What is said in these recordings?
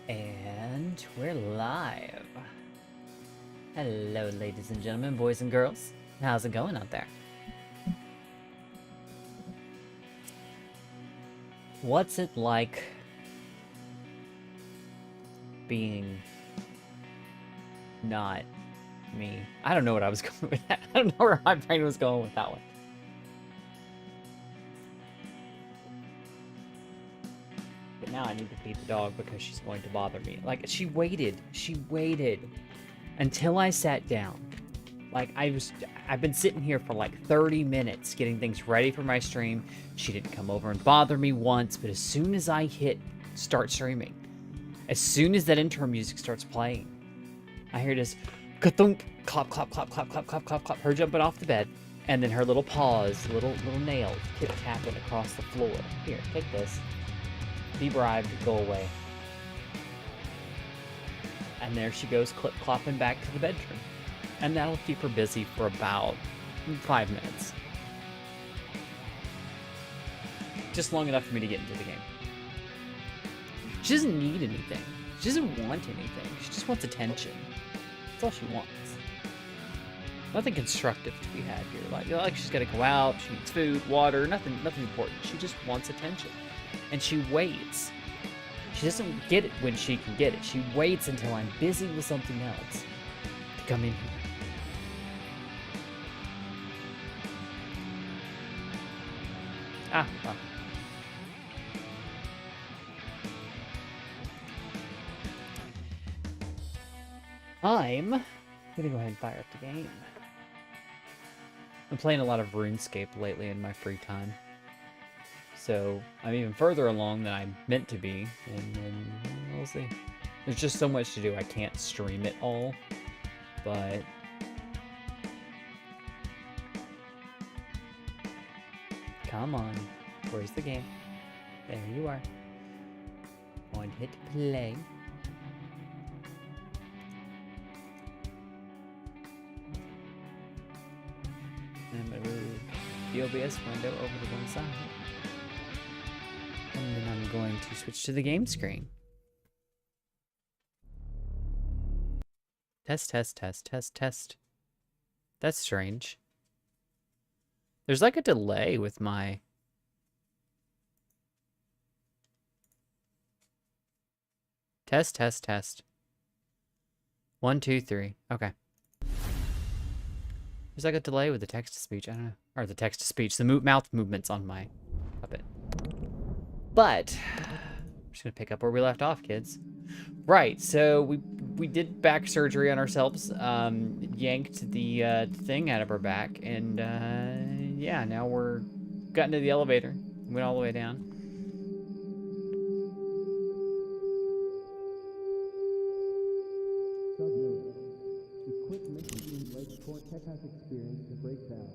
And we're live. Hello, ladies and gentlemen, boys and girls. How's it going out there? What's it like being not me? I don't know what I was going with that. I don't know where my brain was going with that one. But now I need to feed the dog because she's going to bother me. Like, she waited until I sat down. Like, I've been sitting here for like 30 minutes getting things ready for my stream. She didn't come over and bother me once, but as soon as I hit start streaming, as soon as that intro music starts playing, I hear this ka-thunk, clop, clop, clop, clop, clop, clop, clop, clop, her jumping off the bed, and then her little paws, little nails, tip-tapping across the floor. Here, take this. Be bribed, go away. And there she goes, clip-clopping back to the bedroom. And that'll keep her busy for about 5 minutes. Just long enough for me to get into the game. She doesn't need anything. She doesn't want anything. She just wants attention. That's all she wants. Nothing constructive to be had here. Like she's got to go out, she needs food, water, nothing important. She just wants attention. And she waits. She doesn't get it when she can get it. She waits until I'm busy with something else. come in here. Ah, well. I'm gonna go ahead and fire up the game. I'm playing a lot of RuneScape lately in my free time. So I'm even further along than I meant to be, and then we'll see. There's just so much to do, I can't stream it all, but... Come on, where's the game? There you are. One hit play. And I'm going to move the OBS window over to one side. And then I'm going to switch to the game screen. Test, test, test, test, test. That's strange. There's like a delay with my... Test, test, test. 1, 2, 3. Okay. There's like a delay with the text-to-speech. I don't know. Or the text-to-speech. The mouth movements on my puppet. But I'm just going to pick up where we left off, kids. Right, so we did back surgery on ourselves. Yanked the thing out of our back. And, yeah, now we're... Got into the elevator. Went all the way down. Equipment in Lake Tech has experienced a breakdown.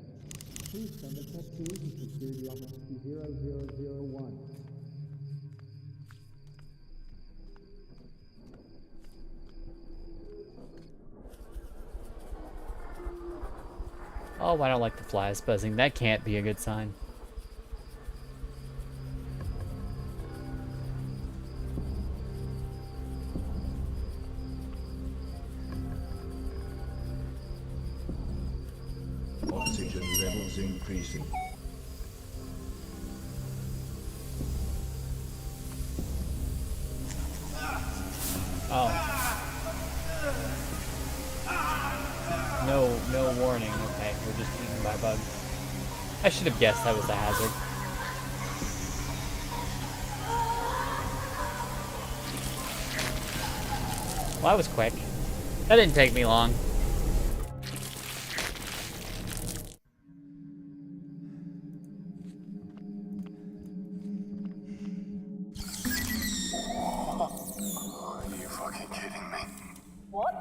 Please send a tech to security office 0001. Oh, I don't like the flies buzzing. That can't be a good sign. Oxygen levels increasing. Oh. No warning. Okay, we're just eaten by bugs. I should have guessed that was the hazard. Well, that was quick. That didn't take me long. Are you fucking kidding me? What?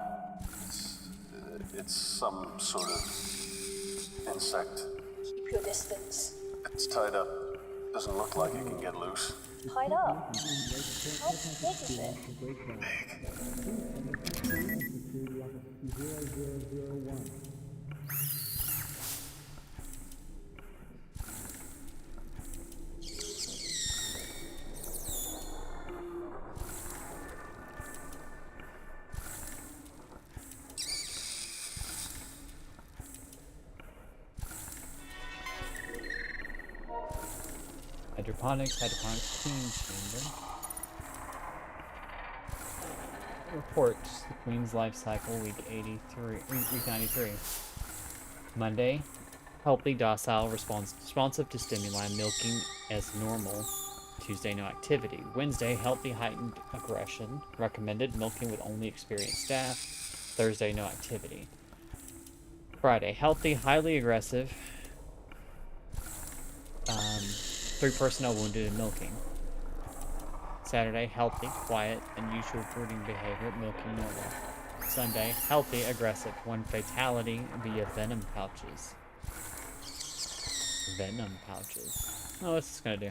It's some sort of insect. Keep your distance. It's tied up. Doesn't look like it can get loose. Tied up. How big is it? Big. Security office 0001. Hydroponics clean chamber. Reports the Queen's life cycle, week 93. Monday, healthy, docile, responsive to stimuli, milking as normal. Tuesday, no activity. Wednesday, healthy, heightened aggression, recommended, milking with only experienced staff. Thursday, no activity. Friday, healthy, highly aggressive. 3 personnel wounded and milking. Saturday, healthy, quiet, unusual brooding behavior, milking normal. Sunday, healthy, aggressive, 1 fatality via venom pouches. Venom pouches. Oh, what's this gonna do?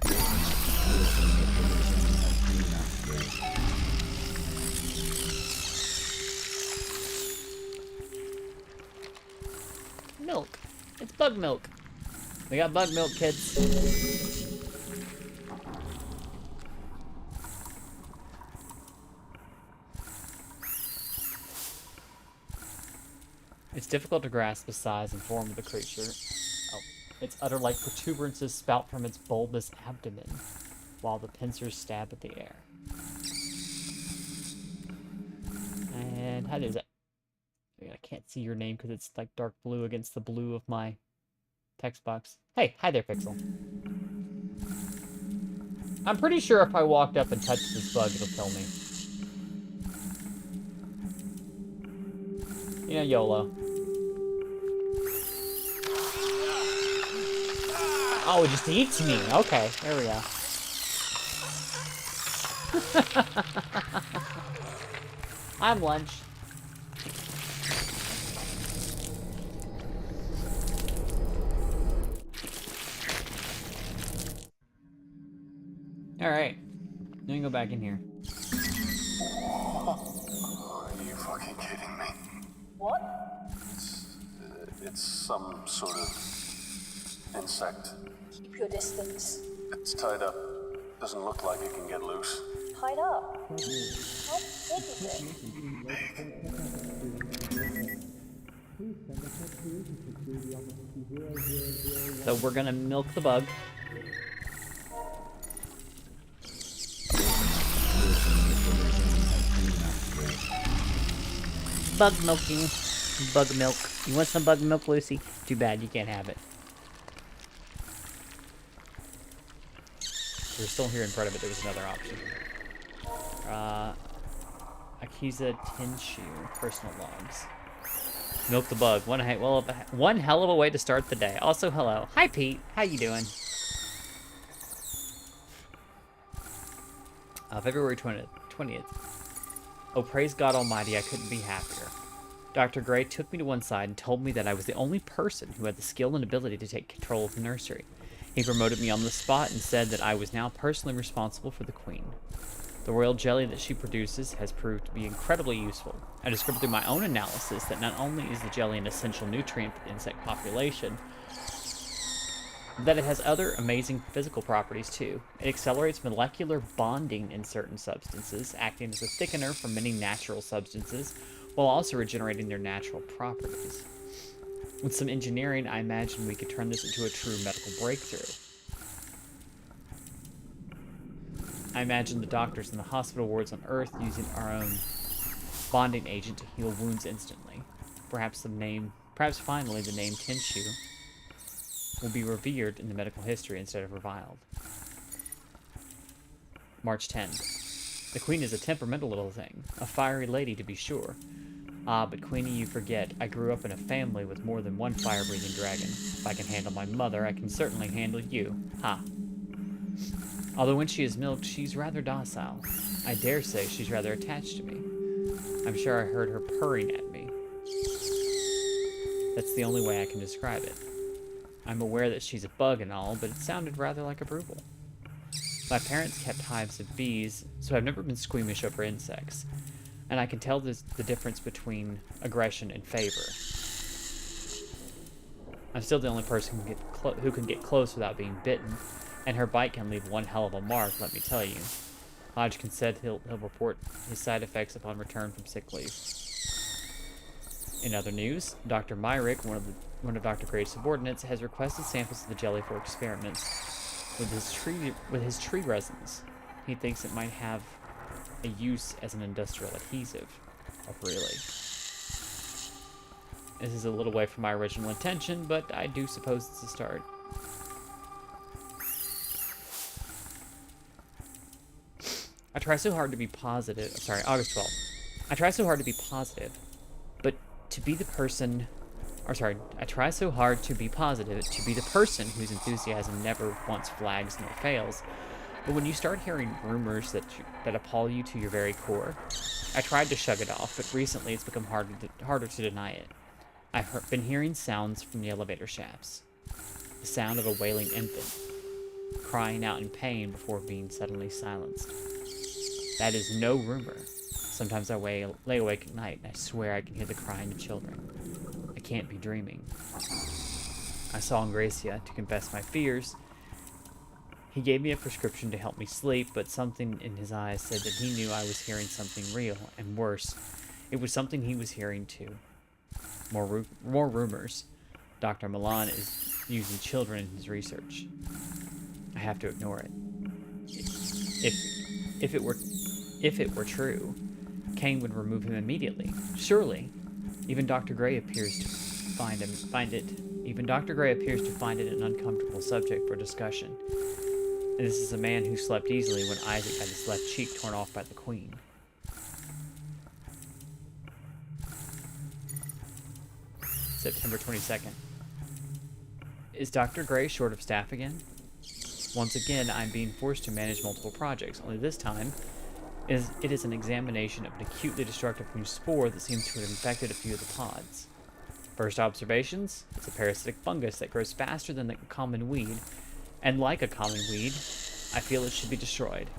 Milk. It's bug milk. We got bug milk, kids. It's difficult to grasp the size and form of the creature. Oh, its udder-like protuberances spout from its bulbous abdomen, while the pincers stab at the air. And how does it? I can't see your name because it's like dark blue against the blue of my text box. Hey, hi there, Pixel. I'm pretty sure if I walked up and touched this bug, it'll kill me. You know, YOLO. Oh, it just eats me. Okay, there we go. I'm lunch. Alright. Let me go back in here. Are you fucking kidding me? What? It's some sort of insect. Keep your distance. It's tied up. Doesn't look like it can get loose. Tied up. How big is it? So we're gonna milk the bug. Bug milking. Bug milk. You want some bug milk, Lucy? Too bad, you can't have it. We're still here in front of it. There was another option. Akiza Tinshu. Personal logs. Milk the bug. One hell of a way to start the day. Also, hello. Hi, Pete. How you doing? February 20th. Oh, praise God Almighty, I couldn't be happier. Dr. Gray took me to one side and told me that I was the only person who had the skill and ability to take control of the nursery. He promoted me on the spot and said that I was now personally responsible for the queen. The royal jelly that she produces has proved to be incredibly useful. I discovered through my own analysis that not only is the jelly an essential nutrient for the insect population, that it has other amazing physical properties too. It accelerates molecular bonding in certain substances, acting as a thickener for many natural substances, while also regenerating their natural properties. With some engineering, I imagine we could turn this into a true medical breakthrough. I imagine the doctors in the hospital wards on Earth using our own bonding agent to heal wounds instantly. Perhaps finally the name Tenshu will be revered in the medical history instead of reviled. March 10th. The Queen is a temperamental little thing, a fiery lady to be sure. Ah, but Queenie, you forget, I grew up in a family with more than one fire-breathing dragon. If I can handle my mother, I can certainly handle you. Ha. Although when she is milked, she's rather docile. I dare say she's rather attached to me. I'm sure I heard her purring at me. That's the only way I can describe it. I'm aware that she's a bug and all, but it sounded rather like approval. My parents kept hives of bees, so I've never been squeamish over insects. And I can tell the difference between aggression and favor. I'm still the only person who can get close without being bitten, and her bite can leave one hell of a mark, let me tell you. Hodgkin said he'll report his side effects upon return from sick leave. In other news, Dr. Myrick, one of Dr. Gray's subordinates, has requested samples of the jelly for experiments with his tree resins. He thinks it might have a use as an industrial adhesive. Oh, really? This is a little way from my original intention, but I do suppose it's a start. I try so hard to be positive. Sorry, August 12th. I try so hard to be positive, but to be the person... I try so hard to be positive, to be the person whose enthusiasm never once flags nor fails. But when you start hearing rumors that appall you to your very core, I tried to shrug it off, but recently it's become harder to deny it. I've been hearing sounds from the elevator shafts. The sound of a wailing infant, crying out in pain before being suddenly silenced. That is no rumor. Sometimes I lay awake at night, and I swear I can hear the crying of children. I can't be dreaming. I saw Ingracia to confess my fears. He gave me a prescription to help me sleep, but something in his eyes said that he knew I was hearing something real, and worse, it was something he was hearing too. More rumors. Dr. Milan is using children in his research. I have to ignore it. If it were true, Kane would remove him immediately. Surely. Even Dr. Gray appears to Even Dr. Gray appears to find it an uncomfortable subject for discussion. And this is a man who slept easily when Isaac had his left cheek torn off by the Queen. September 22nd. Is Dr. Gray short of staff again? Once again, I'm being forced to manage multiple projects, only this time it is an examination of an acutely destructive new spore that seems to have infected a few of the pods. First observations, it's a parasitic fungus that grows faster than the common weed, and like a common weed, I feel it should be destroyed.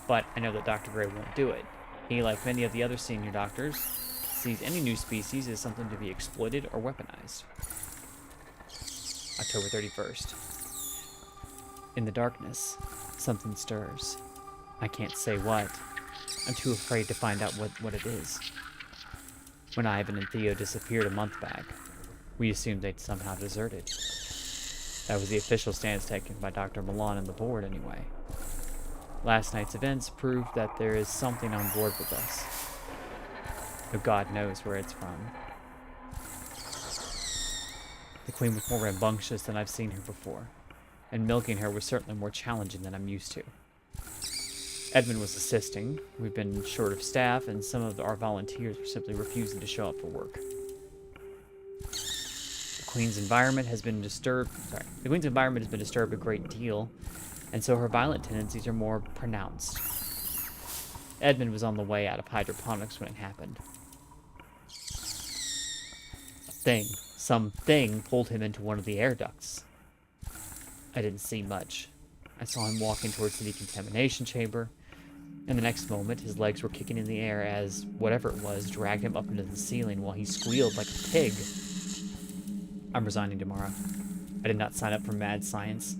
But I know that Dr. Gray won't do it. He, like many of the other senior doctors, sees any new species as something to be exploited or weaponized. October 31st. In the darkness, something stirs. I can't say what. I'm too afraid to find out what it is. When Ivan and Theo disappeared a month back, we assumed they'd somehow deserted. That was the official stance taken by Dr. Milan and the board anyway. Last night's events proved that there is something on board with us. Though God knows where it's from. The Queen was more rambunctious than I've seen her before, and milking her was certainly more challenging than I'm used to. Edmund was assisting. We've been short of staff, and some of our volunteers were simply refusing to show up for work. The Queen's environment has been disturbed a great deal, and so her violent tendencies are more pronounced. Edmund was on the way out of hydroponics when it happened. Something pulled him into one of the air ducts. I didn't see much. I saw him walking towards the decontamination chamber, and the next moment his legs were kicking in the air as whatever it was dragged him up into the ceiling while he squealed like a pig. I'm resigning tomorrow. I did not sign up for mad science.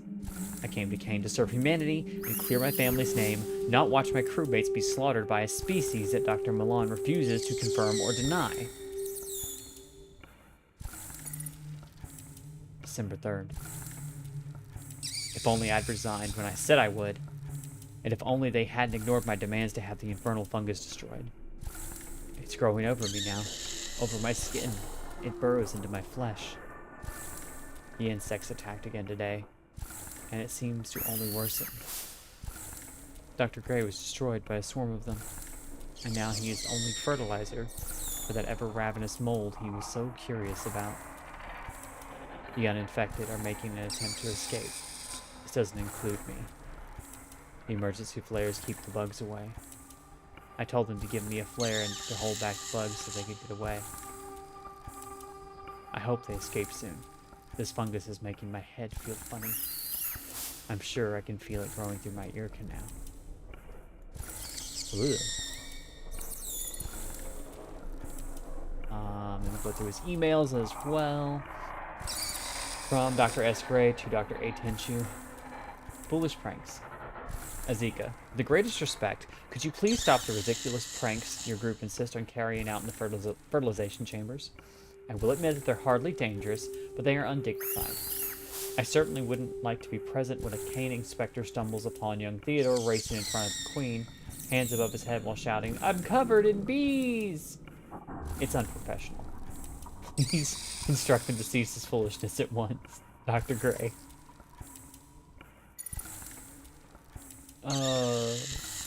I came to Kane to serve humanity and clear my family's name, not watch my crewmates be slaughtered by a species that Dr. Milan refuses to confirm or deny. December 3rd. If only I'd resigned when I said I would, and if only they hadn't ignored my demands to have the infernal fungus destroyed. It's growing over me now, over my skin. It burrows into my flesh. The insects attacked again today, and it seems to only worsen. Dr. Gray was destroyed by a swarm of them, and now he is only fertilizer for that ever-ravenous mold he was so curious about. The uninfected are making an attempt to escape. This doesn't include me. The emergency flares keep the bugs away. I told them to give me a flare and to hold back the bugs so they could get away. I hope they escape soon. This fungus is making my head feel funny. I'm sure I can feel it growing through my ear canal. Ugh. I'm going to go through his emails as well. From Dr. S. Gray to Dr. A. Tenchu. Foolish pranks. Azika, with the greatest respect, could you please stop the ridiculous pranks your group insists on carrying out in the fertilization chambers? I will admit that they're hardly dangerous, but they are undignified. I certainly wouldn't like to be present when a caning specter stumbles upon young Theodore racing in front of the Queen, hands above his head while shouting, "I'm covered in bees!" It's unprofessional. Please instruct him to cease his foolishness at once. Dr. Gray.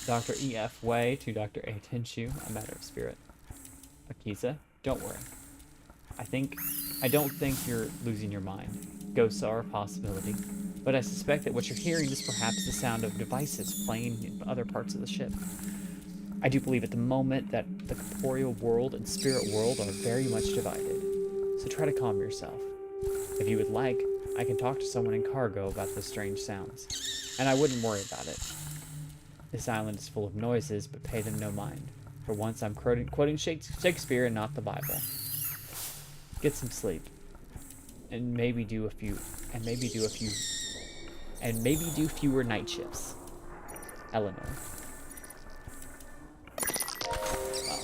Dr. E.F. Way to Dr. A. Tenchu, a matter of spirit. Akiza, don't worry. I don't think you're losing your mind. Ghosts are a possibility, but I suspect that what you're hearing is perhaps the sound of devices playing in other parts of the ship. I do believe at the moment that the corporeal world and spirit world are very much divided, so try to calm yourself. If you would like, I can talk to someone in cargo about the strange sounds, and I wouldn't worry about it. This island is full of noises, but pay them no mind. For once, I'm quoting Shakespeare and not the Bible. Get some sleep, and maybe do fewer night shifts. Eleanor. Wow.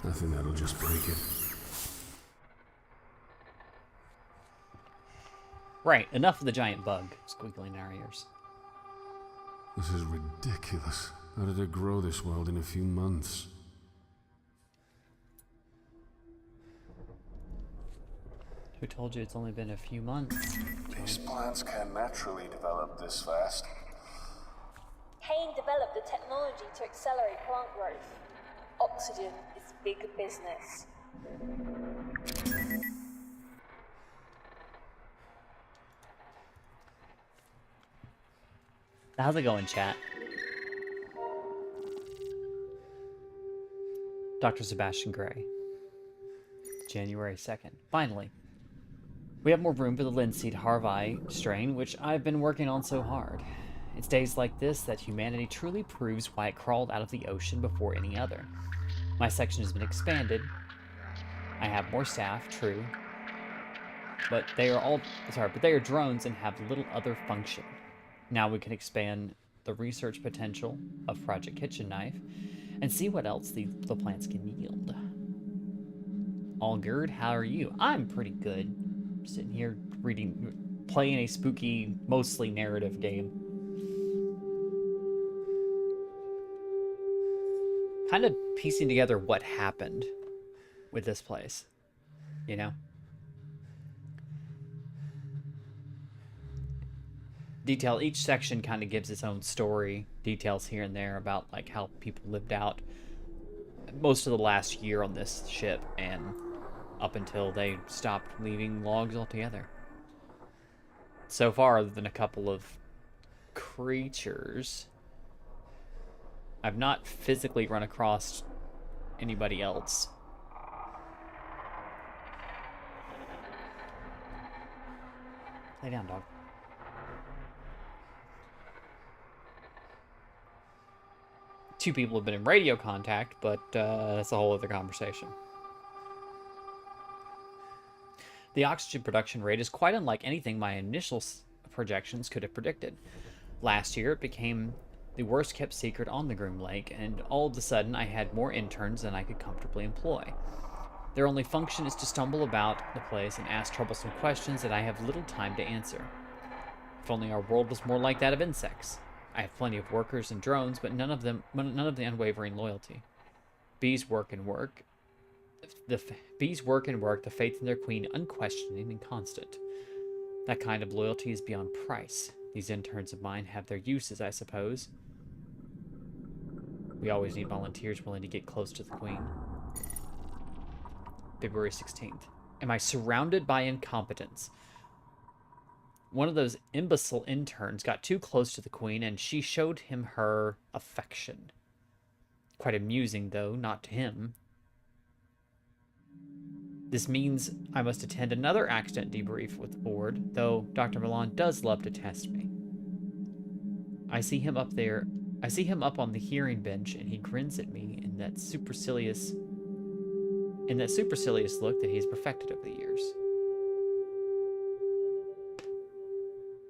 Nothing that'll just break it. Right, enough of the giant bug squiggling in our ears. This is ridiculous. How did it grow this world in a few months? Who told you it's only been a few months? These plants can naturally develop this fast. Kane developed the technology to accelerate plant growth. Oxygen is big business. How's it going, chat? Dr. Sebastian Gray. January 2nd. Finally. We have more room for the linseed Harvey strain, which I've been working on so hard. It's days like this that humanity truly proves why it crawled out of the ocean before any other. My section has been expanded. I have more staff, true. But they are drones and have little other function. Now we can expand the research potential of Project Kitchen Knife and see what else the plants can yield. All good, how are you? I'm pretty good. Sitting here playing a spooky, mostly narrative game. Kind of piecing together what happened with this place, you know? Each section kind of gives its own story, details here and there about like how people lived out most of the last year on this ship and up until they stopped leaving logs altogether. So far, other than a couple of creatures, I've not physically run across anybody else. Lay down, dog. Two people have been in radio contact, but that's a whole other conversation. The oxygen production rate is quite unlike anything my initial projections could have predicted. Last year, it became the worst kept secret on the Groom Lake, and all of a sudden I had more interns than I could comfortably employ. Their only function is to stumble about the place and ask troublesome questions that I have little time to answer. If only our world was more like that of insects. I have plenty of workers and drones, but none of the unwavering loyalty. Bees work and work. The faith in their queen unquestioning and constant. That kind of loyalty is beyond price. These interns of mine have their uses, I suppose. We always need volunteers willing to get close to the queen. February 16th. Am I surrounded by incompetence? One of those imbecile interns got too close to the queen and she showed him her affection. Quite amusing, though, not to him. This means I must attend another accident debrief with the board, though Dr. Milan does love to test me. I see him up on the hearing bench, and he grins at me in that supercilious look that he's perfected over the years.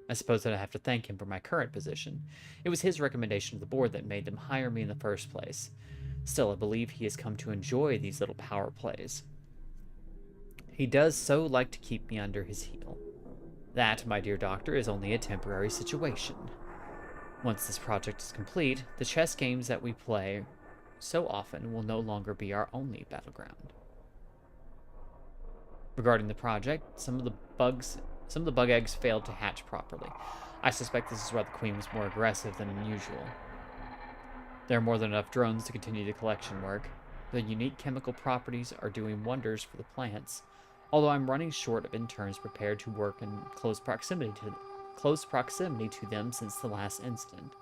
I suppose that I have to thank him for my current position. It was his recommendation to the board that made them hire me in the first place. Still, I believe he has come to enjoy these little power plays. He does so like to keep me under his heel. That, my dear doctor, is only a temporary situation. Once this project is complete, the chess games that we play so often will no longer be our only battleground. Regarding the project, some of the bug eggs failed to hatch properly. I suspect this is why the queen was more aggressive than usual. There are more than enough drones to continue the collection work. The unique chemical properties are doing wonders for the plants, although I'm running short of interns prepared to work in close proximity to them since the last incident.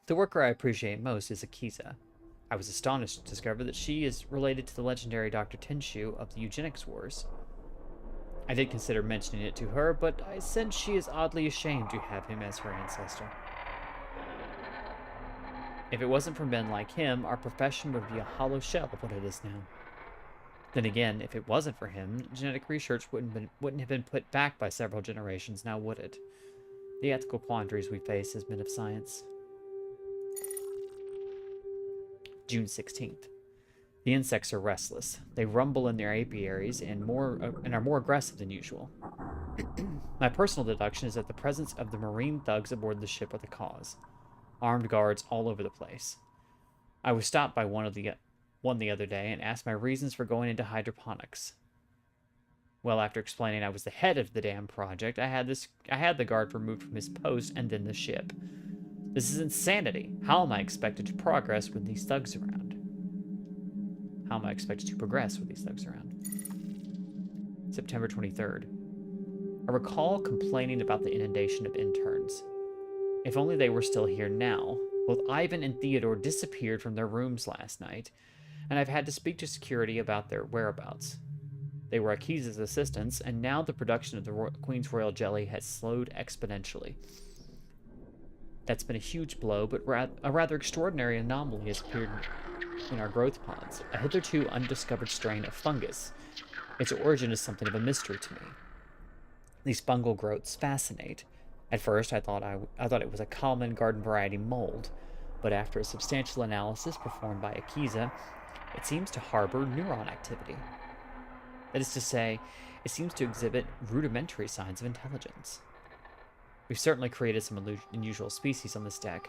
The worker I appreciate most is Akiza. I was astonished to discover that she is related to the legendary Dr. Tenshu of the eugenics wars. I did consider mentioning it to her, but I sense she is oddly ashamed to have him as her ancestor. If it wasn't for men like him, our profession would be a hollow shell of what it is now. Then again, if it wasn't for him, genetic research wouldn't have been put back by several generations, now would it? The ethical quandaries we face as men of science. June 16th. The insects are restless. They rumble in their apiaries and are more aggressive than usual. My personal deduction is that the presence of the Marine thugs aboard the ship are the cause. Armed guards all over the place. I was stopped by one the other day and asked my reasons for going into hydroponics. Well, after explaining I was the head of the damn project, I had the guard removed from his post and then the ship. This is insanity. How am I expected to progress with these thugs around? How am I expected to progress with these thugs around? September 23rd. I recall complaining about the inundation of interns. If only they were still here now. Both Ivan and Theodore disappeared from their rooms last night, and I've had to speak to security about their whereabouts. They were Akiza's assistants, and now the production of the Queen's Royal Jelly has slowed exponentially. That's been a huge blow, but a rather extraordinary anomaly has appeared in our growth pods, a hitherto undiscovered strain of fungus. Its origin is something of a mystery to me. These fungal growths fascinate. At first, I thought it was a common garden variety mold, but after a substantial analysis performed by Akiza, it seems to harbor neuron activity. That is to say, it seems to exhibit rudimentary signs of intelligence. We've certainly created some unusual species on this deck,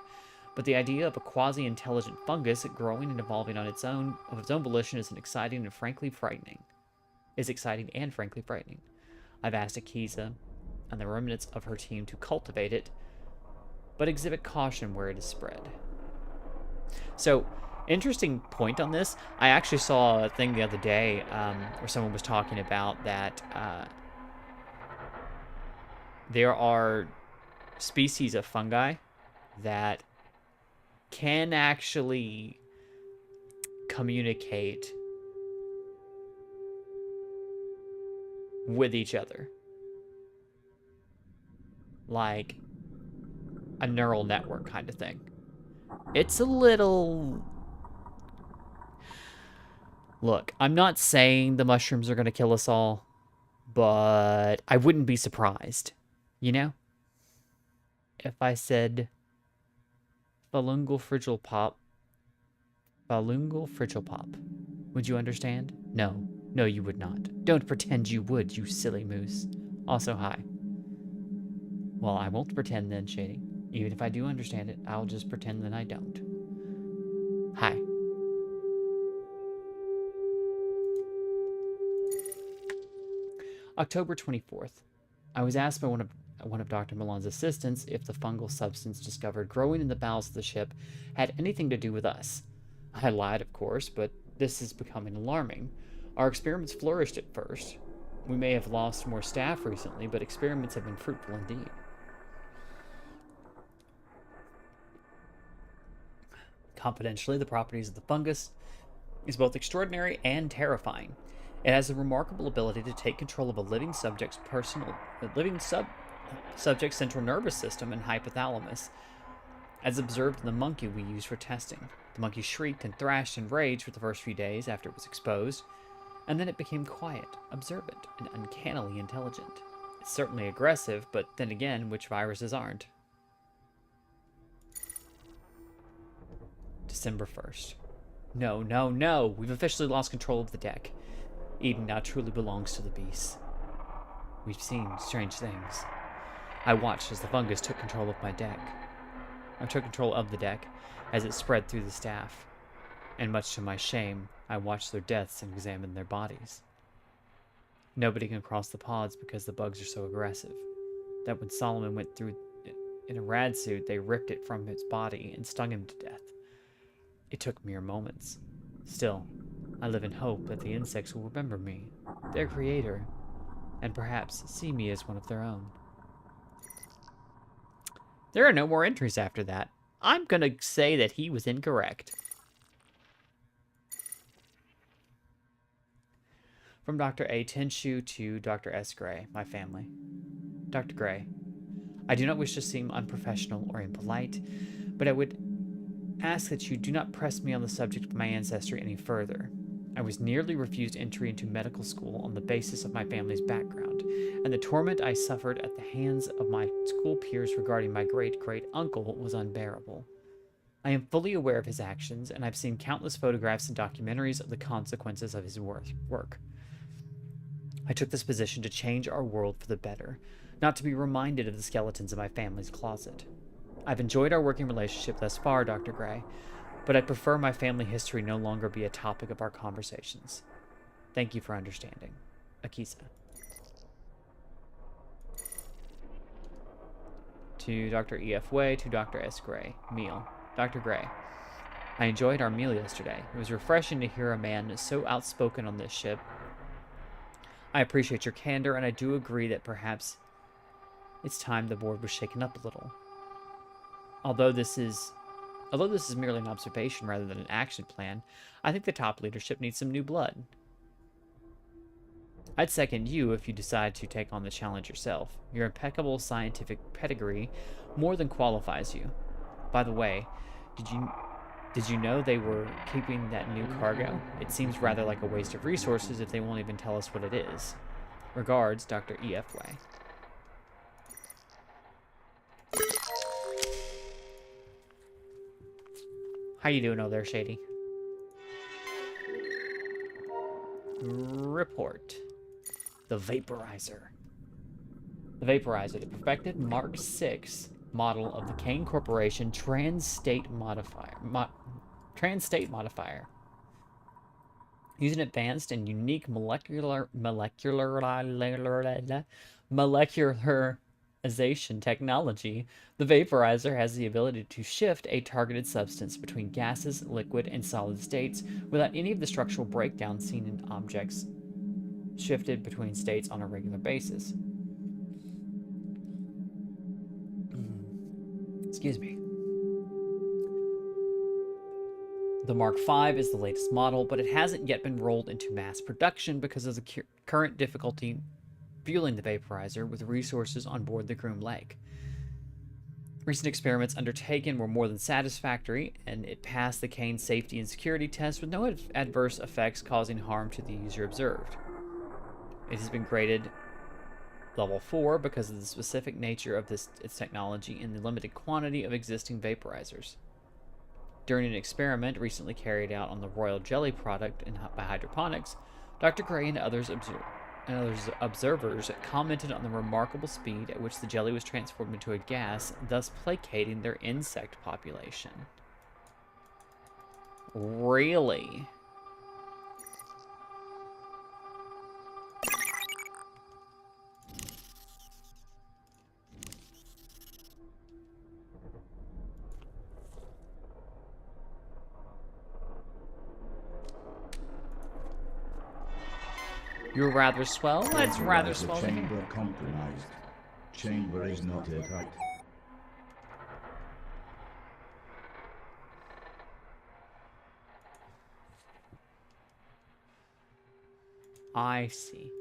but the idea of a quasi-intelligent fungus growing and evolving on its own volition is exciting and frankly frightening. I've asked Akiza and the remnants of her team to cultivate it, but exhibit caution where it is spread. So, interesting point on this. I actually saw a thing the other day where someone was talking about that there are species of fungi that can actually communicate with each other. Like a neural network kind of thing. It's a little... Look, I'm not saying the mushrooms are going to kill us all, but I wouldn't be surprised, you know? If I said Falungal frigil pop, would you understand? No, you would not. Don't pretend you would, you silly moose. Also, hi. Well, I won't pretend then, Shady. Even if I do understand it, I'll just pretend that I don't. Hi. October 24th. I was asked by one of Dr. Milan's assistants if the fungal substance discovered growing in the bowels of the ship had anything to do with us. I lied, of course, but this is becoming alarming. Our experiments flourished at first. We may have lost more staff recently, but experiments have been fruitful indeed. Confidentially, the properties of the fungus is both extraordinary and terrifying. It has a remarkable ability to take control of a living subject's subject's central nervous system and hypothalamus, as observed in the monkey we used for testing. The monkey shrieked and thrashed and raged for the first few days after it was exposed, and then it became quiet, observant, and uncannily intelligent. It's certainly aggressive, but then again, which viruses aren't? December 1st. No. We've officially lost control of the deck. Eden now truly belongs to the beasts. We've seen strange things. I watched as the fungus took control of my deck. I took control of the deck as it spread through the staff. And much to my shame, I watched their deaths and examined their bodies. Nobody can cross the pods because the bugs are so aggressive that when Solomon went through in a rad suit, they ripped it from his body and stung him to death. It took mere moments. Still, I live in hope that the insects will remember me, their creator, and perhaps see me as one of their own. There are no more entries after that. I'm gonna say that he was incorrect. From Dr. A. Tenshu to Dr. S. Gray, my family. Dr. Gray, I do not wish to seem unprofessional or impolite, but I would ask that you do not press me on the subject of my ancestry any further. I was nearly refused entry into medical school on the basis of my family's background, and the torment I suffered at the hands of my school peers regarding my great-great-uncle was unbearable. I am fully aware of his actions, and I've seen countless photographs and documentaries of the consequences of his work. I took this position to change our world for the better, not to be reminded of the skeletons in my family's closet. I've enjoyed our working relationship thus far, Dr. Gray, but I'd prefer my family history no longer be a topic of our conversations. Thank you for understanding. Akisa. To Dr. E.F. Way, to Dr. S. Gray. Meal. Dr. Gray. I enjoyed our meal yesterday. It was refreshing to hear a man so outspoken on this ship. I appreciate your candor, and I do agree that perhaps it's time the board was shaken up a little. Although this is merely an observation rather than an action plan, I think the top leadership needs some new blood. I'd second you if you decide to take on the challenge yourself. Your impeccable scientific pedigree more than qualifies you. By the way, did you know they were keeping that new cargo? It seems rather like a waste of resources if they won't even tell us what it is. Regards, Dr. E.F. Way. How you doing over there, Shady? Report. The Vaporizer. The Vaporizer, the perfected Mark VI model of the Kane Corporation Trans-State Modifier. Using advanced and unique molecularization technology, the vaporizer has the ability to shift a targeted substance between gases, liquid, and solid states without any of the structural breakdown seen in objects shifted between states on a regular basis. Excuse me. The Mark V is the latest model, but it hasn't yet been rolled into mass production because of the current difficulty fueling the vaporizer with resources on board the Groom Lake. Recent experiments undertaken were more than satisfactory, and it passed the Kane safety and security test with no adverse effects causing harm to the user observed. It has been graded level 4 because of the specific nature of its technology and the limited quantity of existing vaporizers. During an experiment recently carried out on the royal jelly product by hydroponics, Dr. Gray and others observers commented on the remarkable speed at which the jelly was transformed into a gas, thus placating their insect population. Really? You're rather swell? That's rather swell. Chamber compromised. Chamber is not attacked. I see.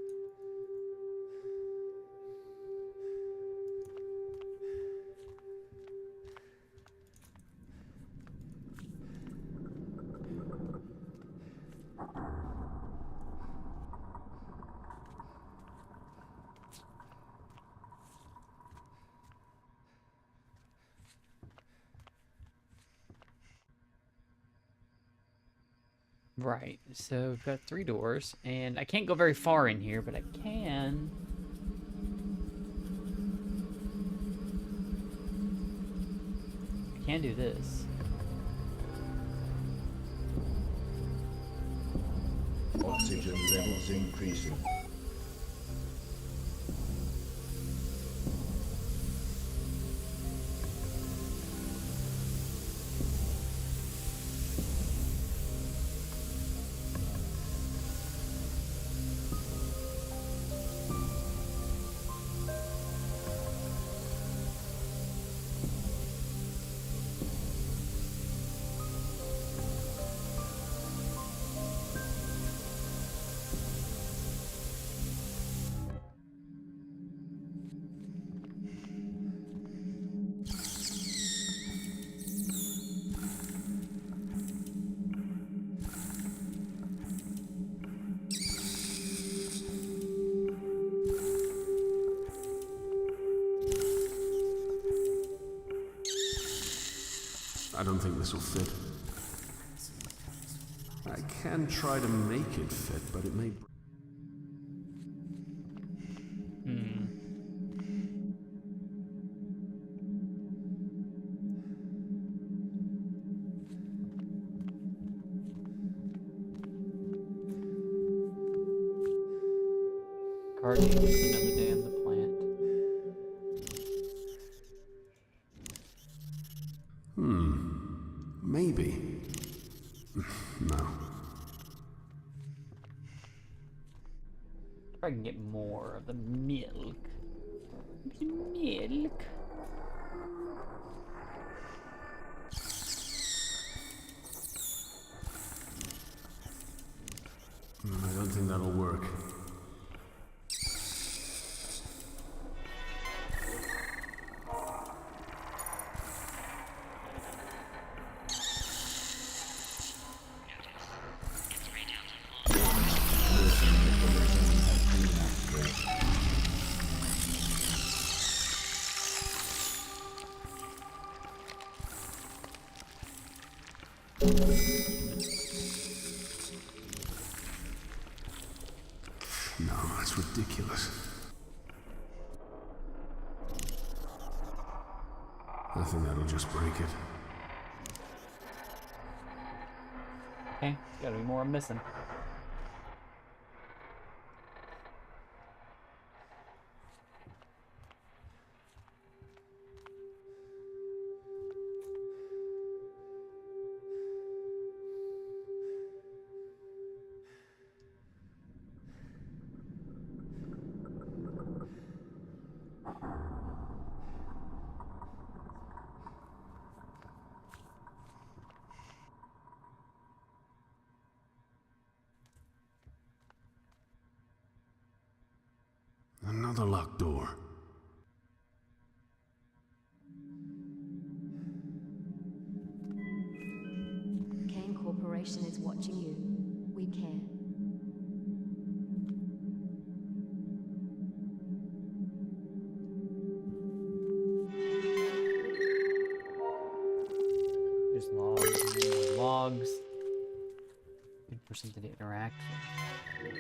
Right, so we've got 3 doors, and I can't go very far in here, but I can... do this. Oxygen levels increasing. I don't think this will fit. I can try to make it fit, but it may... party, just another day on the plant. Maybe. No. If I can get more of the milk. The milk. I don't think that'll work. No, that's ridiculous. I think that'll just break it. Okay, gotta be more I'm missing. Another locked door. Kane Corporation is watching you. We care. There's logs, more logs. Good for something to interact with.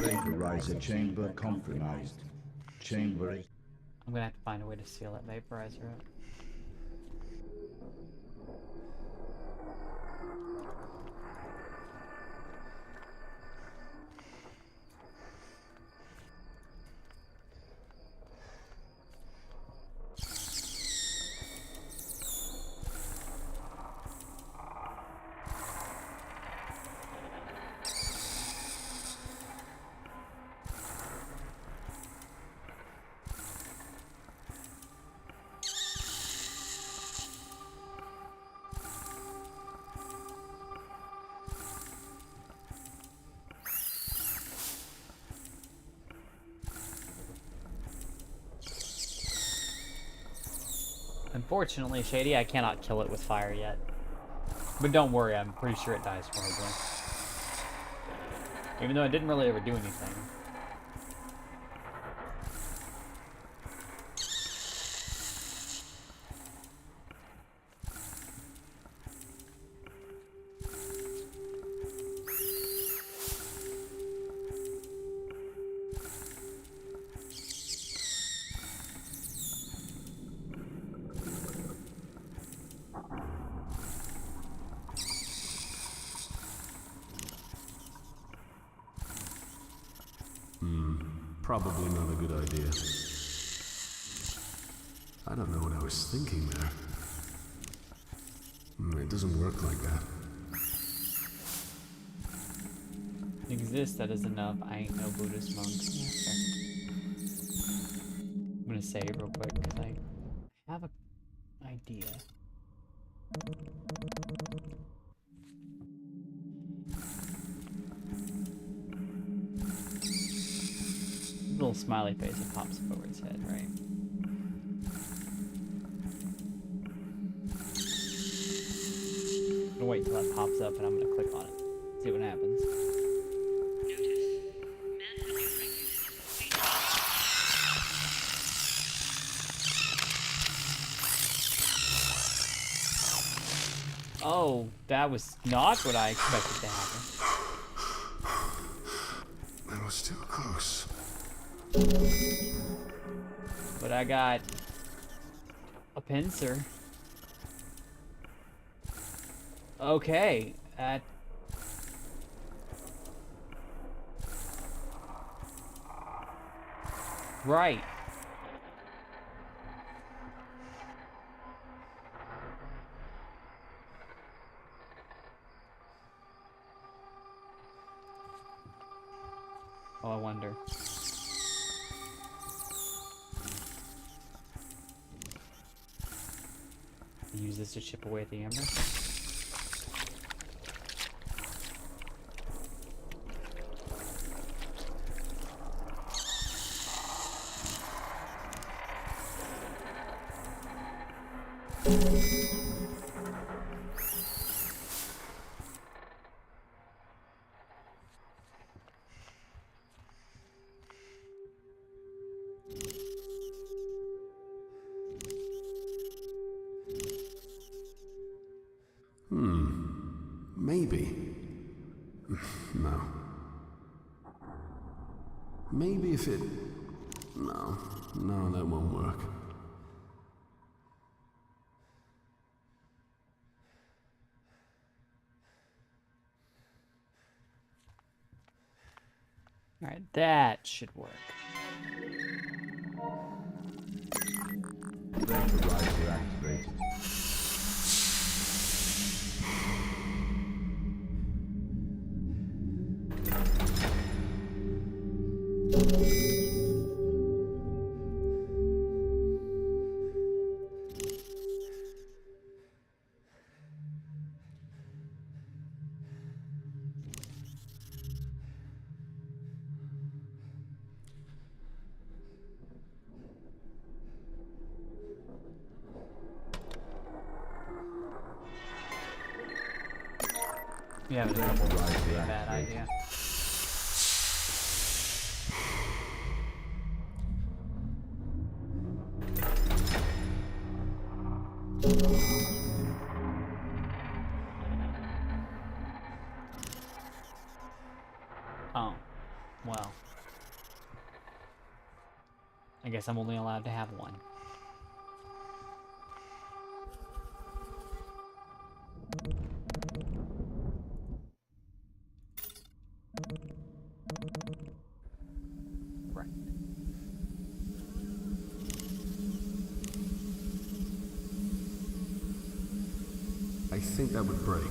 Vaporizer chamber compromised. Chamber. I'm gonna have to find a way to seal that vaporizer up. Unfortunately, Shady, I cannot kill it with fire yet. But don't worry, I'm pretty sure it dies horribly. Even though it didn't really ever do anything. Probably not a good idea. I don't know what I was thinking there. It doesn't work like that. Exist, that is enough. I ain't no Buddhist monk. Yeah, I'm gonna save real quick because I have an idea. Little smiley face that pops up over its head, right? I'm gonna wait till that pops up and I'm gonna click on it. See what happens. Oh, that was not what I expected to happen. That was too close. But I got a pincer. Okay, Right. Oh, I wonder. Use this to chip away at the amber. Maybe. No. Maybe if it... No, that won't work. Alright, that should work. Breakerizer activated. Yeah, but that would be a bad idea. Oh, well. I guess I'm only allowed to have one. Right. I think that would break.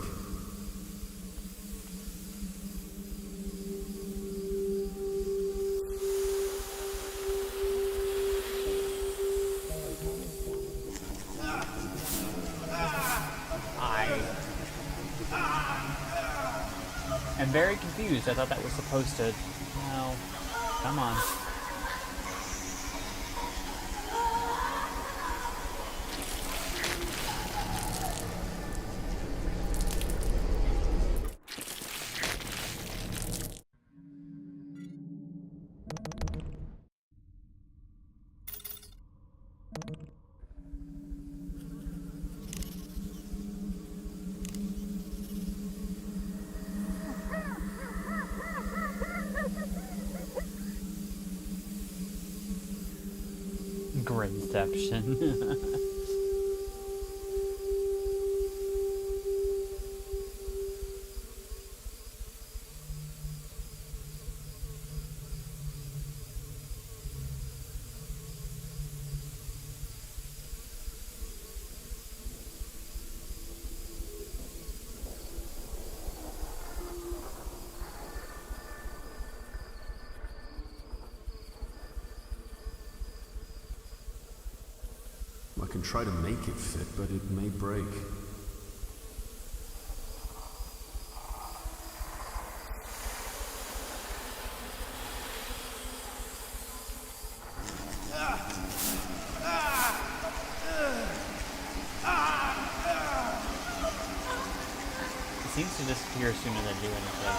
I'm very confused. I thought that was supposed to... No. Come on. Gridception. I can try to make it fit, but it may break. It seems to disappear as soon as I do anything.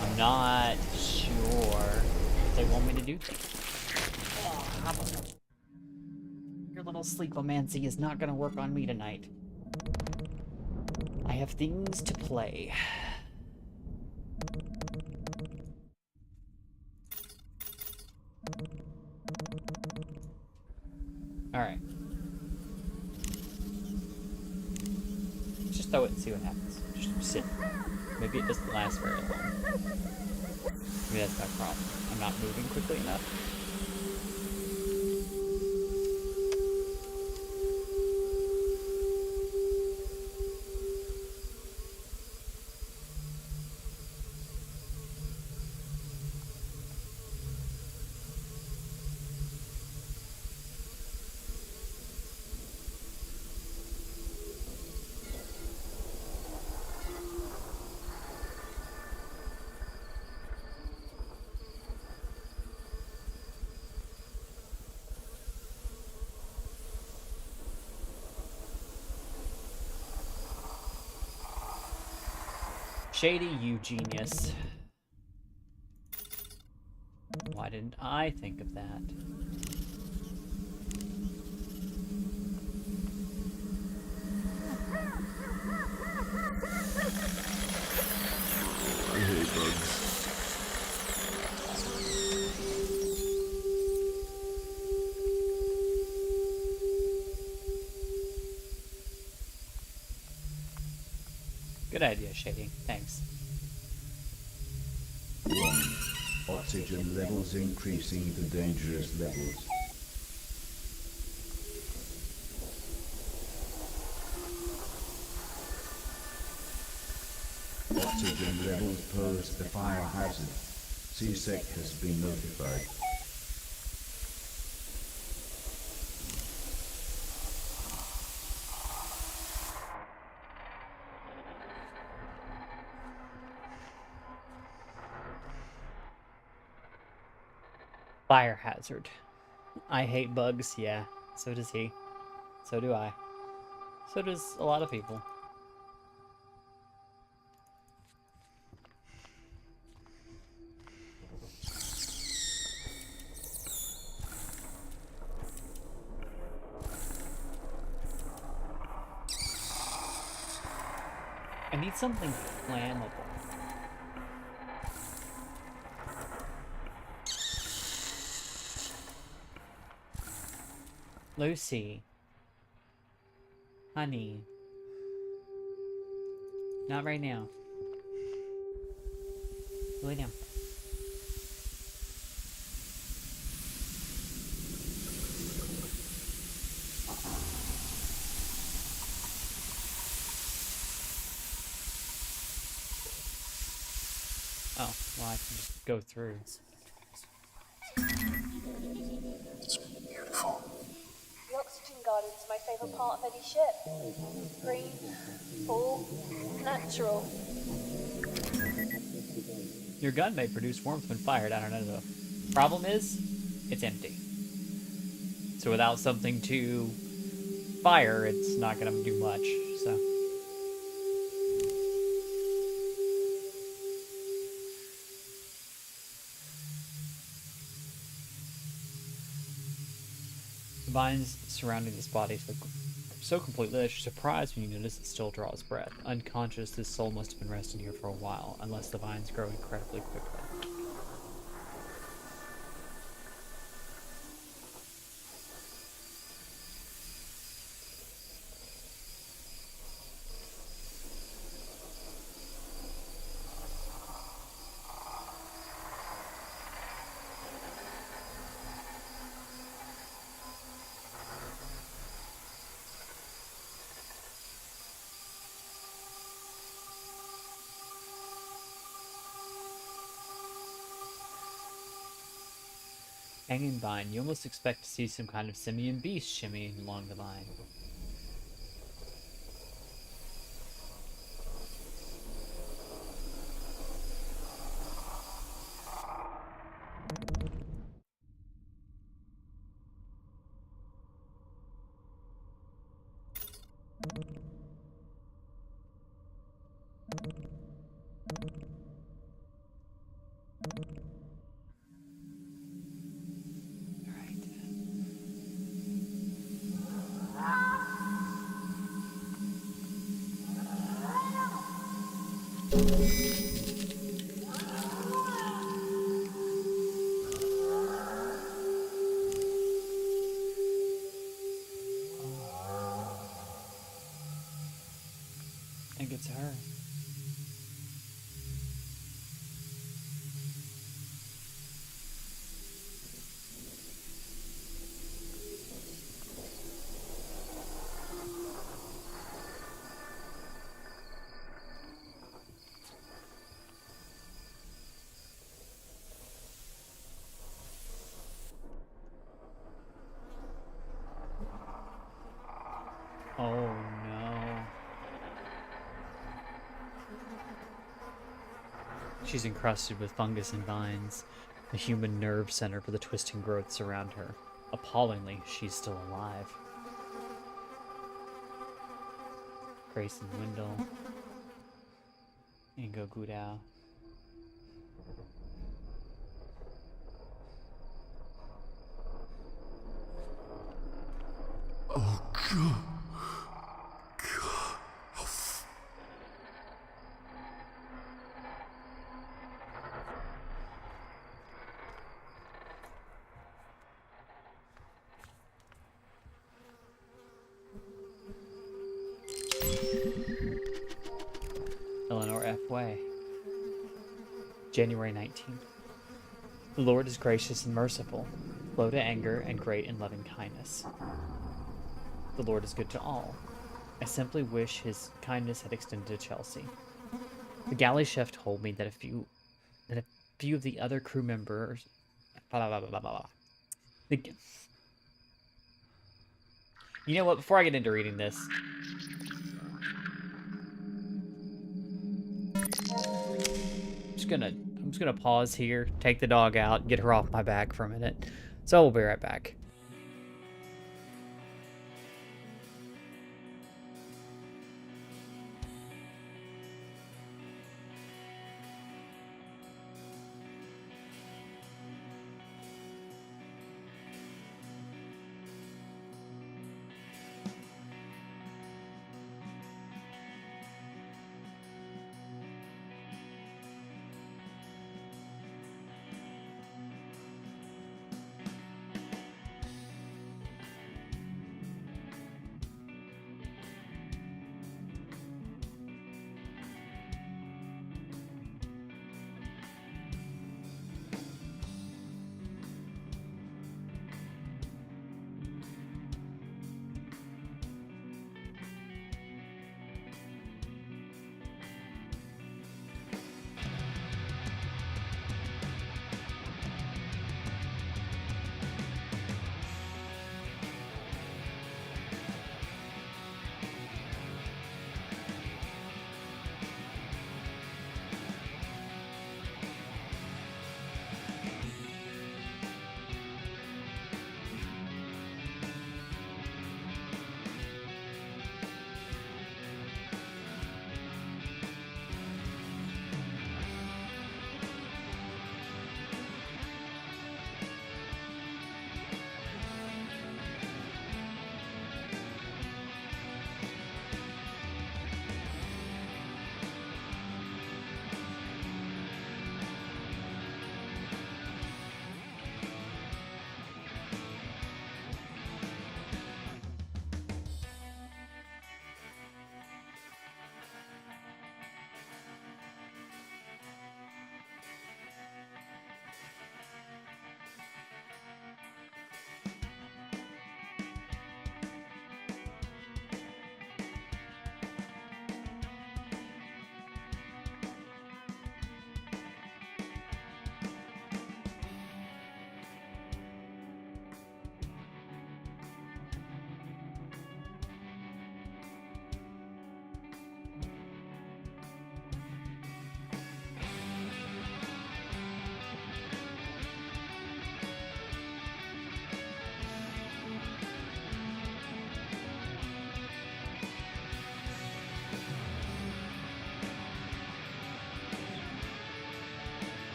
I'm not sure if they want me to do things. Oh, your little sleepomancy is not gonna work on me tonight. I have things to play. Alright. Let's just just throw it and see what happens. Just sit. Maybe it doesn't last very long. Maybe that's my problem. I'm not moving quickly enough. Shady, you genius. Why didn't I think of that? I hate bugs. Good idea, Shady. Thanks. 1. Oxygen levels increasing to dangerous levels. Oxygen levels pose a fire hazard. CSEC has been notified. Fire hazard. I hate bugs, yeah. So does he. So do I. So does a lot of people. I need something flammable. Lucy. Honey. Not right now. Lay down. Oh, well, I can just go through. It's beautiful. The oxygen garden's my favourite part of any ship. Green, full, natural. Your gun may produce warmth when fired. I don't know though. Problem is, it's empty. So without something to fire, it's not gonna do much. So. The vines surrounding this body so completely that you're surprised when you notice it still draws breath. Unconscious, this soul must have been resting here for a while, unless the vines grow incredibly quickly. Hanging vine. You almost expect to see some kind of simian beast shimmying along the vine. She's encrusted with fungus and vines, a human nerve center for the twisting growths around her. Appallingly, she's still alive. Grayson Wendell. Ingo Gudao. Oh, God. Eleanor F. Way. January 19th. The Lord is gracious and merciful, slow to anger, and great in loving kindness. The Lord is good to all. I simply wish his kindness had extended to Chelsea. The galley chef told me that a few of the other crew members blah, blah, blah, blah, blah, blah. You know what, before I get into reading this, I'm just gonna pause here, take the dog out, get her off my back for a minute. So we'll be right back.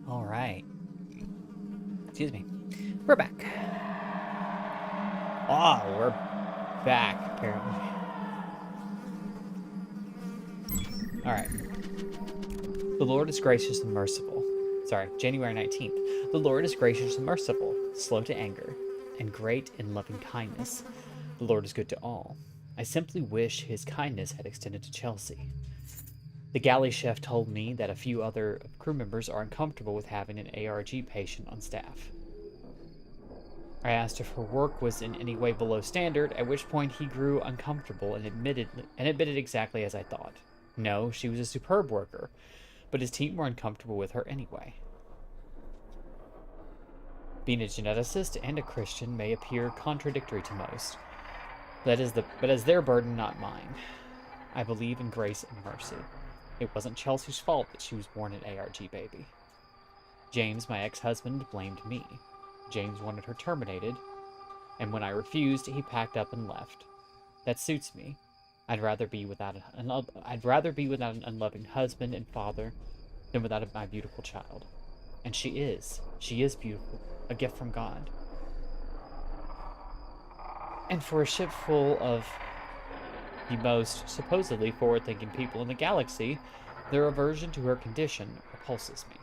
All right. Excuse me. We're back. Oh, we're back, apparently. All right. The Lord is gracious and merciful. Sorry, January 19th. The Lord is gracious and merciful, slow to anger, and great in loving kindness. The Lord is good to all. I simply wish his kindness had extended to Chelsea. The galley chef told me that a few other crew members are uncomfortable with having an ARG patient on staff. I asked if her work was in any way below standard, at which point he grew uncomfortable and admitted exactly as I thought. No, she was a superb worker, but his team were uncomfortable with her anyway. Being a geneticist and a Christian may appear contradictory to most, but as their burden, not mine. I believe in grace and mercy. It wasn't Chelsea's fault that she was born an ARG baby. James, my ex-husband, blamed me. James wanted her terminated, and when I refused, he packed up and left. That suits me. I'd rather be without an unloving husband and father than without my beautiful child. And she is beautiful, a gift from God. And for a ship full of the most supposedly forward-thinking people in the galaxy, their aversion to her condition repulses me.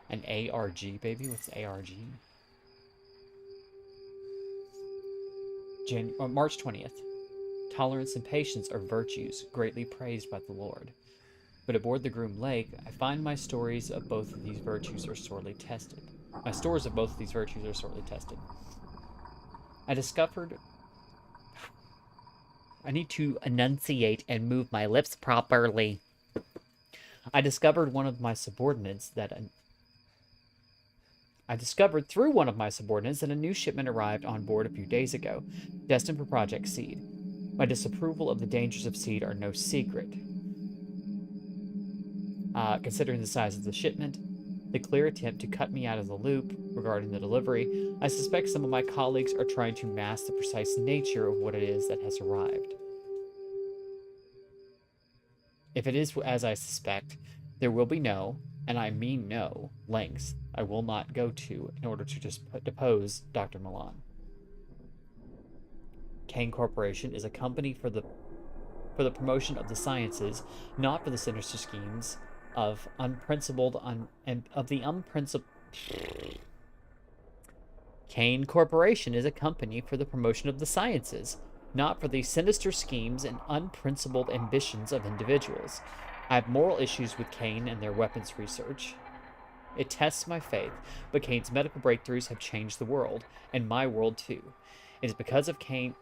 An ARG, baby? What's ARG? March 20th. Tolerance and patience are virtues greatly praised by the Lord. But aboard the Groom Lake, I find my stores of both of these virtues are sorely tested. I need to enunciate and move my lips properly. I discovered through one of my subordinates that a new shipment arrived on board a few days ago, destined for Project Seed. My disapproval of the dangers of Seed are no secret. Considering the size of the shipment, the clear attempt to cut me out of the loop regarding the delivery, I suspect some of my colleagues are trying to mask the precise nature of what it is that has arrived. If it is as I suspect, there will be no, and I mean no, lengths I will not go to in order to depose Dr. Milan. Kane Corporation is a company for the promotion of the sciences, not for the sinister schemes of Kane Corporation is a company for the promotion of the sciences, not for the sinister schemes and unprincipled ambitions of individuals. I have moral issues with Kane and their weapons research. It tests my faith, but Kane's medical breakthroughs have changed the world, and my world too. It is because of Kane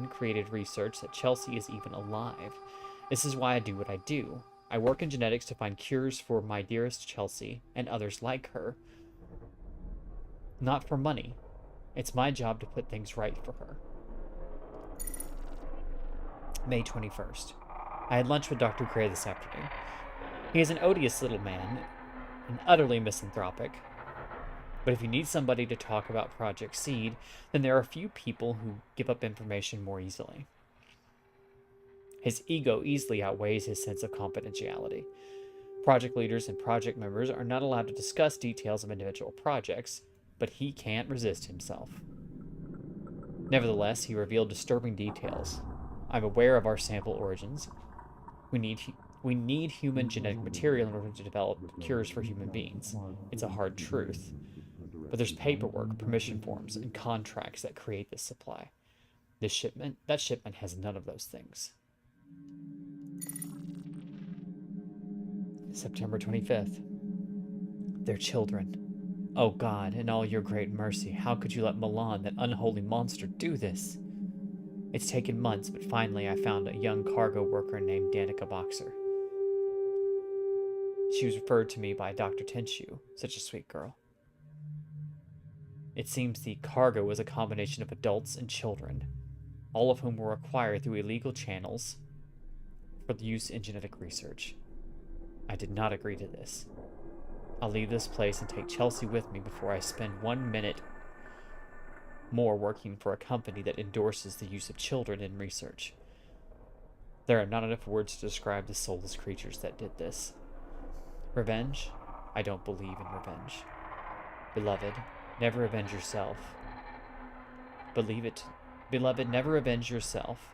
created research that Chelsea is even alive. This is why I do what I do. I work in genetics to find cures for my dearest Chelsea and others like her. Not for money. It's my job to put things right for her. May 21st. I had lunch with Dr. Gray this afternoon. He is an odious little man and utterly misanthropic. But if you need somebody to talk about Project Seed, then there are a few people who give up information more easily. His ego easily outweighs his sense of confidentiality. Project leaders and project members are not allowed to discuss details of individual projects, but he can't resist himself. Nevertheless, he revealed disturbing details. I'm aware of our sample origins. We need human genetic material in order to develop cures for human beings. It's a hard truth. But there's paperwork, permission forms, and contracts that create this supply. That shipment has none of those things. September 25th. Their children. Oh God, in all your great mercy, how could you let Milan, that unholy monster, do this? It's taken months, but finally I found a young cargo worker named Danica Boxer. She was referred to me by Dr. Tenshu, such a sweet girl. It seems the cargo was a combination of adults and children, all of whom were acquired through illegal channels for the use in genetic research. I did not agree to this. I'll leave this place and take Chelsea with me before I spend 1 minute more working for a company that endorses the use of children in research. There are not enough words to describe the soulless creatures that did this. Revenge? I don't believe in revenge. Beloved, never avenge yourself. Believe it. Beloved, never avenge yourself,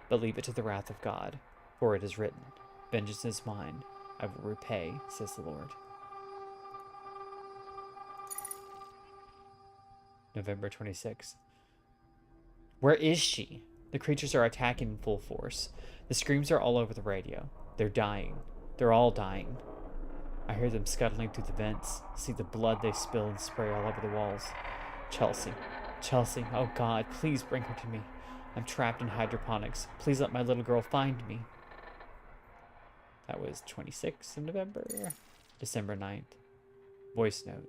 but leave it to the wrath of God, for it is written, vengeance is mine, I will repay, says the Lord. November 26th. Where is she? The creatures are attacking in full force. The screams are all over the radio. They're dying. They're all dying. I hear them scuttling through the vents, see the blood they spill and spray all over the walls. Chelsea. Chelsea, oh God, please bring her to me. I'm trapped in hydroponics. Please let my little girl find me. That was 26th of November. December 9th. Voice note.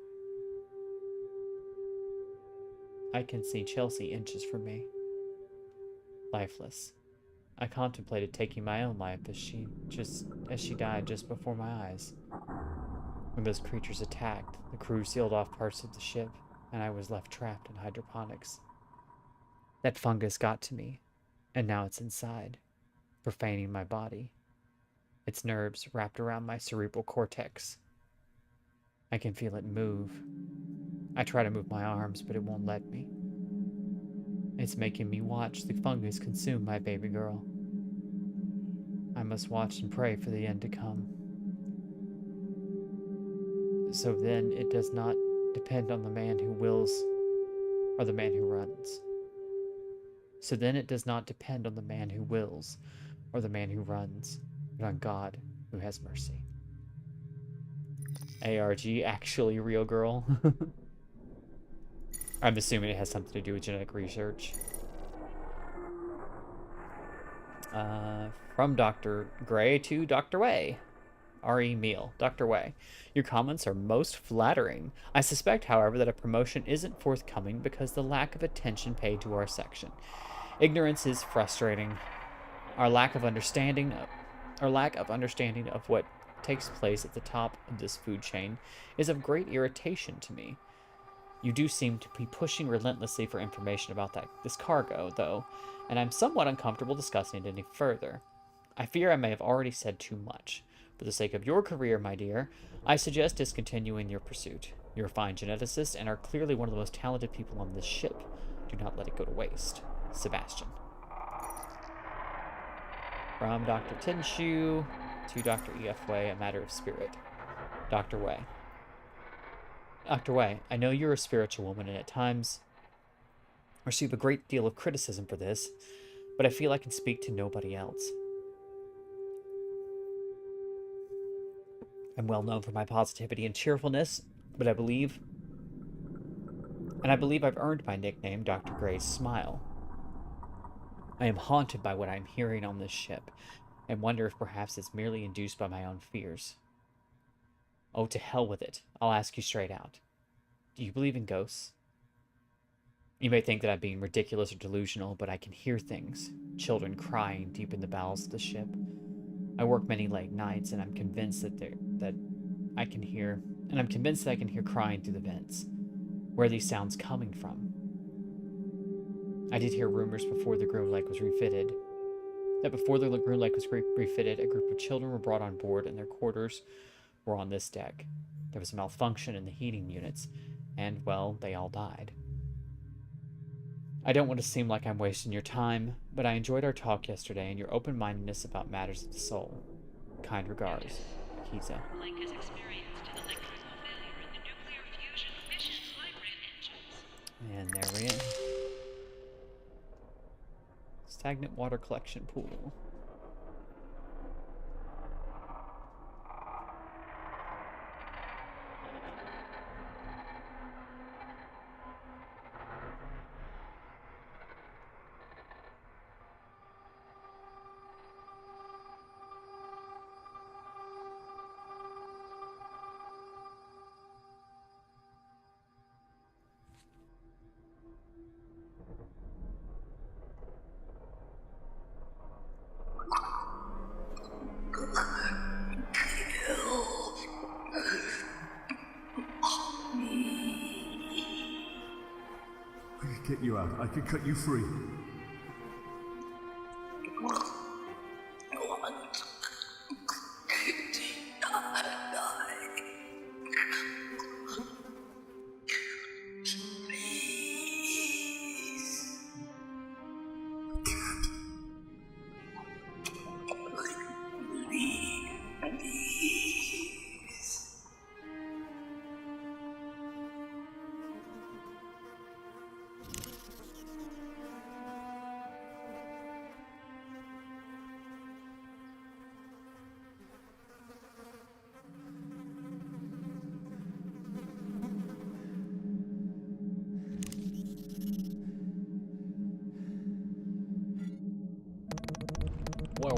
I can see Chelsea inches from me. Lifeless. I contemplated taking my own life as she died just before my eyes. When those creatures attacked, the crew sealed off parts of the ship, and I was left trapped in hydroponics. That fungus got to me, and now it's inside, profaning my body. Its nerves wrapped around my cerebral cortex. I can feel it move. I try to move my arms, but it won't let me. It's making me watch the fungus consume my baby girl. I must watch and pray for the end to come. So then it does not depend on the man who wills or the man who runs. So then it does not depend on the man who wills or the man who runs, but on God who has mercy. ARG, actually real girl. I'm assuming it has something to do with genetic research. From Dr. Gray to Dr. Way. R.E. Meal. Dr. Way. Your comments are most flattering. I suspect, however, that a promotion isn't forthcoming because the lack of attention paid to our section. Ignorance is frustrating. Our lack of understanding of what takes place at the top of this food chain is of great irritation to me. You do seem to be pushing relentlessly for information about this cargo, though, and I'm somewhat uncomfortable discussing it any further. I fear I may have already said too much. For the sake of your career, my dear, I suggest discontinuing your pursuit. You're a fine geneticist and are clearly one of the most talented people on this ship. Do not let it go to waste. Sebastian. From Dr. Tinshu to Dr. E.F. Way, a matter of spirit. Dr. Way. Dr. Way, I know you're a spiritual woman and at times receive a great deal of criticism for this, but I feel I can speak to nobody else. I'm well known for my positivity and cheerfulness, but I believe I've earned my nickname, Dr. Gray's Smile. I am haunted by what I'm hearing on this ship, and wonder if perhaps it's merely induced by my own fears. Oh, to hell with it. I'll ask you straight out. Do you believe in ghosts? You may think that I'm being ridiculous or delusional, but I can hear things. Children crying deep in the bowels of the ship. I work many late nights, and I'm convinced that I can hear crying through the vents. Where are these sounds coming from? I did hear rumors before the groom lake was refitted. That before the groom lake was refitted, a group of children were brought on board, and their quarters were on this deck. There was a malfunction in the heating units, and, well, they all died. I don't want to seem like I'm wasting your time, but I enjoyed our talk yesterday and your open-mindedness about matters of the soul. Kind regards, Kiza. Link has experienced an electrical failure in the nuclear fusion fission hybrid engines. And there we go. Stagnant water collection pool. Get you out. I can cut you free.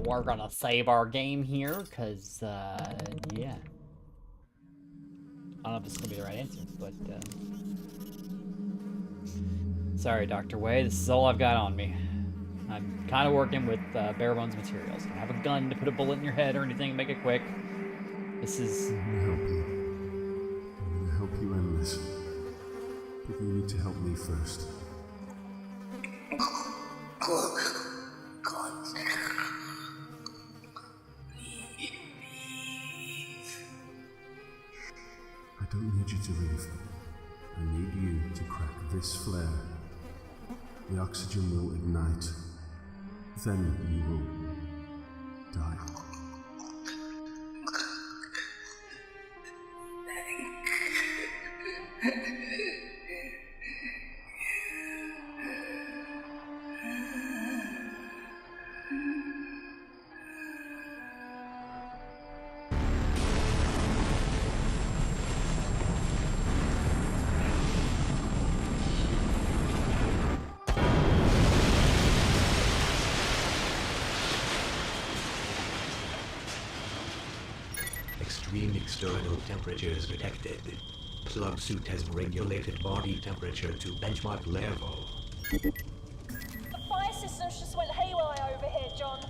we're gonna save our game here, because, yeah. I don't know if this is gonna be the right answer, but, sorry, Dr. Way, this is all I've got on me. I'm kind of working with bare bones materials. I don't have a gun to put a bullet in your head or anything, make it quick. This is... I'm gonna help you. I'm gonna help you end this. But you need to help me first. I don't need you to leave. I need you to crack this flare. The oxygen will ignite. Then you will die. Extreme external temperatures detected. Plug suit has regulated body temperature to benchmark level. The fire systems just went haywire over here, John.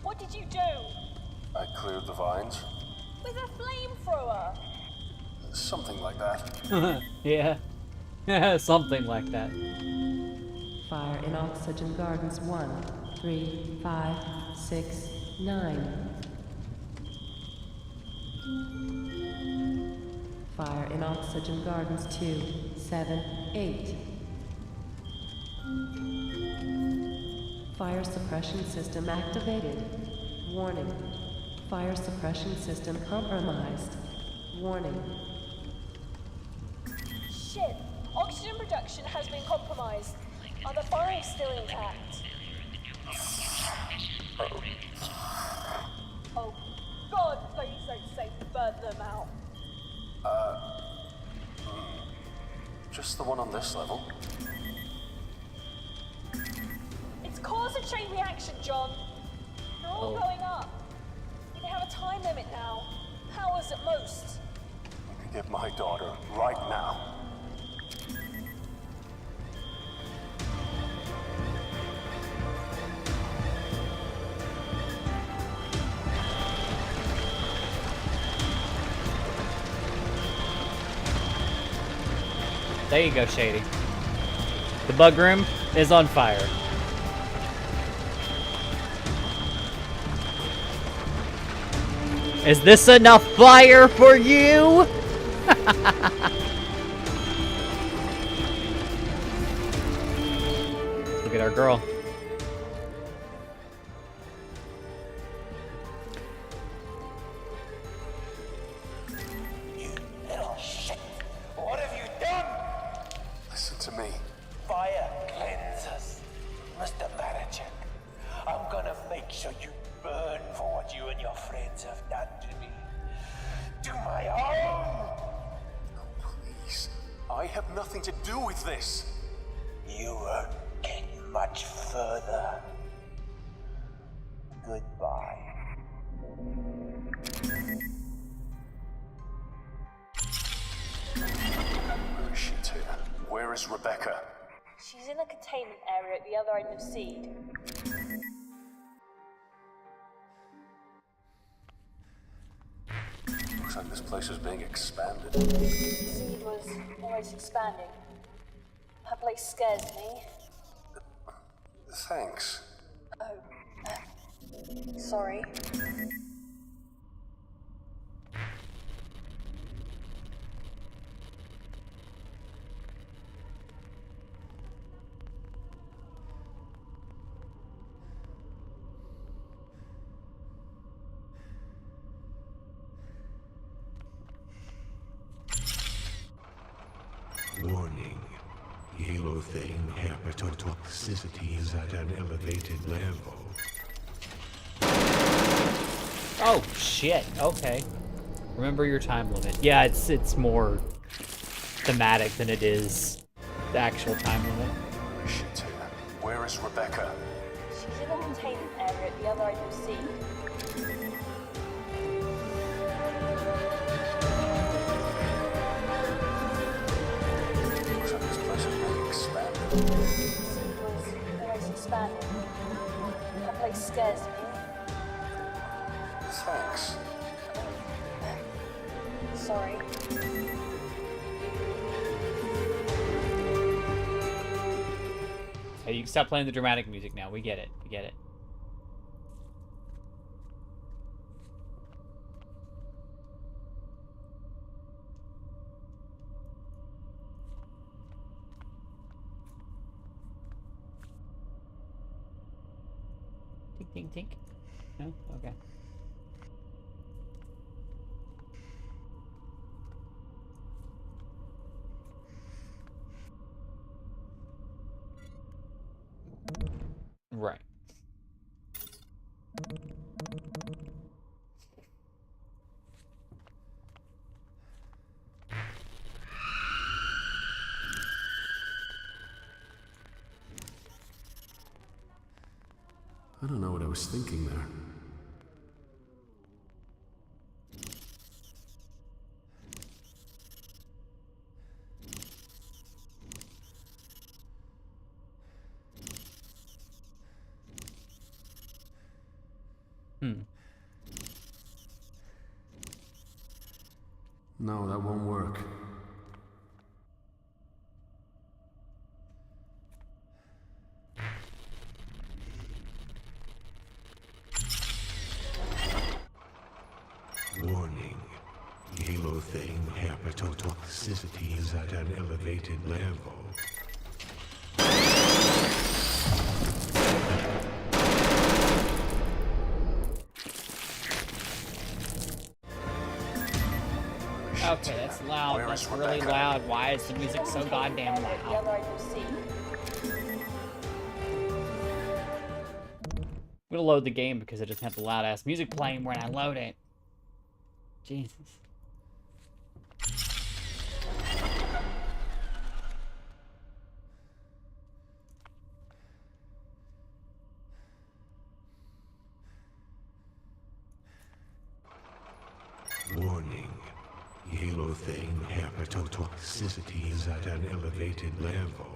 What did you do? I cleared the vines. With a flamethrower? Something like that. yeah. Something like that. Fire in Oxygen Gardens 1, 3, 5, 6, 9. Fire in Oxygen Gardens 2, 7, 8. Fire suppression system activated. Warning. Fire suppression system compromised. Warning. Shit. Oxygen production has been compromised. Are the fires still intact? Oh, God, please don't say you burned them out. Just the one on this level. It's caused a chain reaction, John. They're all going up. We have a time limit now. Hours at most. You could get my daughter right now. There you go, Shady. The bug room is on fire. Is this enough fire for you? Look at our girl. You little shit! What have you done? Listen to me. Fire cleansers. Mr. Manager, I'm gonna make sure you burn for what you and your friends have done to me. To my home! Oh, please. I have nothing to do with this. You won't get much further. Goodbye. Where is she, Tina? Where is Rebecca? She's in a containment area at the other end of Seed. Looks like this place is being expanded. Seed was always expanding. That place scares me. Thanks. Oh. Sorry. Warning. Halothane hepatotoxicity is at an elevated level. Oh shit. Okay. Remember your time limit. Yeah, it's more thematic than it is the actual time limit. Where is she, Tina? Where is Rebecca? She's in a containment area at the other end of the sea. Looks like this place is being expanded. Sequels always expanding. That place scares me. Thanks. Sorry. Hey, you can stop playing the dramatic music now. We get it. We get it. Tink, tink, tink. No? Okay. Right. I don't know what I was thinking there. No, that won't work. Warning. Halothane hepatotoxicity is at an elevated level. Okay, that's loud. That's really loud. Why is the music so goddamn The loud? other end of the sea. I'm gonna load the game because it doesn't have the loud ass music playing when I load it. Jesus. Warning. Halothane hepatotoxicity is at an elevated level.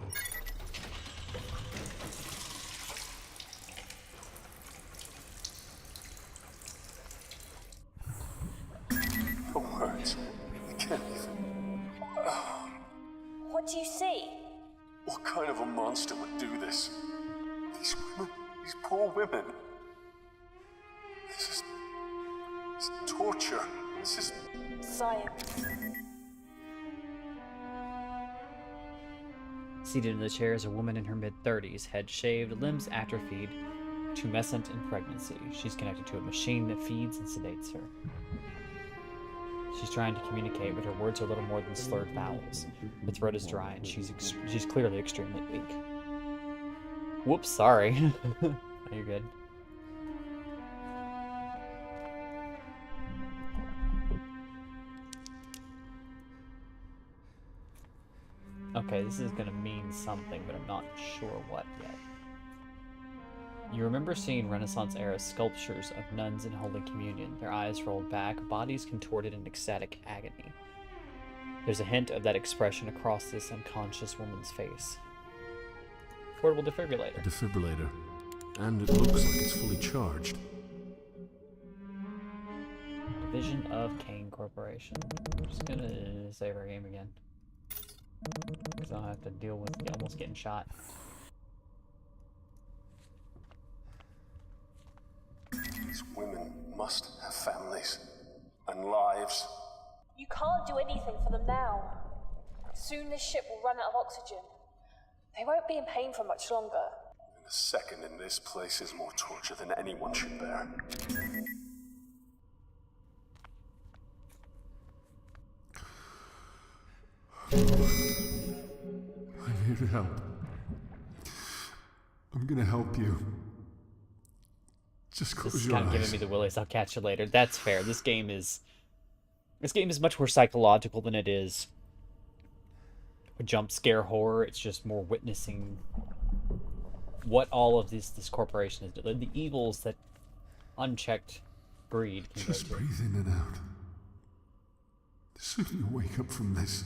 The words. I can't even. What do you see? What kind of a monster would do this? These women. These poor women. This is torture. This is. Science. Seated in the chair is a woman in her mid-30s, head shaved, limbs atrophied, tumescent in pregnancy. She's connected to a machine that feeds and sedates her. She's trying to communicate, but her words are little more than slurred vowels. Her throat is dry, and she's clearly extremely weak. Whoops, sorry. No, you're good. Okay, this is gonna mean something, but I'm not sure what yet. You remember seeing Renaissance-era sculptures of nuns in Holy Communion, their eyes rolled back, bodies contorted in ecstatic agony. There's a hint of that expression across this unconscious woman's face. Portable defibrillator. A defibrillator. And it looks like it's fully charged. Division of Kane Corporation. I'm just gonna save our game again. Because I'll have to deal with almost getting shot. These women must have families and lives. You can't do anything for them now. Soon this ship will run out of oxygen. They won't be in pain for much longer. And a second in this place is more torture than anyone should bear. I'm here to help. I'm gonna help you. Just close This is your kind of eyes. giving me the willies. I'll catch you later. That's fair. This game is much more psychological than it is a jump scare horror. It's just more witnessing what all of this corporation is doing, the evils that unchecked greed can Just go to. breathe in and out. Soon you'll wake up from this.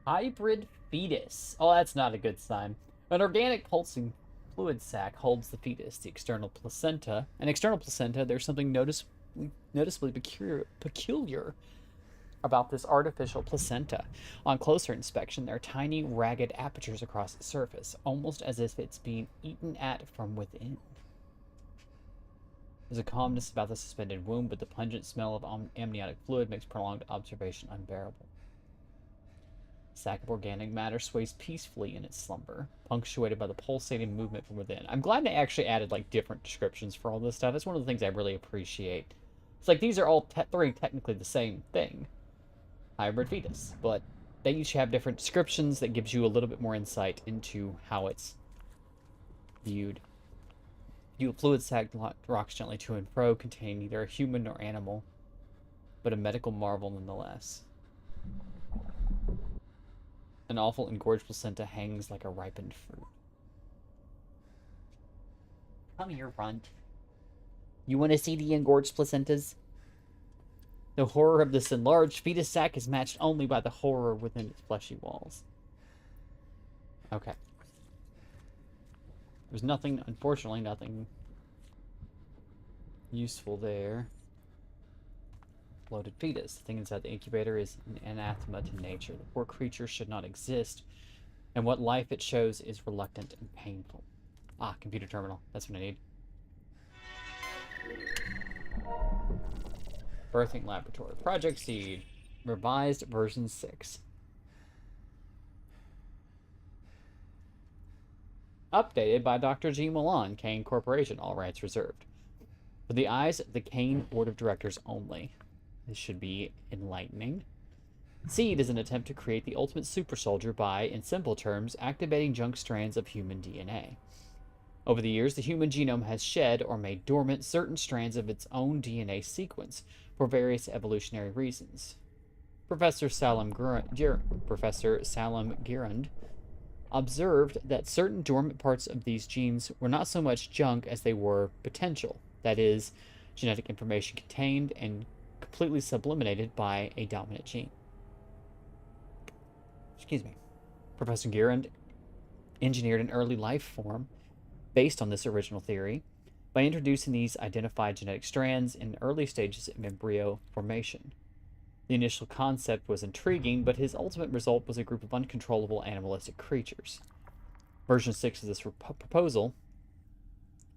Hybrid fetus. Oh, that's not a good sign. An organic pulsing fluid sac holds the fetus, the external placenta. An external placenta, there's something noticeably peculiar about this artificial placenta. On closer inspection, there are tiny, ragged apertures across its surface, almost as if it's being eaten at from within. There's a calmness about the suspended womb, but the pungent smell of amniotic fluid makes prolonged observation unbearable. A sack of organic matter sways peacefully in its slumber, punctuated by the pulsating movement from within. I'm glad they actually added like different descriptions for all this stuff. It's one of the things I really appreciate. It's like these are all three technically the same thing, hybrid fetus, but they each have different descriptions that gives you a little bit more insight into how it's viewed. A fluid sac rocks gently to and fro, containing neither a human nor animal, but a medical marvel nonetheless. An awful engorged placenta hangs like a ripened fruit. Come here, Runt. You want to see the engorged placentas? The horror of this enlarged fetus sac is matched only by the horror within its fleshy walls. Okay. There's nothing, unfortunately, nothing useful there. Bloated fetus. The thing inside the incubator is an anathema to nature. The poor creature should not exist, and what life it shows is reluctant and painful. Ah, computer terminal. That's what I need. Birthing laboratory. Project Seed. Revised version 6. Updated by Dr. G. Milan, Kane Corporation, all rights reserved. For the eyes of the Kane Board of Directors only. This should be enlightening. Seed is an attempt to create the ultimate super soldier by, in simple terms, activating junk strands of human DNA. Over the years, the human genome has shed or made dormant certain strands of its own DNA sequence for various evolutionary reasons. Professor Salam Girand observed that certain dormant parts of these genes were not so much junk as they were potential, that is, genetic information contained and completely sublimated by a dominant gene. Excuse me. Professor Girand engineered an early life form based on this original theory by introducing these identified genetic strands in early stages of embryo formation. The initial concept was intriguing, but his ultimate result was a group of uncontrollable animalistic creatures. Version 6 of this proposal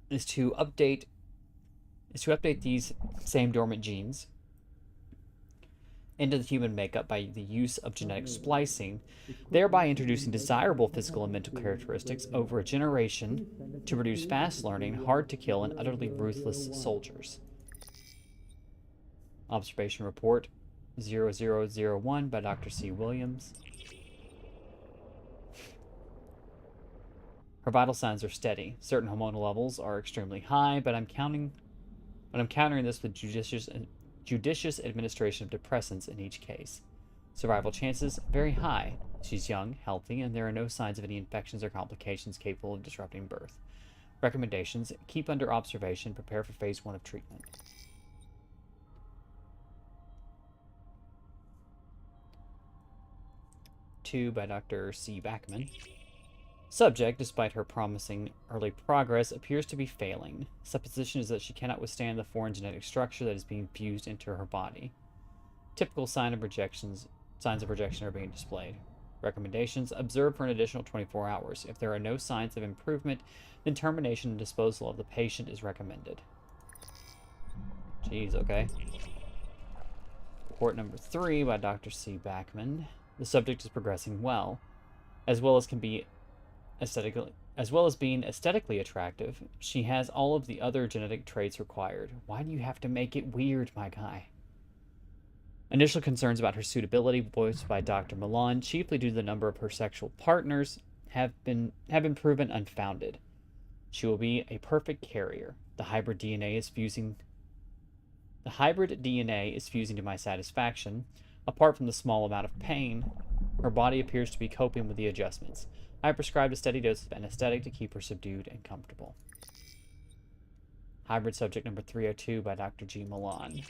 is to update these same dormant genes into the human makeup by the use of genetic splicing, thereby introducing desirable physical and mental characteristics over a generation to produce fast-learning, hard-to-kill, and utterly ruthless soldiers. Observation Report 0001 by Dr. C. Williams. Her vital signs are steady. Certain hormonal levels are extremely high, but I'm countering this with judicious administration of depressants in each case. Survival chances very high. She's young, healthy, and there are no signs of any infections or complications capable of disrupting birth. Recommendations: keep under observation, prepare for phase 1 of treatment. Two by Dr. C. Backman. Subject, despite her promising early progress, appears to be failing. Supposition is that she cannot withstand the foreign genetic structure that is being fused into her body. Typical signs of rejection are being displayed. Recommendations: observe for an additional 24 hours. If there are no signs of improvement, then termination and disposal of the patient is recommended. Jeez, okay. Report number 3 by Dr. C. Backman. The subject is progressing well, as well as being aesthetically attractive. She has all of the other genetic traits required. Why do you have to make it weird, my guy? Initial concerns about her suitability, voiced by Dr. Milan, chiefly due to the number of her sexual partners, have been proven unfounded. She will be a perfect carrier. The hybrid DNA is fusing to my satisfaction. Apart from the small amount of pain Her body appears to be coping with the adjustments. I prescribed a steady dose of anesthetic to keep her subdued and comfortable. Hybrid subject number 302 by Dr. G. Milan.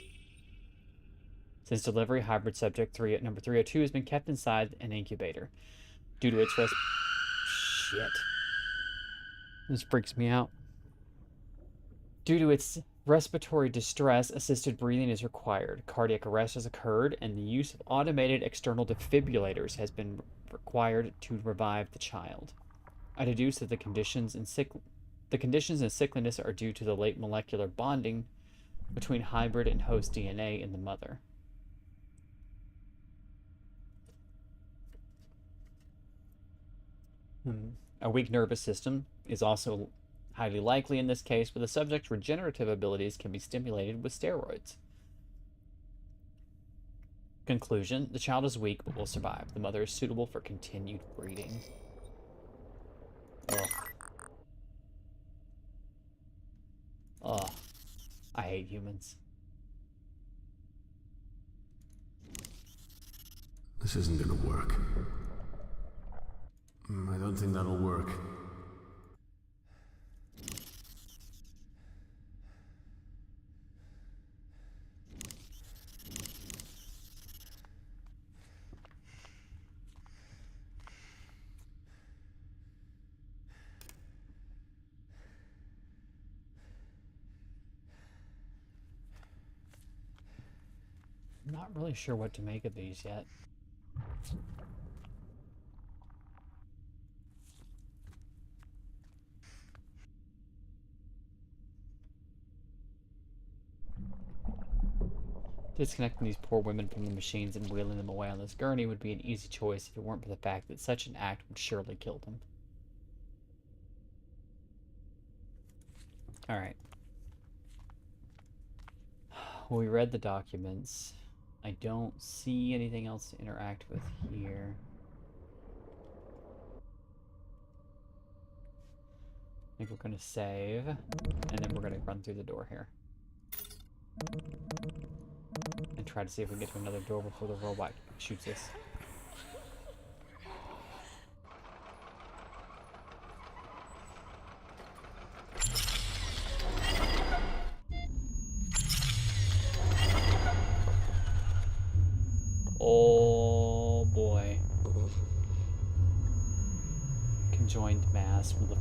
Since delivery, hybrid subject number 302 has been kept inside an incubator. Due to its Shit. This freaks me out. Due to its respiratory distress, assisted breathing is required. Cardiac arrest has occurred, and the use of automated external defibrillators has been required to revive the child. I deduce that the conditions and sickliness are due to the late molecular bonding between hybrid and host DNA in the mother. A weak nervous system is also highly likely in this case, but the subject's regenerative abilities can be stimulated with steroids. Conclusion: the child is weak but will survive. The mother is suitable for continued breeding. Ugh. Ugh. I hate humans. This isn't gonna work. I don't think that'll work. I'm not really sure what to make of these yet. Disconnecting these poor women from the machines and wheeling them away on this gurney would be an easy choice if it weren't for the fact that such an act would surely kill them. Alright. Well, we read the documents. I don't see anything else to interact with here. I think we're going to save, and then we're going to run through the door here. And try to see if we can get to another door before the robot shoots us. Oh boy. Conjoined mass from the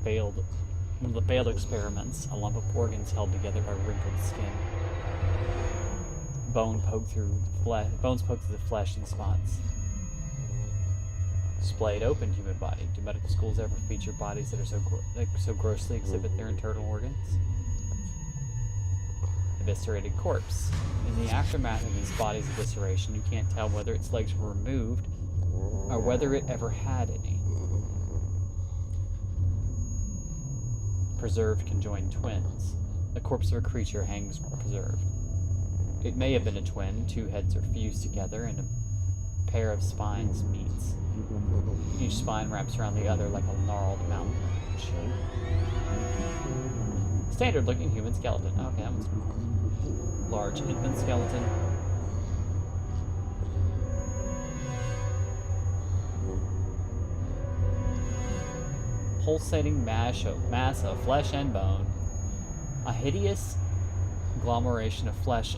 failed experiments. A lump of organs held together by wrinkled skin. Bones poked through the flesh in spots. Displayed open human body. Do medical schools ever feature bodies that are so grossly exhibit their internal organs? Eviscerated corpse. In the aftermath of these bodies' evisceration, you can't tell whether its legs were removed or whether it ever had any. Preserved conjoined twins. The corpse of a creature hangs preserved. It may have been a twin. Two heads are fused together and a pair of spines meets. Each spine wraps around the other like a gnarled mountain range. Standard looking human skeleton. Okay, that was large infant skeleton. Pulsating mass of flesh and bone. A hideous agglomeration of flesh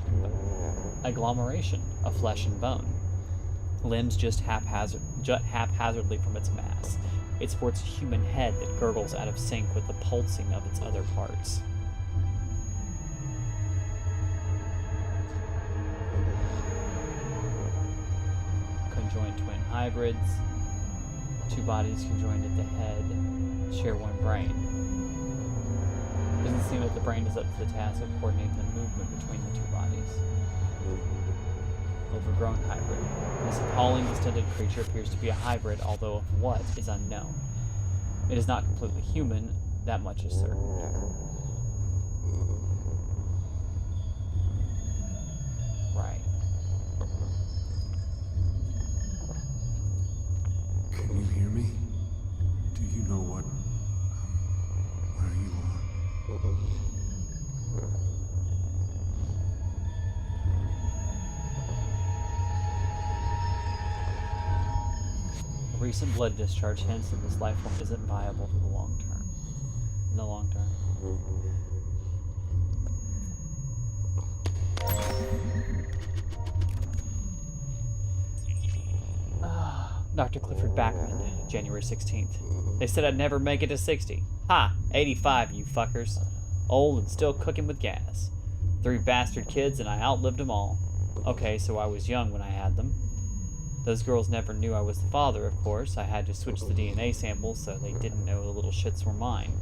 and bone. Limbs just haphazardly from its mass. It sports a human head that gurgles out of sync with the pulsing of its other parts. Conjoined twin hybrids. Two bodies conjoined at the head share one brain. It doesn't seem that the brain is up to the task of coordinating the movement between the two bodies. Overgrown hybrid. This appalling distended creature appears to be a hybrid, although of what is unknown. It is not completely human, that much is certain. Right. Can you hear me? Do you know where you are? A recent blood discharge hints that this life form isn't viable for the long term. In the long term. Dr. Clifford Backman, January 16th. They said I'd never make it to 60. Ha! 85, you fuckers. Old and still cooking with gas. 3 bastard kids and I outlived them all. Okay, so I was young when I had them. Those girls never knew I was the father, of course. I had to switch the DNA samples so they didn't know the little shits were mine.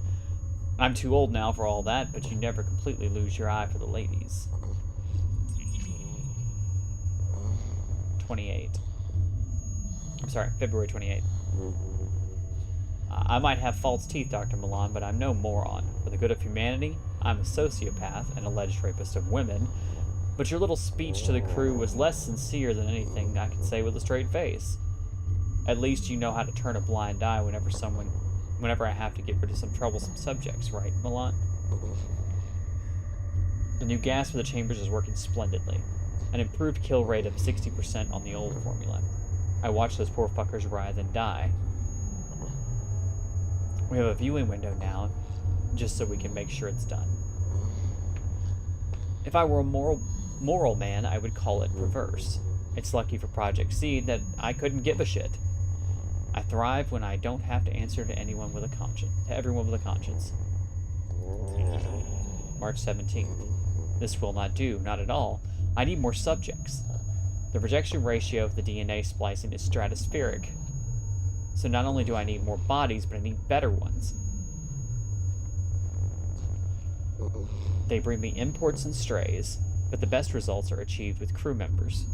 I'm too old now for all that, but you never completely lose your eye for the ladies. 28. I'm sorry, February 28th. I might have false teeth, Dr. Milan, but I'm no moron. For the good of humanity, I'm a sociopath, an alleged rapist of women, but your little speech to the crew was less sincere than anything I can say with a straight face. At least you know how to turn a blind eye whenever I have to get rid of some troublesome subjects, right, Milan? The new gas for the chambers is working splendidly. An improved kill rate of 60% on the old formula. I watch those poor fuckers writhe and die. We have a viewing window now, just so we can make sure it's done. If I were a moral man, I would call it reverse. It's lucky for Project Seed that I couldn't give a shit. I thrive when I don't have to answer to anyone with a conscience. To everyone with a conscience. March 17th. This will not do, not at all. I need more subjects. The rejection ratio of the DNA splicing is stratospheric. So not only do I need more bodies, but I need better ones. They bring me imports and strays, but the best results are achieved with crew members.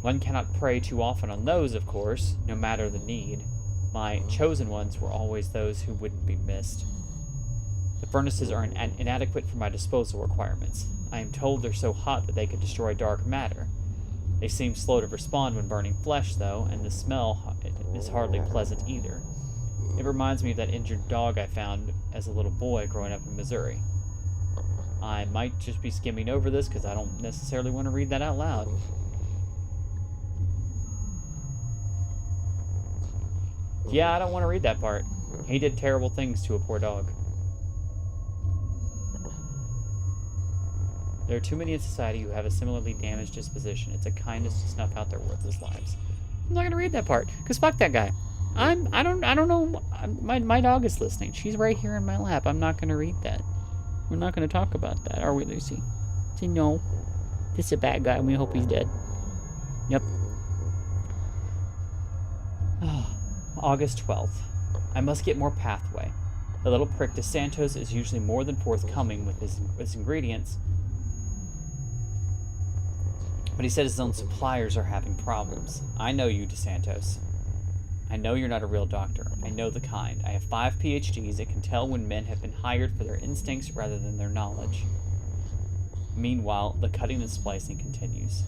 One cannot prey too often on those, of course, no matter the need. My chosen ones were always those who wouldn't be missed. The furnaces are inadequate for my disposal requirements. I am told they're so hot that they could destroy dark matter. They seem slow to respond when burning flesh, though, and the smell is hardly pleasant either. It reminds me of that injured dog I found as a little boy growing up in Missouri. I might just be skimming over this because I don't necessarily want to read that out loud. Yeah, I don't want to read that part. He did terrible things to a poor dog. There are too many in society who have a similarly damaged disposition. It's a kindness to snuff out their worthless lives. I'm not gonna read that part, cause fuck that guy. I don't know. My dog is listening. She's right here in my lap. I'm not gonna read that. We're not gonna talk about that, are we, Lucy? See, no. This is a bad guy, and we hope he's dead. Yep. August 12th. I must get more pathway. The little prick DeSantos is usually more than forthcoming with his ingredients. But he said his own suppliers are having problems. I know you, DeSantos. I know you're not a real doctor. I know the kind. I have 5 PhDs that can tell when men have been hired for their instincts rather than their knowledge. Meanwhile, the cutting and splicing continues.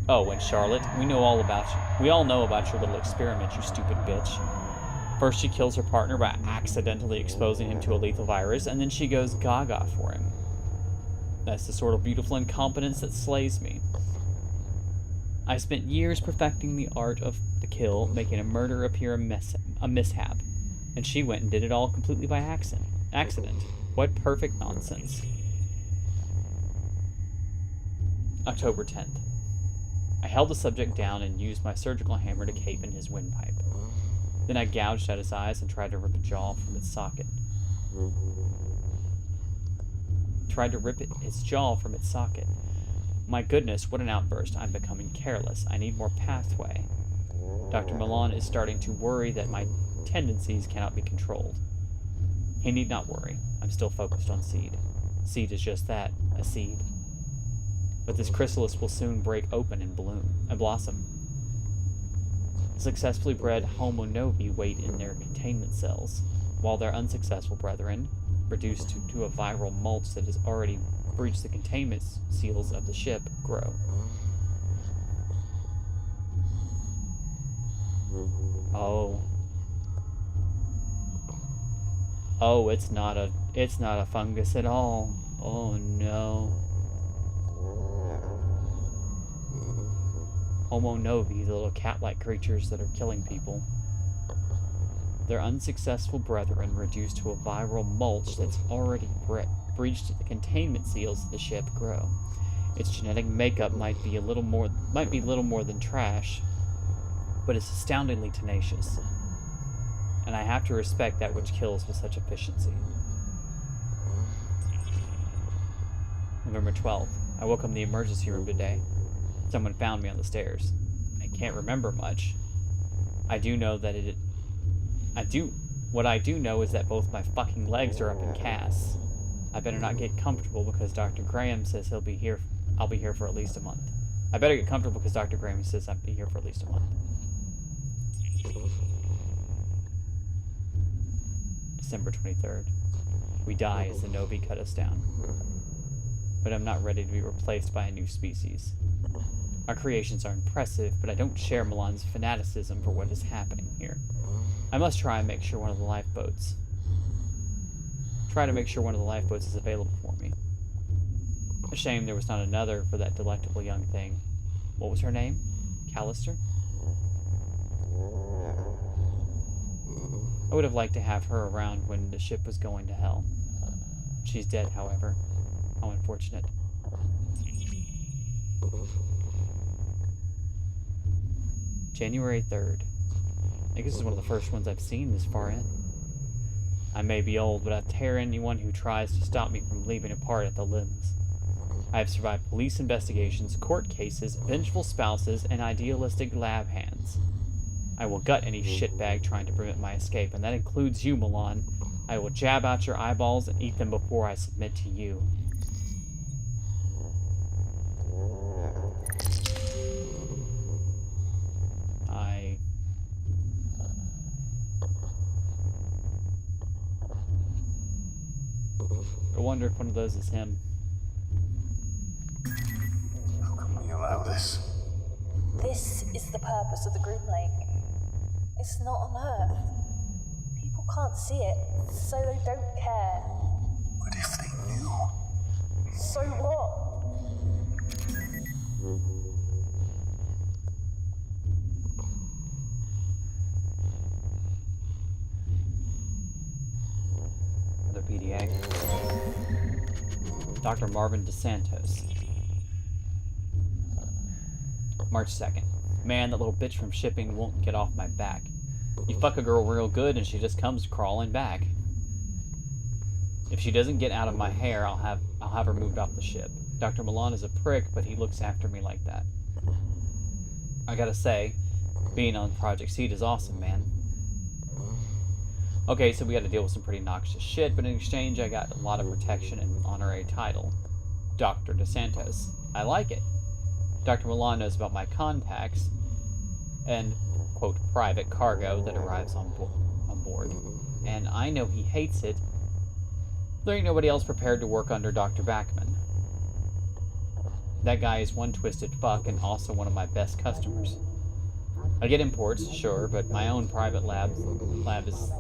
Oh, and Charlotte, we all know about your little experiment, you stupid bitch. First she kills her partner by accidentally exposing him to a lethal virus, and then she goes gaga for him. That's the sort of beautiful incompetence that slays me. I spent years perfecting the art of the kill, making a murder appear a mishap. And she went and did it all completely by accident. What perfect nonsense. October 10th. I held the subject down and used my surgical hammer to cape in his windpipe. Then I gouged out his eyes and tried to rip a jaw from its socket. Its jaw from its socket. My goodness, what an outburst. I'm becoming careless. I need more pathway. Dr. Milan is starting to worry that my tendencies cannot be controlled. He need not worry. I'm still focused on seed. Seed is just that, a seed. But this chrysalis will soon break open and blossom. Successfully bred Homo novi wait in their containment cells, while their unsuccessful brethren, reduced to a viral mulch that has already breached the containment seals of the ship, grow. Oh, it's not a fungus at all. Oh no. Homo novi, the little cat-like creatures that are killing people. Their unsuccessful brethren reduced to a viral mulch that's already breached the containment seals of the ship grow. Its genetic makeup might be little more than trash, but it's astoundingly tenacious. And I have to respect that which kills with such efficiency. November 12th. I woke up in the emergency room today. Someone found me on the stairs. I can't remember much. What I do know is that both my fucking legs are up in casts. I better not get comfortable because Dr. Graham says I'll be here for at least a month. I better get comfortable because Dr. Graham says I'll be here for at least a month. December 23rd. We die as the Novi cut us down. But I'm not ready to be replaced by a new species. Our creations are impressive, but I don't share Milan's fanaticism for what is happening here. I must try and make sure one of the lifeboats is available for me. A shame there was not another for that delectable young thing. What was her name? Callister? I would have liked to have her around when the ship was going to hell. She's dead, however. How unfortunate. January 3rd. I think this is one of the first ones I've seen this far in. I may be old, but I'll tear anyone who tries to stop me from leaving apart at the limbs. I have survived police investigations, court cases, vengeful spouses, and idealistic lab hands. I will gut any shitbag trying to prevent my escape, and that includes you, Milan. I will jab out your eyeballs and eat them before I submit to you. I wonder if one of those is him. How can we allow this? This is the purpose of the Groom Lake. It's not on Earth. People can't see it, so they don't care. But if they knew? So what? Another PDA. Dr. Marvin DeSantos. March 2nd. Man, that little bitch from shipping won't get off my back. You fuck a girl real good and she just comes crawling back. If she doesn't get out of my hair, I'll have her moved off the ship. Dr. Milan is a prick, but he looks after me like that. I gotta say, being on Project Seed is awesome, man. Okay, so we gotta deal with some pretty noxious shit, but in exchange I got a lot of protection and an honorary title. Dr. DeSantos. I like it. Dr. Milan knows about my contacts and, quote, private cargo that arrives on board. And I know he hates it. There ain't nobody else prepared to work under Dr. Backman. That guy is one twisted fuck and also one of my best customers. I get imports, sure, but my own private lab is...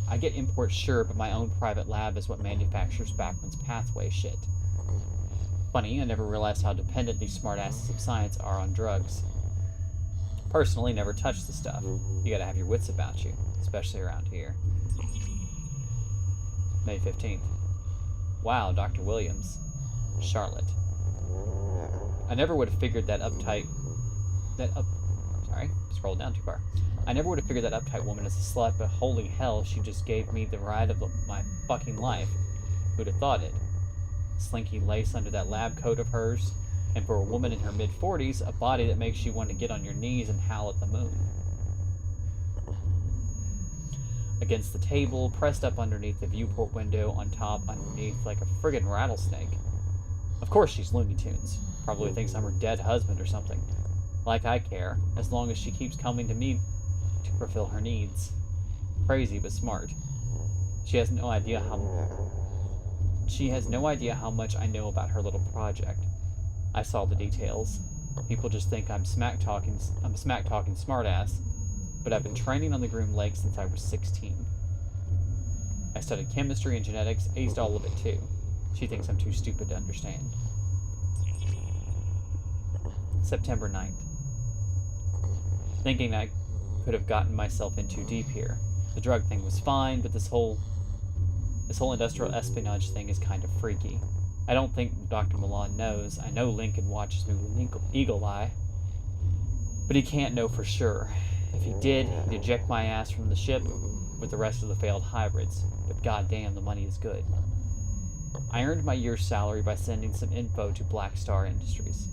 I get imports, sure, but my own private lab is what manufactures Backman's pathway shit. Funny, I never realized how dependent these smartasses of science are on drugs. Personally, never touched the stuff. You gotta have your wits about you, especially around here. May 15th. Wow, Dr. Williams. Charlotte. I never would have figured scrolled down too far. I never would have figured that uptight woman as a slut, but holy hell, she just gave me the ride of my fucking life. Who'd have thought it? Slinky lace under that lab coat of hers, and for a woman in her mid-40s, a body that makes you want to get on your knees and howl at the moon. Against the table, pressed up underneath the viewport window, on top, underneath, like a friggin' rattlesnake. Of course she's Looney Tunes. Probably thinks I'm her dead husband or something. Like I care, as long as she keeps coming to me to fulfill her needs. Crazy but smart. She has no idea how much I know about her little project. I saw the details. People just think I'm smack talking smartass, but I've been training on the Groom Lake since I was 16. I studied chemistry and genetics, aced all of it too. She thinks I'm too stupid to understand. September 9th. Thinking I could have gotten myself in too deep here. The drug thing was fine, but this whole industrial espionage thing is kind of freaky. I don't think Dr. Milan knows. I know Lincoln watches me with an eagle eye, but he can't know for sure. If he did, he'd eject my ass from the ship with the rest of the failed hybrids, but goddamn, the money is good. I earned my year's salary by sending some info to Black Star Industries.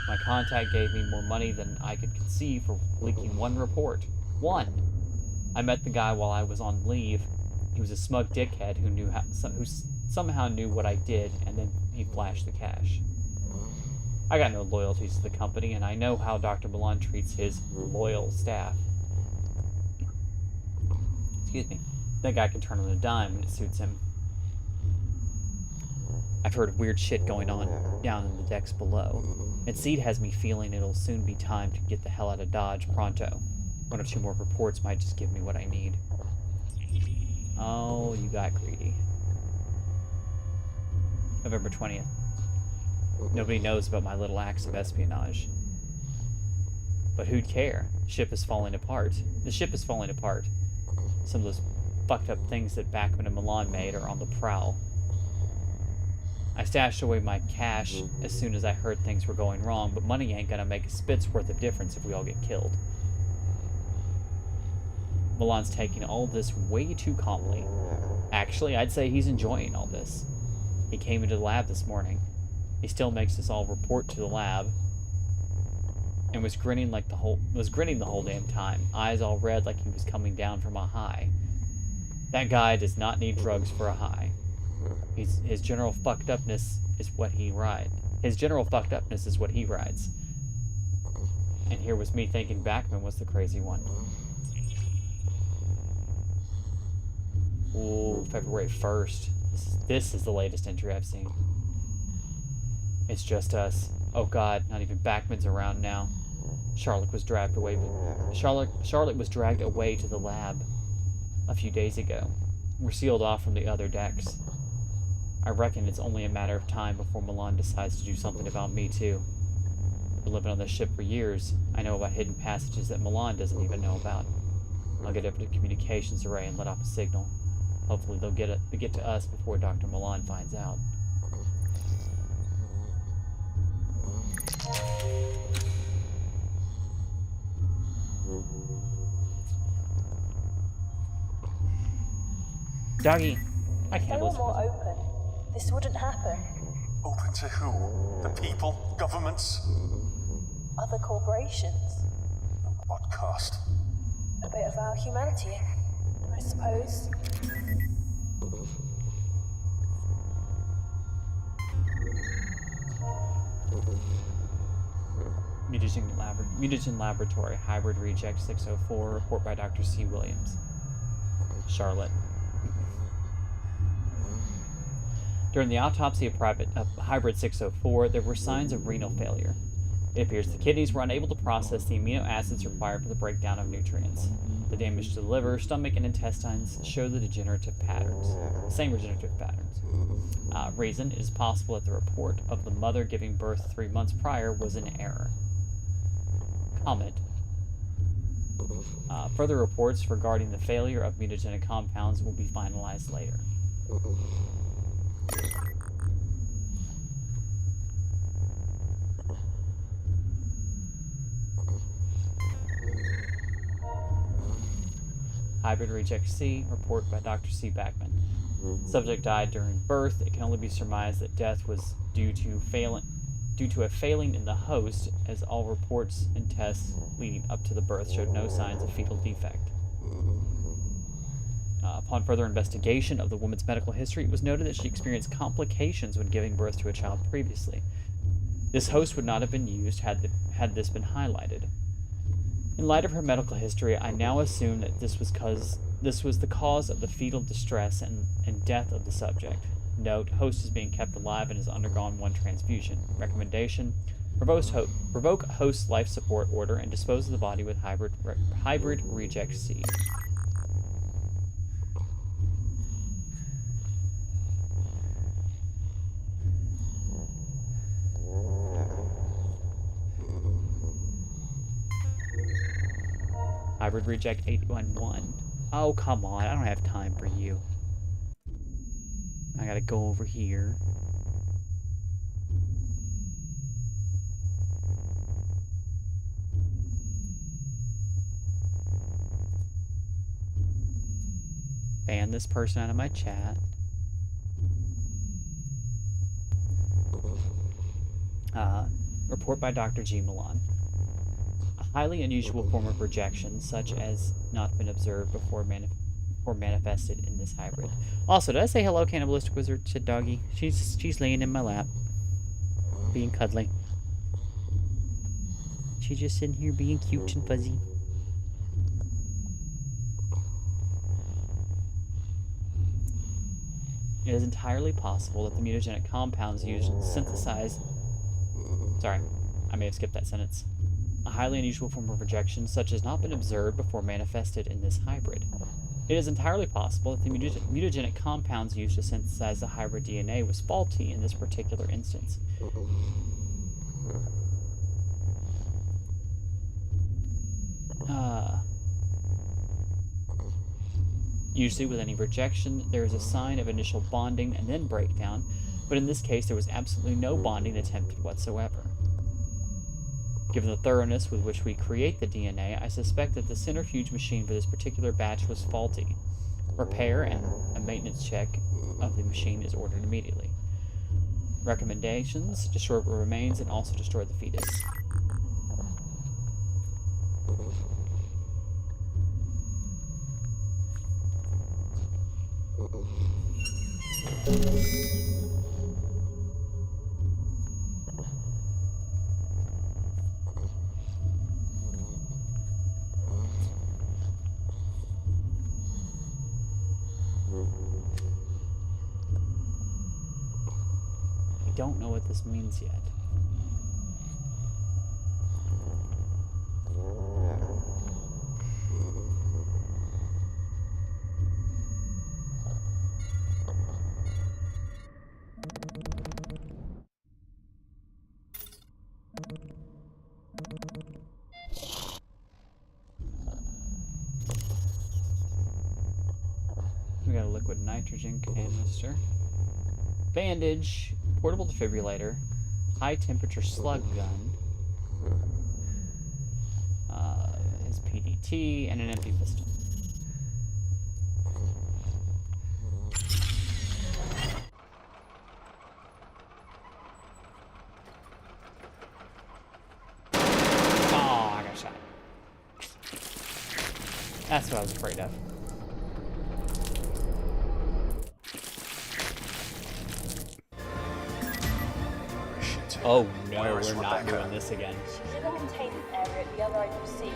My contact gave me more money than I could conceive for leaking one report. One! I met the guy while I was on leave. He was a smug dickhead who somehow knew what I did, and then he flashed the cash. I got no loyalties to the company, and I know how Dr. Milan treats his loyal staff. Excuse me. That guy can turn on a dime when it suits him. I've heard weird shit going on down in the decks below, and Seed has me feeling it'll soon be time to get the hell out of Dodge pronto. One or two more reports might just give me what I need. Oh, you got greedy. November 20th. Nobody knows about my little acts of espionage. But who'd care? The ship is falling apart. The ship is falling apart. Some of those fucked up things that Bachman and Milan made are on the prowl. I stashed away my cash as soon as I heard things were going wrong, but money ain't gonna make a spit's worth of difference if we all get killed. Milan's taking all this way too calmly. Actually, I'd say he's enjoying all this. He came into the lab this morning. He still makes us all report to the lab, and was grinning the whole damn time, eyes all red like he was coming down from a high. That guy does not need drugs for a high. His general fucked upness is what he rides. His general fucked upness is what he rides. And here was me thinking Bachman was the crazy one. Ooh, February 1st. This is the latest entry I've seen. It's just us. Oh god, not even Bachman's around now. Charlotte was dragged away to the lab a few days ago. We're sealed off from the other decks. I reckon it's only a matter of time before Milan decides to do something about me too. I've been living on this ship for years. I know about hidden passages that Milan doesn't even know about. I'll get over to the communications array and let off a signal. Hopefully they'll get to us before Dr. Milan finds out. Doggy, I can't If they were listen. more open, this wouldn't happen. Open to who? The people? Governments? Other corporations. What cost? A bit of our humanity, I suppose. Mutagen Laboratory, Hybrid Reject 604, report by Dr. C. Williams. Charlotte. During the autopsy of Hybrid 604, there were signs of renal failure. It appears the kidneys were unable to process the amino acids required for the breakdown of nutrients. The damage to the liver, stomach, and intestines show the same regenerative patterns. Reason, it is possible that the report of the mother giving birth 3 months prior was an error. Comment. Further reports regarding the failure of mutagenic compounds will be finalized later. Hybrid Reject C, report by Dr. C. Bachman. Subject died during birth. It can only be surmised that death was due to a failing in the host, as all reports and tests leading up to the birth showed no signs of fetal defect. Upon further investigation of the woman's medical history, it was noted that she experienced complications when giving birth to a child previously. This host would not have been used had this been highlighted. In light of her medical history, I now assume that this was the cause of the fetal distress and death of the subject. Note, host is being kept alive and has undergone 1 transfusion. Recommendation, revoke host's life support order and dispose of the body with hybrid Reject C. hybrid reject 811. Oh, come on. I don't have time for you. I gotta go over here. Ban this person out of my chat. Report by Dr. G. Milan. A highly unusual form of rejection, such as not been observed before or manifested in this hybrid. Also, did I say hello, Cannibalistic Wizard? Said Doggy. She's laying in my lap, being cuddly. She's just sitting here being cute and fuzzy. It is entirely possible that the mutagenic compounds used to synthesize... Sorry, I may have skipped that sentence. A highly unusual form of rejection, such as not been observed before manifested in this hybrid. It is entirely possible that the mutagenic compounds used to synthesize the hybrid DNA was faulty in this particular instance. Usually with any rejection, there is a sign of initial bonding and then breakdown, but in this case there was absolutely no bonding attempted whatsoever. Given the thoroughness with which we create the DNA, I suspect that the centrifuge machine for this particular batch was faulty. Repair and a maintenance check of the machine is ordered immediately. Recommendations: destroy what remains and also destroy the fetus. I don't know what this means yet. We got a liquid nitrogen canister. Bandage, portable defibrillator, high temperature slug gun, his PDT, and an empty pistol. Oh, I got shot. That's what I was afraid of. Oh no, we're not doing this again. She's in the containment area at the other end of the sea.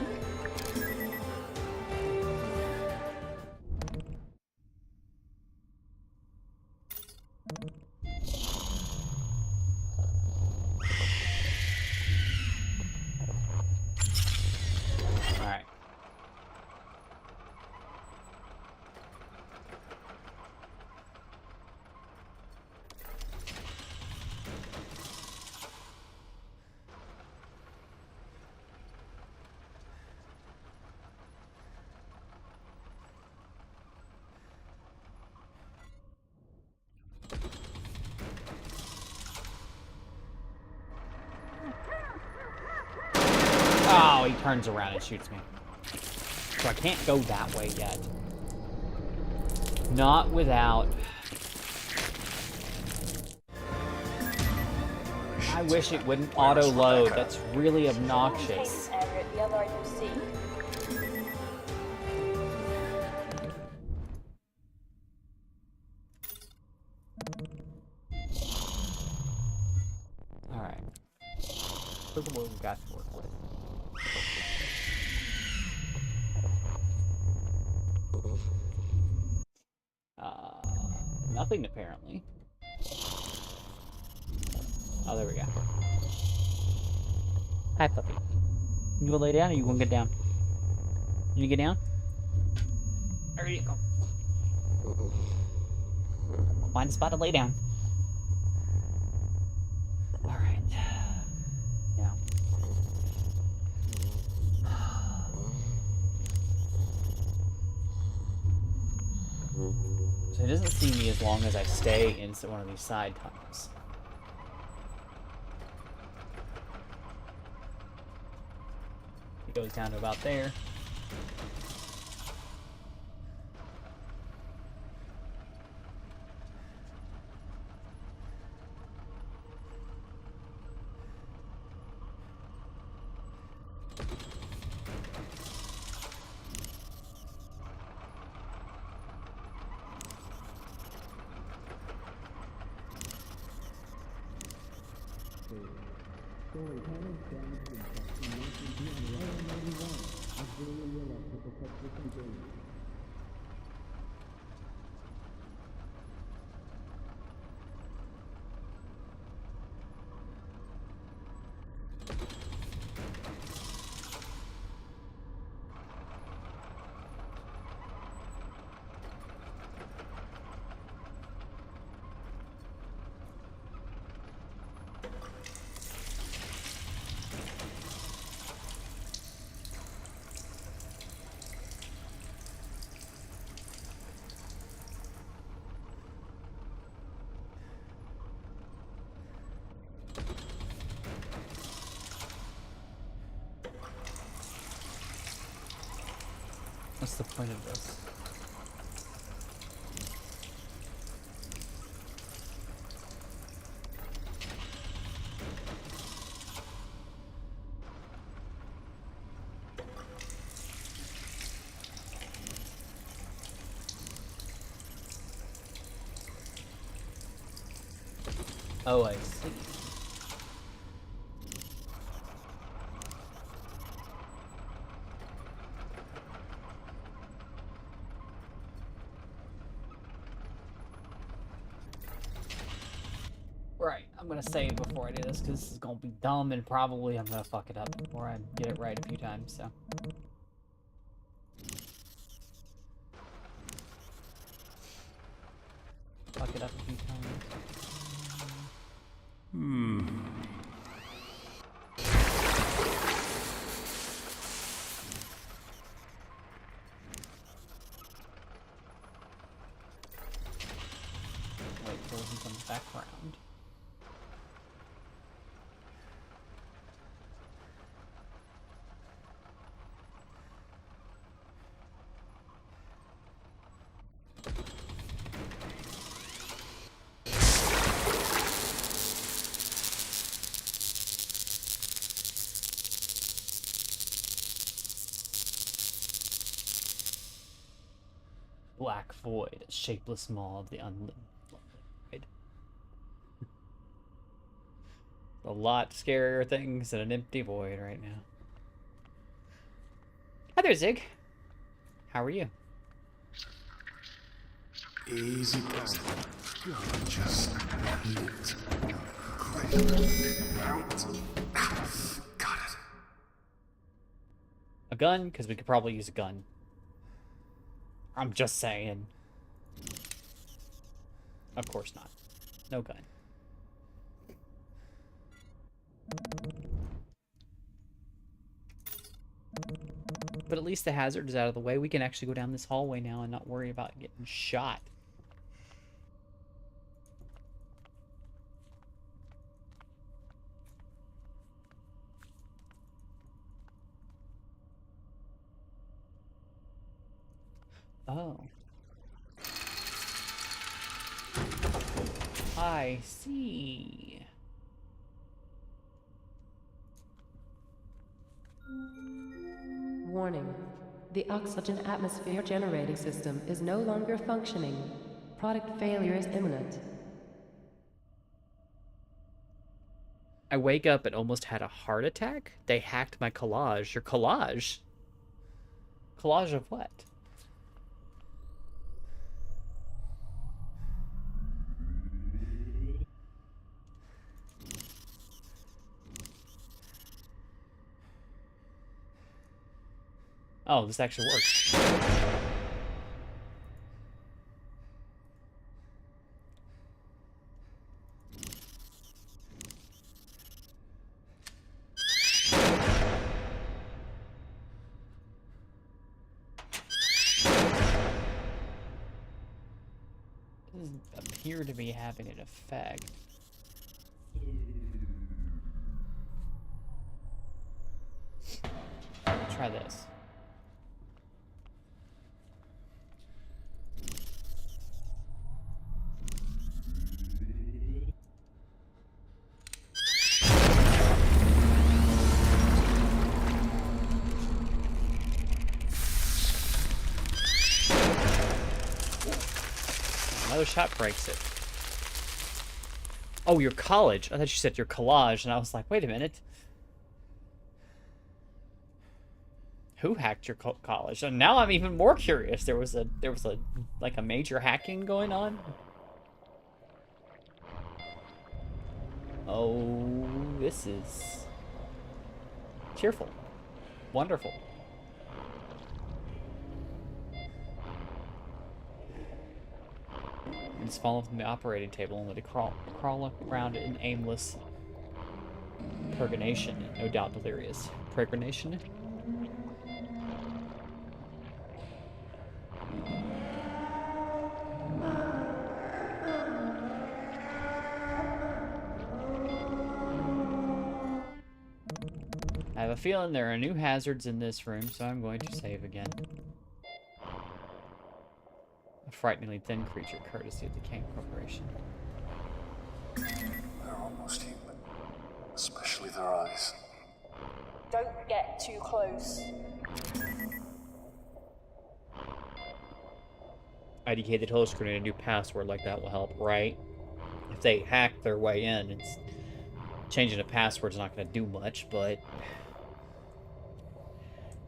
Alright. Oh, he turns around and shoots me. So I can't go that way yet. Not without... I wish it wouldn't auto-load. That's really obnoxious. Area at the other end of the sea. Alright. Look at what we've got to work with. Nothing apparently. Oh, there we go. Hi, puppy. You gonna lay down or you gonna get down? You get down? There you go. Find a spot to lay down. Alright. Now. see me as long as I stay in one of these side tunnels. It goes down to about there. Story panels damaged in section 1991 as Julia Willow to protect this engagement. What's the point of this? Oh, I see. Right, I'm gonna save before I do this because this is gonna be dumb and probably I'm gonna fuck it up before I get it right a few times, so. Fuck it up a few times. Wait till he comes back around. Black void, a shapeless maw of the unlit. A lot scarier things than an empty void right now. Hi there, Zig. How are you? Easy peasy. Just eat. Got it. A gun? Because we could probably use a gun. I'm just saying. Of course not. No gun. But at least the hazard is out of the way. We can actually go down this hallway now and not worry about getting shot. Oh. I see. Warning. The oxygen atmosphere generating system is no longer functioning. Product failure is imminent. I wake up and almost had a heart attack? They hacked my collage. Your collage? Collage of what? Oh, this actually works. Doesn't appear to be having an effect. Try this. Another shot breaks it. Oh, your college. I thought you said your collage, and I was like, wait a minute. Who hacked your college? And now I'm even more curious. There was a like a major hacking going on. Oh, this is cheerful. Wonderful. It's fallen from the operating table and let it crawl around in aimless purgination, no doubt delirious. Purgination? I have a feeling there are new hazards in this room, so I'm going to save again. A frighteningly thin creature, courtesy of the Kane Corporation. They're almost human, especially their eyes. Don't get too close. IDK the total screen, a new password like that will help, right? If they hack their way in, it's changing a password's not going to do much, but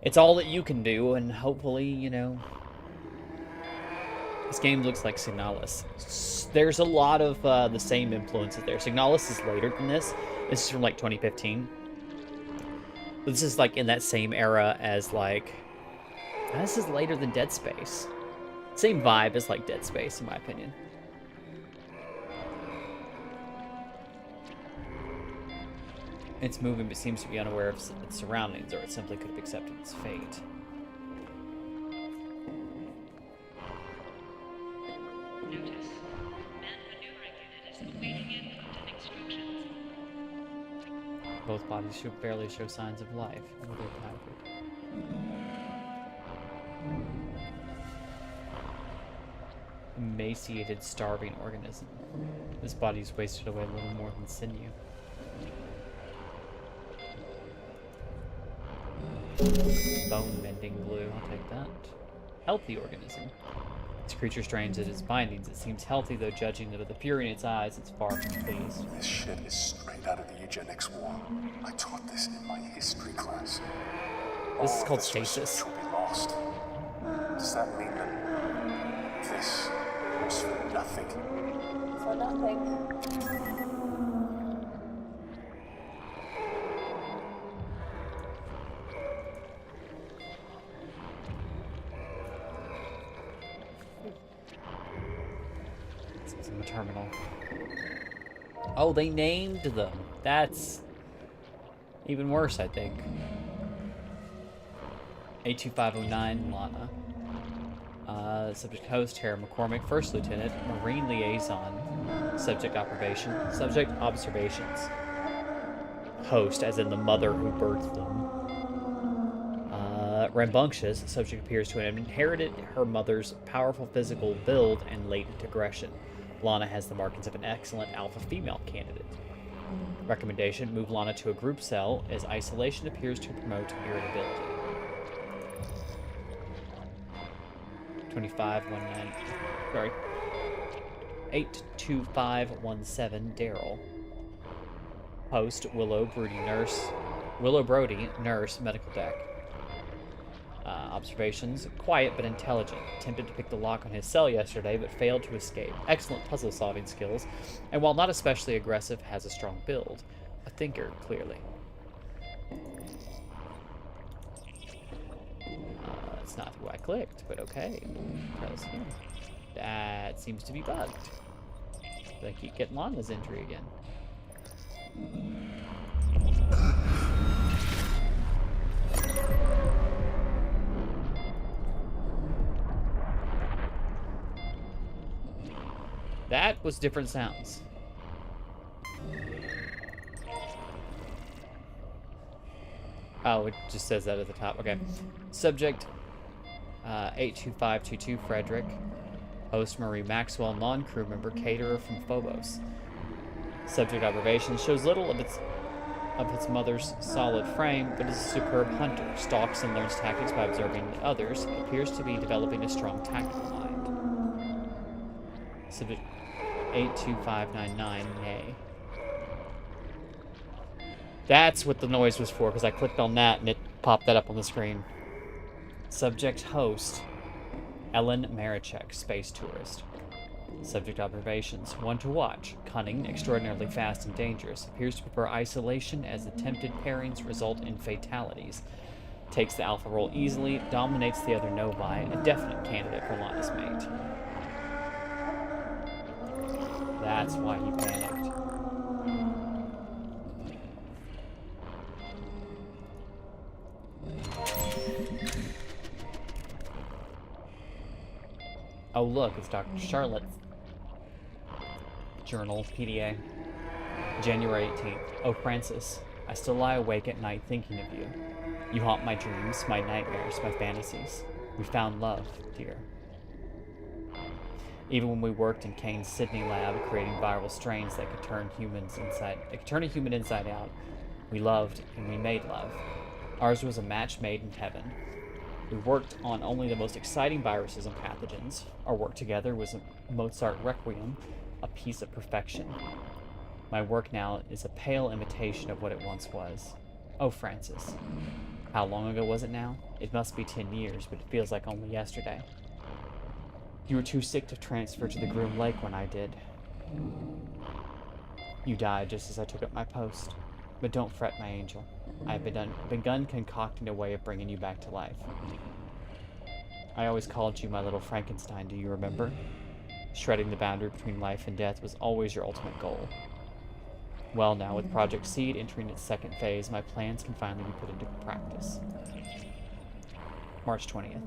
it's all that you can do, and hopefully, you know, this game looks like Signalis. There's a lot of the same influences there. Signalis is later than this. This is from like 2015. But this is like in that same era as like, this is later than Dead Space. Same vibe as like Dead Space, in my opinion. It's moving, but seems to be unaware of its surroundings, or it simply could have accepted its fate. Notice. Man maneuvering unit is awaiting input and instructions. Both bodies should barely show signs of life. Another hybrid. Emaciated, starving organism. This body's wasted away a little more than sinew. Bone mending glue, I'll take that. Healthy organism. This creature strains at its bindings. It seems healthy, though judging by the fury in its eyes, it's far from pleased. This shit is straight out of the eugenics war. I taught this in my history class. This is All of called this Stasis. research will be lost. Does that mean that this was for nothing? For nothing. It's in the terminal. Oh, they named them. That's even worse, I think. 82509, Lana. Subject host, Tara McCormick. First Lieutenant, Marine Liaison. Subject observations. Host, as in the mother who birthed them. Rambunctious. Subject appears to have inherited her mother's powerful physical build and latent aggression. Lana has the markings of an excellent alpha female candidate. Recommendation, move Lana to a group cell, as isolation appears to promote irritability. 82517 Daryl. Host, Willow Brody, nurse, medical deck. Observations, quiet but intelligent. Attempted to pick the lock on his cell yesterday, but failed to escape. Excellent puzzle-solving skills, and while not especially aggressive, has a strong build. A thinker, clearly. It's not who I clicked, but okay. Try this again. That seems to be bugged. I keep getting Lana's entry again. That was different sounds. Oh, it just says that at the top. Okay. Subject 82522 Frederick. Host Marie Maxwell, non-crew member, caterer from Phobos. Subject observation shows little of its mother's solid frame, but is a superb hunter. Stalks and learns tactics by observing the others. Appears to be developing a strong tactical mind. Subject 82599 Nay. That's what the noise was for, because I clicked on that and it popped that up on the screen. Subject host Ellen Marichek, space tourist. Subject observations. One to watch. Cunning, extraordinarily fast and dangerous. Appears to prefer isolation as attempted pairings result in fatalities. Takes the alpha role easily. Dominates the other novi. A definite candidate for Lana's mate. That's why he panicked. Oh look, it's Dr. Charlotte's journal, PDA. January 18th. Oh Francis, I still lie awake at night thinking of you. You haunt my dreams, my nightmares, my fantasies. We found love, dear. Even when we worked in Kane's Sydney lab, creating viral strains that could turn a human inside out, we loved and we made love. Ours was a match made in heaven. We worked on only the most exciting viruses and pathogens. Our work together was a Mozart requiem, a piece of perfection. My work now is a pale imitation of what it once was. Oh, Francis. How long ago was it now? It must be 10 years, but it feels like only yesterday. You were too sick to transfer to the Groom Lake when I did. You died just as I took up my post. But don't fret, my angel. I have begun concocting a way of bringing you back to life. I always called you my little Frankenstein, do you remember? Shredding the boundary between life and death was always your ultimate goal. Well, now, with Project Seed entering its second phase, my plans can finally be put into practice. March 20th.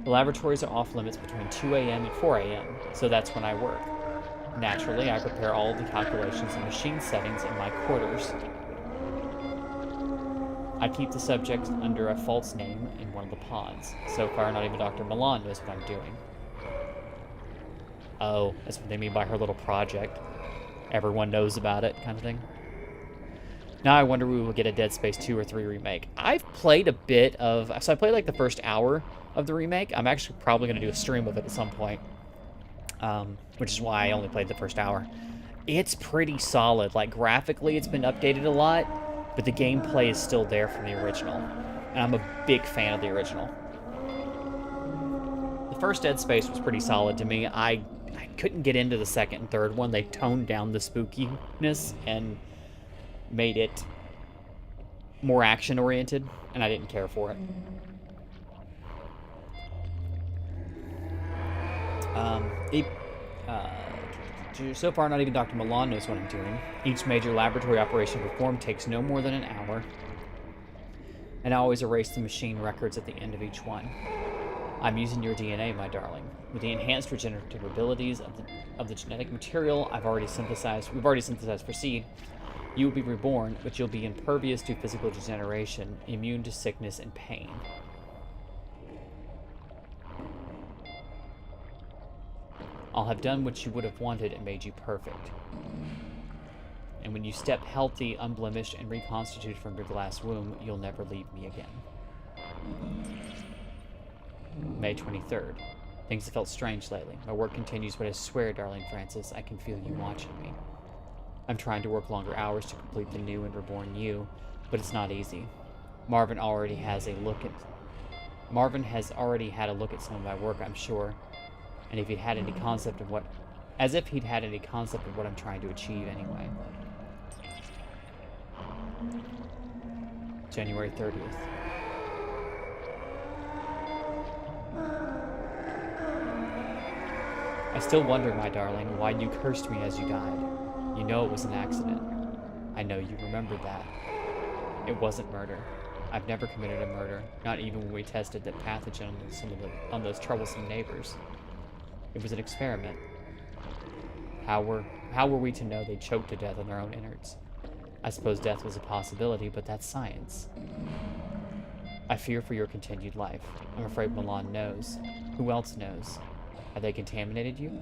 The laboratories are off limits between 2 a.m. and 4 a.m., so that's when I work. Naturally, I prepare all of the calculations and machine settings in my quarters. I keep the subject under a false name in one of the pods. So far, not even Dr. Milan knows what I'm doing. Oh, that's what they mean by her little project. Everyone knows about it, kind of thing. Now I wonder we will get a Dead Space 2 or 3 remake. I've played a bit of... So I played like the first hour of the remake. I'm actually probably going to do a stream of it at some point. Which is why I only played the first hour. It's pretty solid. Like, graphically, it's been updated a lot, but the gameplay is still there from the original. And I'm a big fan of the original. The first Dead Space was pretty solid to me. I couldn't get into the second and third one. They toned down the spookiness and made it more action-oriented, and I didn't care for it. So far, not even Dr. Milan knows what I'm doing. Each major laboratory operation performed takes no more than an hour, and I always erase the machine records at the end of each one. I'm using your DNA, my darling. With the enhanced regenerative abilities of the genetic material we've already synthesized for Seed, you will be reborn, but you'll be impervious to physical degeneration, immune to sickness and pain. I'll have done what you would have wanted and made you perfect. And when you step healthy, unblemished, and reconstituted from your glass womb, you'll never leave me again. May 23rd. Things have felt strange lately. My work continues, but I swear, darling Francis, I can feel you watching me. I'm trying to work longer hours to complete the new and reborn you, but it's not easy. Marvin has already had a look at some of my work, I'm sure. And if he'd had any concept of what... As if he'd had any concept of what I'm trying to achieve anyway. January 30th. I still wonder, my darling, why you cursed me as you died. You know it was an accident. I know you remembered that. It wasn't murder. I've never committed a murder, not even when we tested that pathogen on those troublesome neighbors. It was an experiment. How were we to know they choked to death on their own innards? I suppose death was a possibility, but that's science. I fear for your continued life. I'm afraid Milan knows. Who else knows? Have they contaminated you?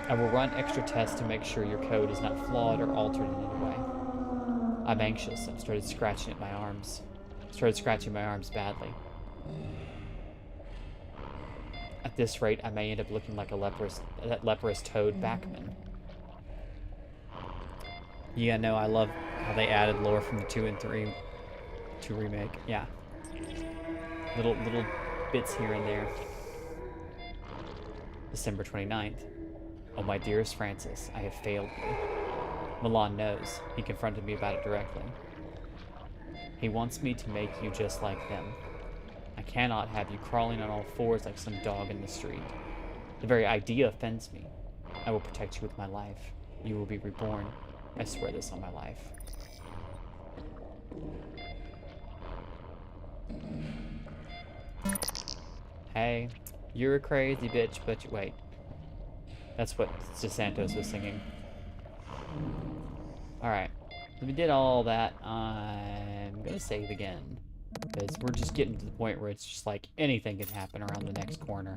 I will run extra tests to make sure your code is not flawed or altered in any way. I'm anxious. I've started scratching at my arms. Scratching my arms badly. At this rate, I may end up looking like that leprous Toad Backman. Yeah, no, I love how they added lore from the 2 and 3 remake. Yeah. Little bits here and there. December 29th. Oh, my dearest Francis, I have failed you. Milan knows. He confronted me about it directly. He wants me to make you just like them. I cannot have you crawling on all fours like some dog in the street. The very idea offends me. I will protect you with my life. You will be reborn. I swear this on my life. Hey, you're a crazy bitch, but wait. That's what DeSantos was singing. Alright. So we did all that. I'm gonna save again. Because we're just getting to the point where it's just like anything can happen around the next corner.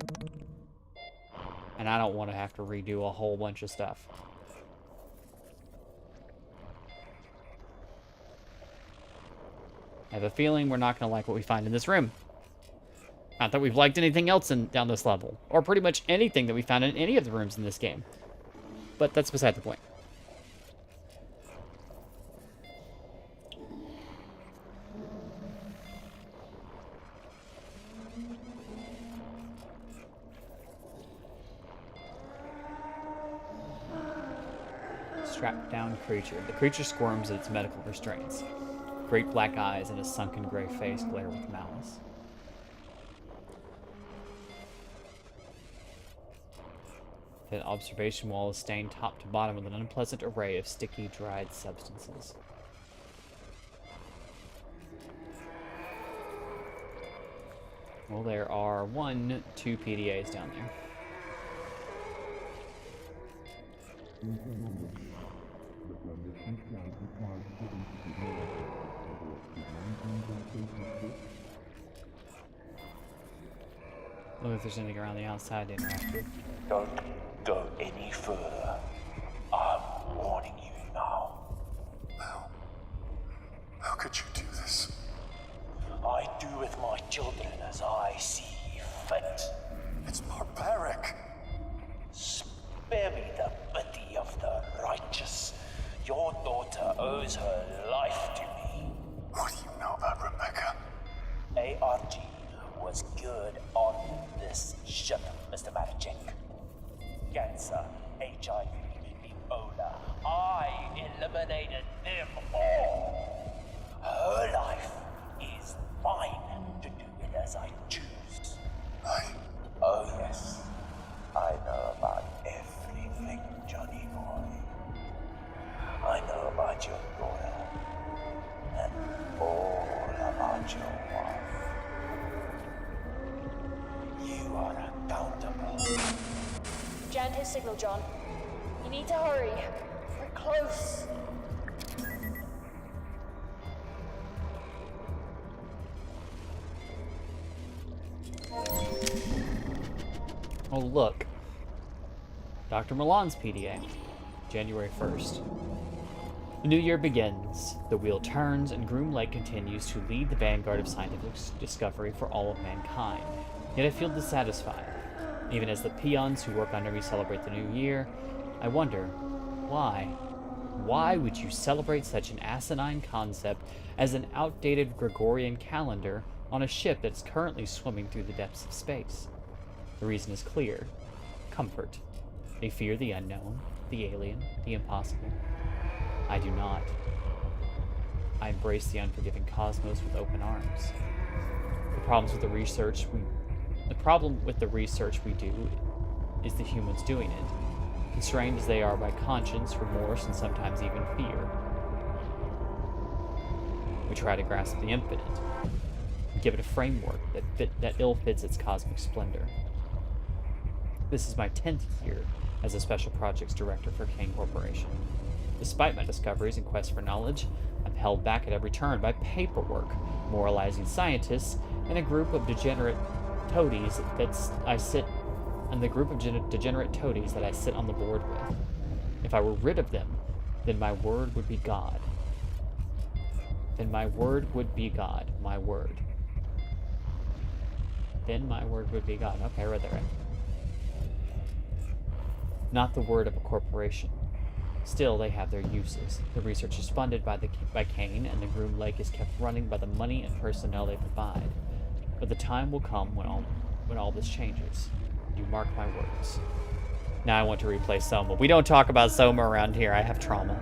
And I don't want to have to redo a whole bunch of stuff. I have a feeling we're not going to like what we find in this room. Not that we've liked anything else down this level. Or pretty much anything that we found in any of the rooms in this game. But that's beside the point. Strapped down creature. The creature squirms at its medical restraints. Great black eyes and a sunken gray face glare with malice. The observation wall is stained top to bottom with an unpleasant array of sticky, dried substances. Well, there are 2 PDAs down there. Look if there's anything around the outside to interact with. Don't go any further. I'm warning you now. How could you do this? I do with my children as I see fit. It's barbaric. Spare me the pity of the righteous. Your daughter owes her life to me. What do you know about Rebecca? ARG was good on this ship, Mr. Marichek. Cancer, HIV, Ebola. I eliminated them all. Her life is mine to do it as I choose. Oh yes, I know about everything, Johnny boy. I know about your daughter and all about your wife. You are accountable. Jammed his signal, John. You need to hurry. We're close. Oh, look. Dr. Milan's PDA. January 1st. The new year begins. The wheel turns, and Groom Lake continues to lead the vanguard of scientific discovery for all of mankind. Yet I feel dissatisfied. Even as the peons who work under me celebrate the new year, I wonder, why? Why would you celebrate such an asinine concept as an outdated Gregorian calendar on a ship that is currently swimming through the depths of space? The reason is clear. Comfort. They fear the unknown, the alien, the impossible. I do not. I embrace the unforgiving cosmos with open arms. The problem with the research we do is the humans doing it, constrained as they are by conscience, remorse, and sometimes even fear. We try to grasp the infinite, give it a framework that ill fits its cosmic splendor. This is my 10th year as a Special Projects Director for Kane Corporation. Despite my discoveries and quest for knowledge, I'm held back at every turn by paperwork, moralizing scientists, and a group of degenerate toadies that I sit on the board with. If I were rid of them, then my word would be God. Then my word would be God. My word. Then my word would be God. Okay, I read that right. Not the word of a corporation. Still, they have their uses. The research is funded by Kane, and the Groom Lake is kept running by the money and personnel they provide. But the time will come when all this changes. You mark my words. Now I want to replay Soma. We don't talk about Soma around here. I have trauma.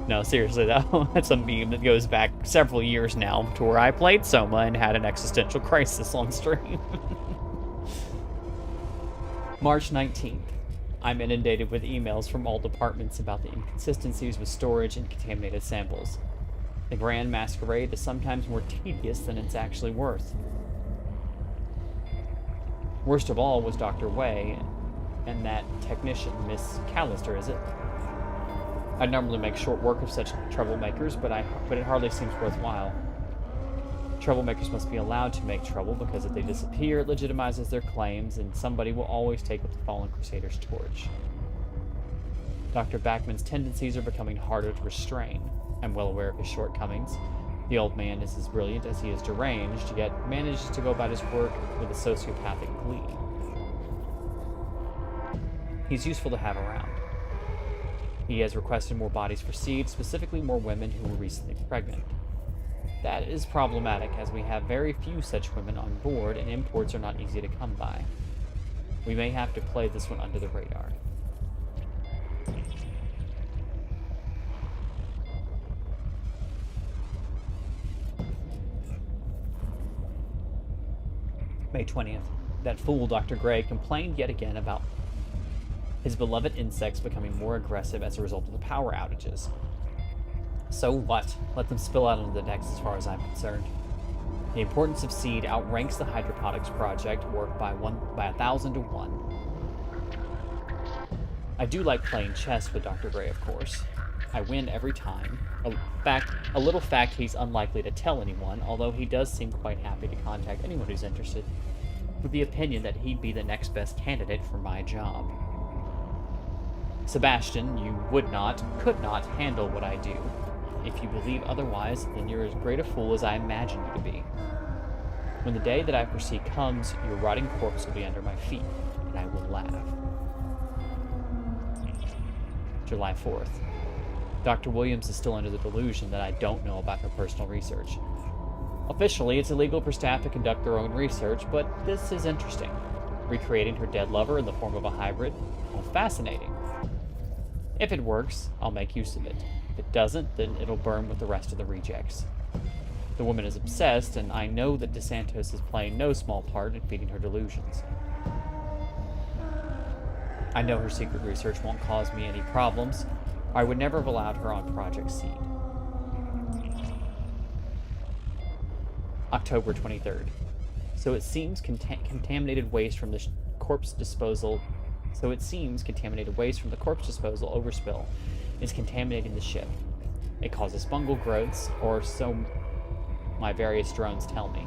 No, seriously though, that's a meme that goes back several years now to where I played Soma and had an existential crisis on stream. March 19th. I'm inundated with emails from all departments about the inconsistencies with storage and contaminated samples. The grand masquerade is sometimes more tedious than it's actually worth. Worst of all was Dr. Wei and that technician, Miss Callister, is it? I normally make short work of such troublemakers, but it hardly seems worthwhile. Troublemakers must be allowed to make trouble, because if they disappear, it legitimizes their claims, and somebody will always take up the fallen Crusader's torch. Dr. Backman's tendencies are becoming harder to restrain. I'm well aware of his shortcomings. The old man is as brilliant as he is deranged, yet manages to go about his work with a sociopathic glee. He's useful to have around. He has requested more bodies for seed, specifically more women who were recently pregnant. That is problematic, as we have very few such women on board, and imports are not easy to come by. We may have to play this one under the radar. May 20th. That fool Dr. Gray complained yet again about his beloved insects becoming more aggressive as a result of the power outages. So what? Let them spill out onto the decks as far as I'm concerned. The importance of seed outranks the hydroponics project work by 1,000 to 1. I do like playing chess with Dr. Gray, of course. I win every time. A little fact he's unlikely to tell anyone, although he does seem quite happy to contact anyone who's interested, with the opinion that he'd be the next best candidate for my job. Sebastian, you could not handle what I do. If you believe otherwise, then you're as great a fool as I imagine you to be. When the day that I foresee comes, your rotting corpse will be under my feet, and I will laugh. July 4th. Dr. Williams is still under the delusion that I don't know about her personal research. Officially, it's illegal for staff to conduct their own research, but this is interesting. Recreating her dead lover in the form of a hybrid? Well, fascinating. If it works, I'll make use of it. If it doesn't, then it'll burn with the rest of the rejects. The woman is obsessed, and I know that DeSantos is playing no small part in feeding her delusions. I know her secret research won't cause me any problems. I would never have allowed her on Project Seed. October 23rd. So it seems contaminated waste from the corpse disposal overspill is contaminating the ship. It causes fungal growths, or so my various drones tell me.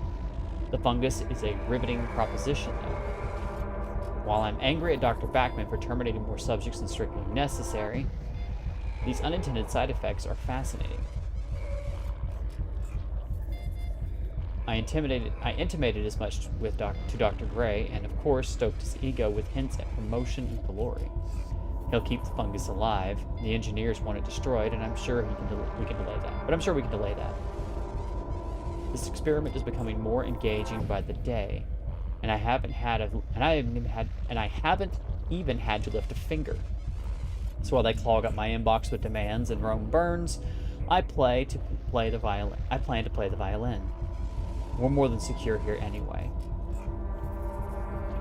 The fungus is a riveting proposition, though. While I'm angry at Dr. Backman for terminating more subjects than strictly necessary, these unintended side effects are fascinating. I intimated as much to Dr. Gray, and of course stoked his ego with hints at promotion and glory. He'll keep the fungus alive. The engineers want it destroyed, and I'm sure we can delay that. This experiment is becoming more engaging by the day, and I haven't even had to lift a finger. So while they clog up my inbox with demands and Rome burns, I plan to play the violin. We're more than secure here anyway.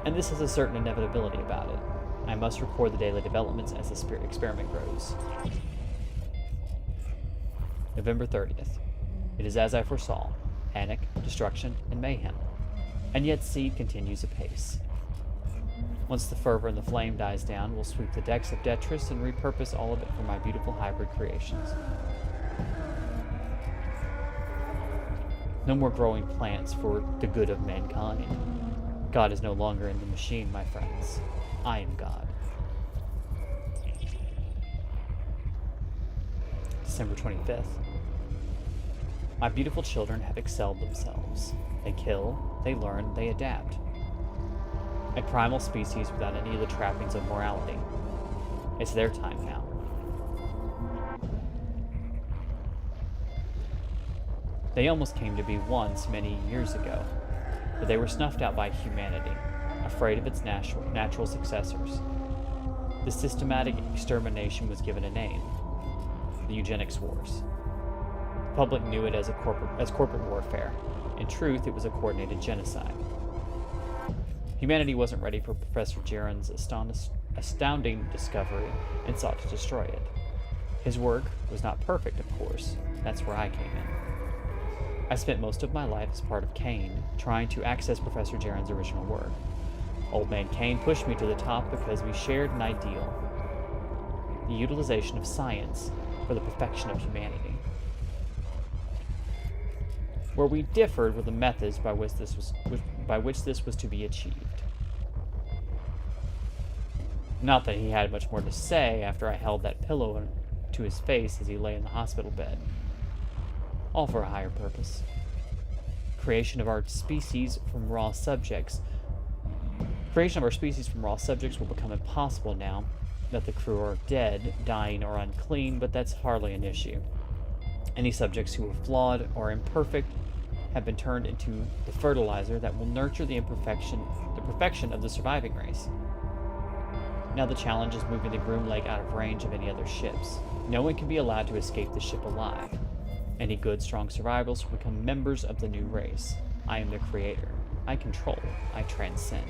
And this has a certain inevitability about it. I must record the daily developments as the experiment grows. November 30th. It is as I foresaw. Panic, destruction, and mayhem. And yet Seed continues apace. Once the fervor and the flame dies down, we'll sweep the decks of Detris and repurpose all of it for my beautiful hybrid creations. No more growing plants for the good of mankind. God is no longer in the machine, my friends. I am God. December 25th. My beautiful children have excelled themselves. They kill, they learn, they adapt. A primal species without any of the trappings of morality. It's their time now. They almost came to be once many years ago, but they were snuffed out by humanity, afraid of its natural successors. The systematic extermination was given a name: the Eugenics Wars. The public knew it as corporate warfare. In truth, it was a coordinated genocide. Humanity wasn't ready for Professor Jaron's astounding discovery and sought to destroy it. His work was not perfect, of course. That's where I came in. I spent most of my life as part of Kane, trying to access Professor Jaron's original work. Old Man Kane pushed me to the top because we shared an ideal: the utilization of science for the perfection of humanity. Where we differed were the methods by which this was to be achieved. Not that he had much more to say after I held that pillow to his face as he lay in the hospital bed. All for a higher purpose. Creation of our species from raw subjects will become impossible now that the crew are dead, dying, or unclean, but that's hardly an issue. Any subjects who are flawed or imperfect have been turned into the fertilizer that will nurture the perfection of the surviving race. Now the challenge is moving the Groom Lake out of range of any other ships. No one can be allowed to escape the ship alive. Any good, strong survivors will become members of the new race. I am the creator. I control. I transcend.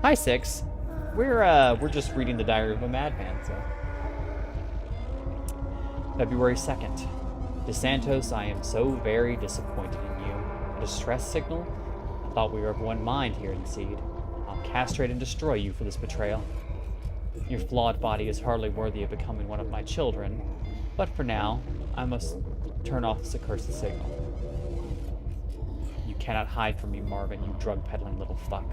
Hi, Six. We're just reading the Diary of a Madman, so. February 2nd. DeSantos, I am so very disappointed in you. A distress signal? I thought we were of one mind here in Seed. I'll castrate and destroy you for this betrayal. Your flawed body is hardly worthy of becoming one of my children, but for now, I must turn off this accursed signal. You cannot hide from me, Marvin, you drug-peddling little fuck.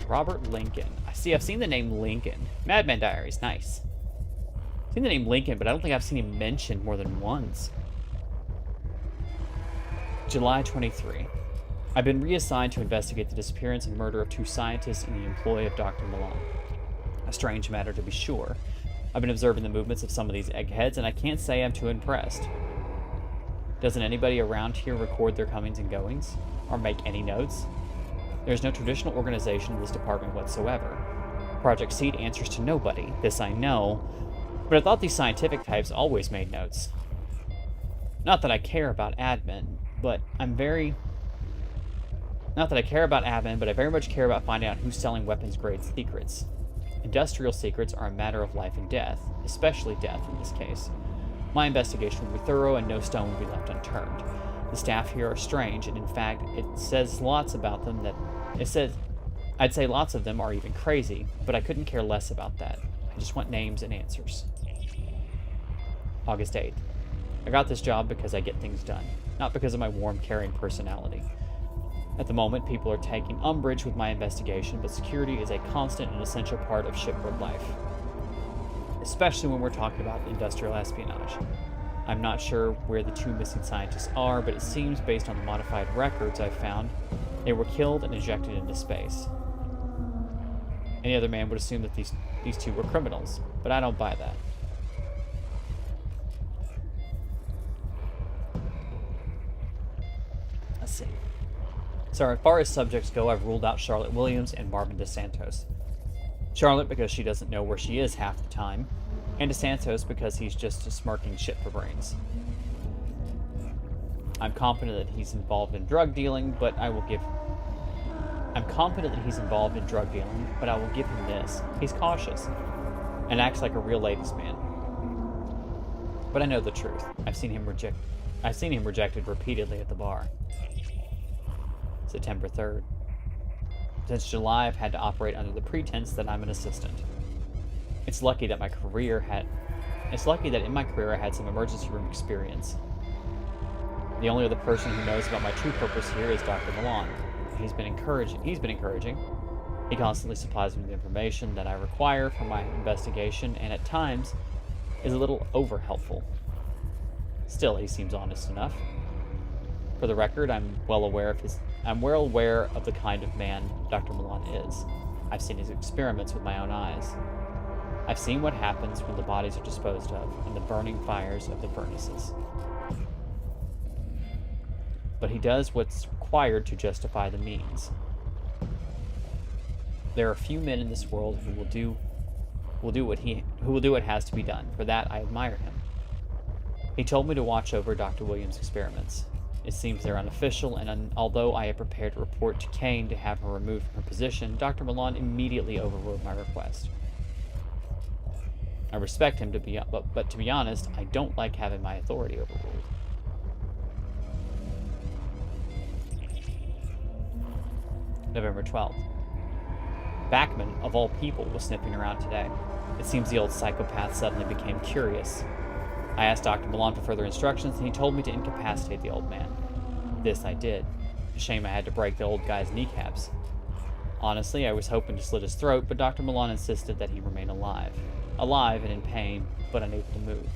Robert Lincoln. I've seen the name Lincoln. Madman Diaries, nice. I've seen the name Lincoln, but I don't think I've seen him mentioned more than once. July 23. I've been reassigned to investigate the disappearance and murder of 2 scientists in the employ of Dr. Milan. A strange matter, to be sure. I've been observing the movements of some of these eggheads, and I can't say I'm too impressed. Doesn't anybody around here record their comings and goings? Or make any notes? There's no traditional organization in this department whatsoever. Project Seed answers to nobody, this I know, but I thought these scientific types always made notes. Not that I care about admin, but I very much care about finding out who's selling weapons-grade secrets. Industrial secrets are a matter of life and death, especially death in this case. My investigation will be thorough and no stone will be left unturned. The staff here are strange, and in fact, I'd say lots of them are even crazy, but I couldn't care less about that. I just want names and answers. August 8th. I got this job because I get things done, not because of my warm, caring personality. At the moment, people are taking umbrage with my investigation, but security is a constant and essential part of shipboard life, especially when we're talking about industrial espionage. I'm not sure where the 2 missing scientists are, but it seems, based on the modified records I've found, they were killed and ejected into space. Any other man would assume that these 2 were criminals, but I don't buy that. Let's see. So as far as subjects go, I've ruled out Charlotte Williams and Marvin DeSantos. Charlotte because she doesn't know where she is half the time, and DeSantos because he's just a smirking shit for brains. I'm confident that he's involved in drug dealing, but I will give him this. He's cautious and acts like a real ladies' man. But I know the truth. I've seen him rejected repeatedly at the bar. September 3rd. Since July, I've had to operate under the pretense that I'm an assistant. It's lucky that in my career I had some emergency room experience. The only other person who knows about my true purpose here is Dr. Milan. He's been encouraging. He constantly supplies me with information that I require for my investigation, and at times is a little over-helpful. Still, he seems honest enough. For the record, I'm well aware of the kind of man Dr. Milan is. I've seen his experiments with my own eyes. I've seen what happens when the bodies are disposed of in the burning fires of the furnaces. But he does what's required to justify the means. There are few men in this world who will do what has to be done. For that, I admire him. He told me to watch over Dr. Williams' experiments. It seems they're unofficial, and although I have prepared a report to Kane to have her removed from her position, Dr. Milan immediately overruled my request. I respect him, but to be honest, I don't like having my authority overruled. November 12th. Backman, of all people, was sniffing around today. It seems the old psychopath suddenly became curious. I asked Dr. Milan for further instructions, and he told me to incapacitate the old man. This I did. A shame I had to break the old guy's kneecaps. Honestly, I was hoping to slit his throat, but Dr. Milan insisted that he remain alive. Alive and in pain, but unable to move.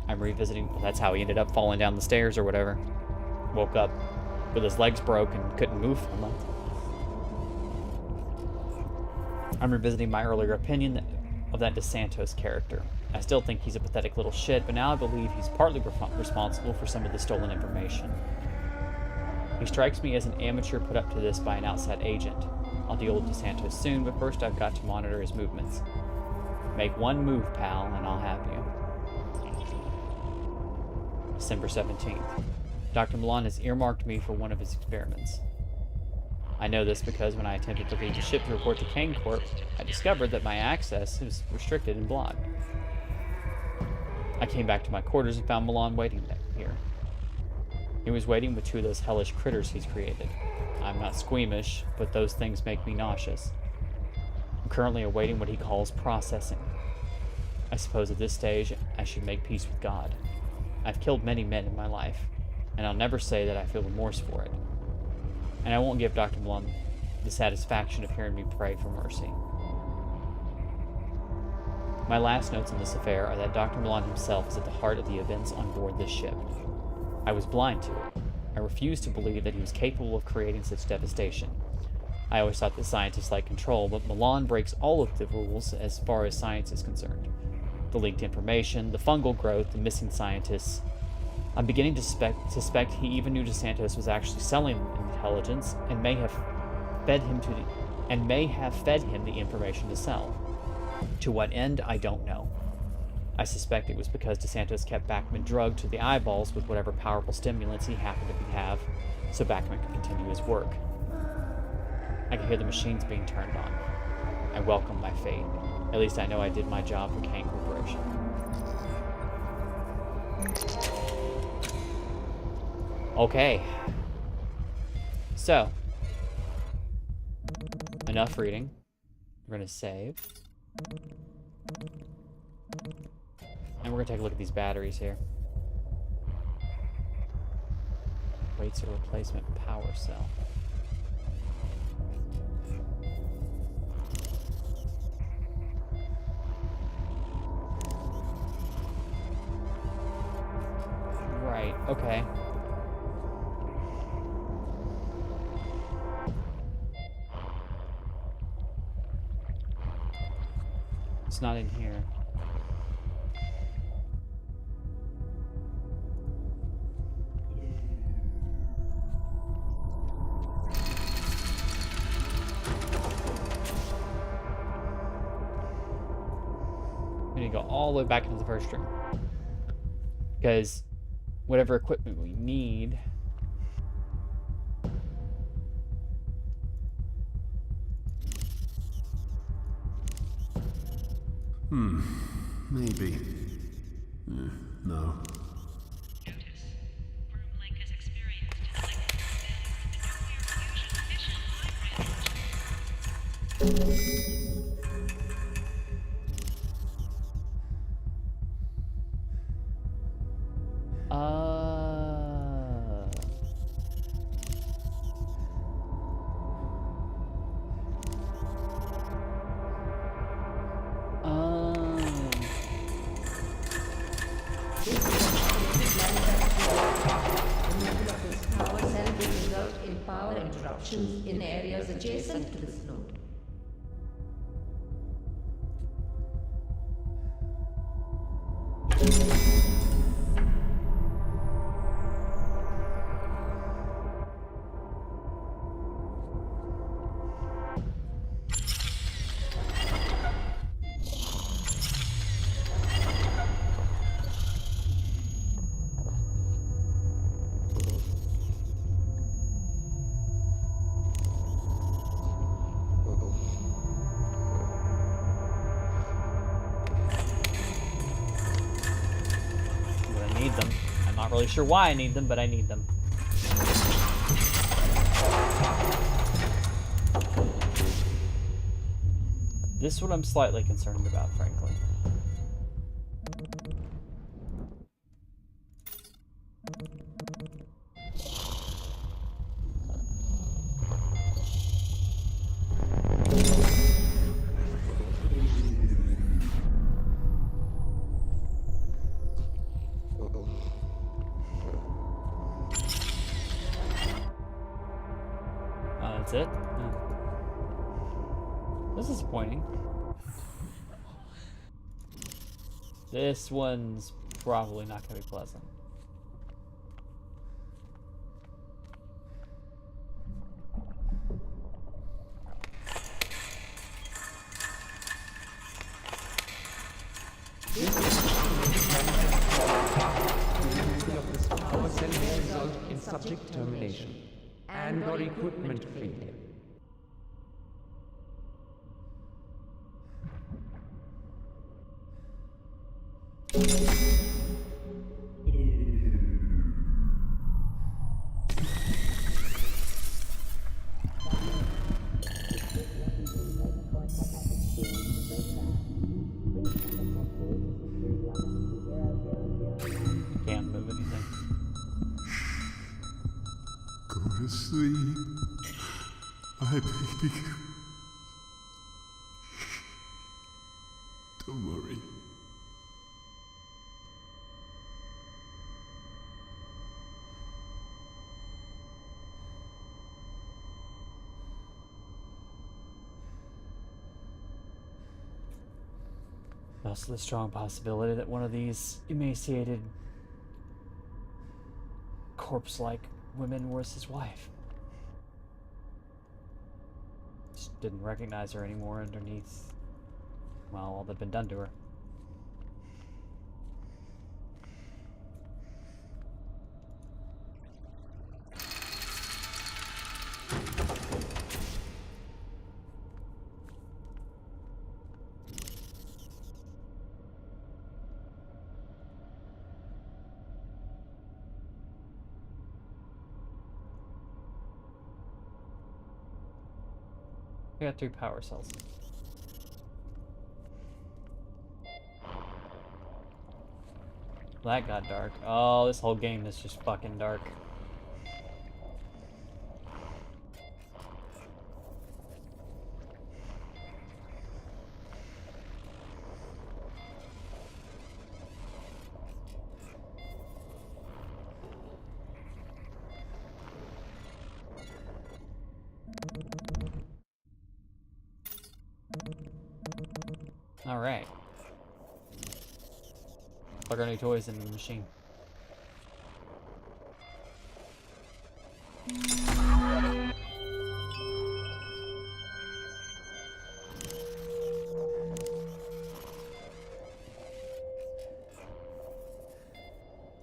I'm revisiting... Well, that's how he ended up falling down the stairs or whatever. Woke up with his legs broke and couldn't move for a month. I'm revisiting my earlier opinion of that DeSantos character. I still think he's a pathetic little shit, but now I believe he's partly responsible for some of the stolen information. He strikes me as an amateur put up to this by an outside agent. I'll deal with DeSantos soon, but first I've got to monitor his movements. Make one move, pal, and I'll have you. December 17th. Dr. Milan has earmarked me for one of his experiments. I know this because when I attempted to leave the ship to report to Kane Corp, I discovered that my access was restricted and blocked. I came back to my quarters and found Milan waiting here. He was waiting with two of those hellish critters he's created. I'm not squeamish, but those things make me nauseous. I'm currently awaiting what he calls processing. I suppose at this stage, I should make peace with God. I've killed many men in my life, and I'll never say that I feel remorse for it. And I won't give Dr. Milan the satisfaction of hearing me pray for mercy. My last notes on this affair are that Dr. Milan himself is at the heart of the events on board this ship. I was blind to it. I refused to believe that he was capable of creating such devastation. I always thought that scientists like control, but Milan breaks all of the rules as far as science is concerned. The leaked information, the fungal growth, the missing scientists. I'm beginning to suspect he even knew DeSantos was actually selling intelligence and may have fed him the information to sell. To what end, I don't know. I suspect it was because DeSantos kept Backman drugged to the eyeballs with whatever powerful stimulants he happened to have, so Backman could continue his work. I can hear the machines being turned on. I welcome my fate. At least I know I did my job for Kane Corporation. Okay. So. Enough reading. We're going to save. And we're going to take a look at these batteries here. Waits a replacement power cell. Right, okay. It's not in here. We need to go all the way back into the first room. Because whatever equipment we need. Maybe. No. Notice. Wormlink has experienced electrical failure in the nuclear fusion fission hybrid engine. Power cell will result in power interruptions in areas adjacent to this node. I need them. I'm not really sure why I need them, but I need them. This is what I'm slightly concerned about, frankly. That's it? This is disappointing. This one's probably not going to be pleasant. Power cell may result in subject termination and/or equipment failure. Can't move anything. Go to sleep. My baby. Don't worry. Also the strong possibility that one of these emaciated corpse-like women was his wife. Just didn't recognize her anymore underneath, well, all that had been done to her. I got 3 power cells. That got dark. Oh, this whole game is just fucking dark. Alright. Plug our new toys into the machine.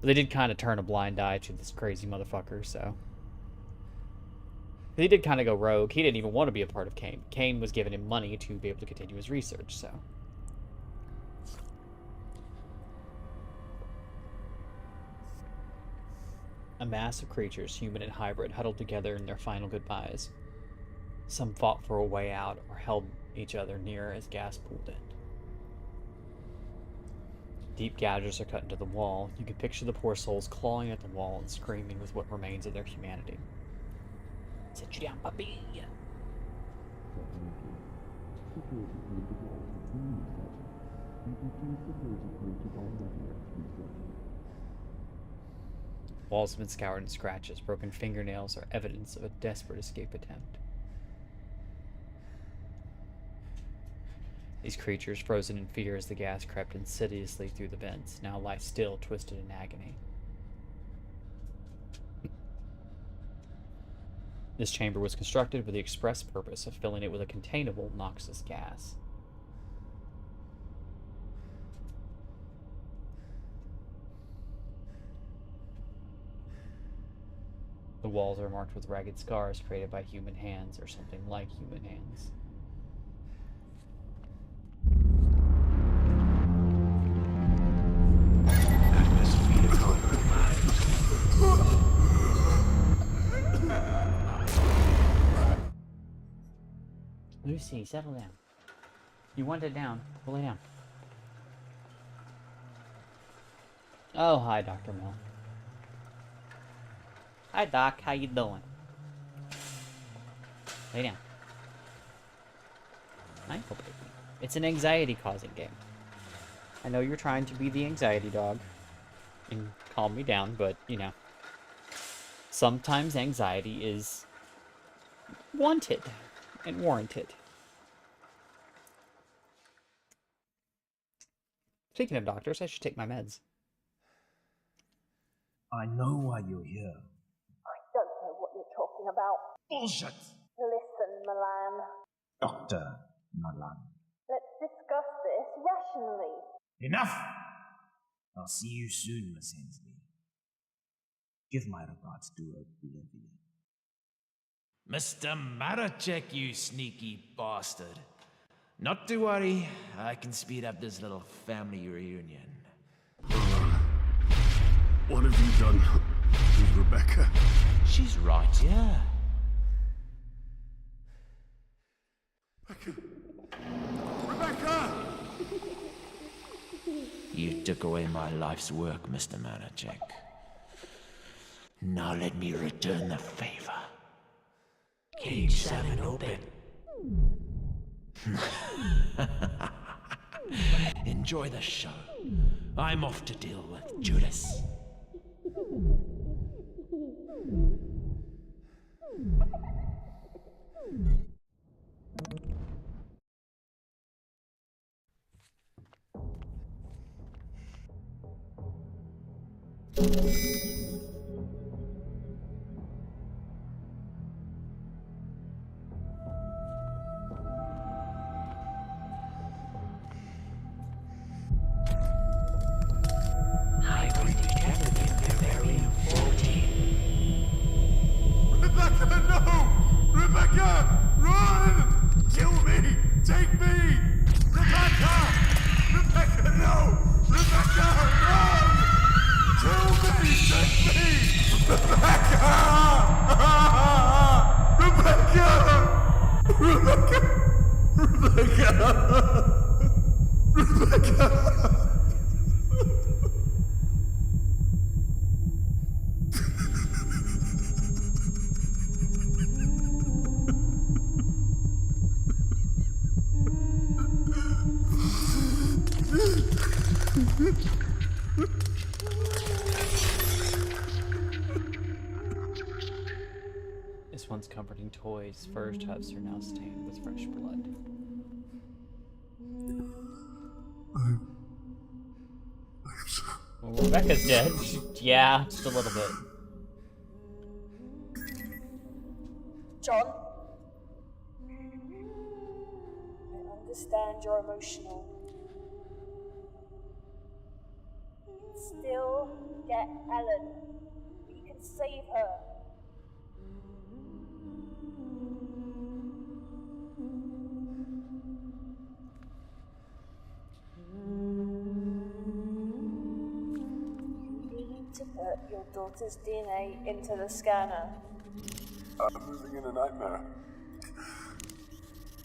But they did kind of turn a blind eye to this crazy motherfucker, so. He did kind of go rogue. He didn't even want to be a part of Kane. Kane was giving him money to be able to continue his research, so. A mass of creatures, human and hybrid, huddled together in their final goodbyes. Some fought for a way out or held each other near as gas pooled in. Deep gouges are cut into the wall. You can picture the poor souls clawing at the wall and screaming with what remains of their humanity. Sit you down, puppy! Walls have been scoured and scratches. Broken fingernails are evidence of a desperate escape attempt. These creatures, frozen in fear as the gas crept insidiously through the vents, now lie still, twisted in agony. This chamber was constructed with the express purpose of filling it with a containable, noxious gas. The walls are marked with ragged scars created by human hands, or something like human hands. Lucy, settle down. You want it down. Pull it down. Oh, hi, Dr. Mill. Hi, Doc. How you doing? Lay down. Mindful baby. It's an anxiety-causing game. I know you're trying to be the anxiety dog and calm me down, but, you know, sometimes anxiety is wanted and warranted. Speaking of doctors, I should take my meds. I know why you're here. I don't know what you're talking about. Bullshit! Listen, Milan. Dr. Malan. Let's discuss this rationally. Enough! I'll see you soon, Miss Hensley. Give my regards to Olivia. Mr. Marachek, you sneaky bastard. Not to worry, I can speed up this little family reunion. What have you done with Rebecca? She's right here. Rebecca! You took away my life's work, Mr. Marachek. Now let me return the favor. Cage 7 open. Enjoy the show. I'm off to deal with Judas. Rebecca, no! Rebecca, run! Kill me! Take me! Rebecca! Rebecca, no! Rebecca, run! Kill me! Take me! Rebecca! Rebecca! Rebecca! Rebecca! Rebecca! This once comforting toy's fur tufts are now stained with fresh blood. Well, Rebecca's dead. Yeah, just a little bit. John? I understand you're emotional. Still, get Ellen. We can save her. You need to put your daughter's DNA into the scanner. I'm living in a nightmare.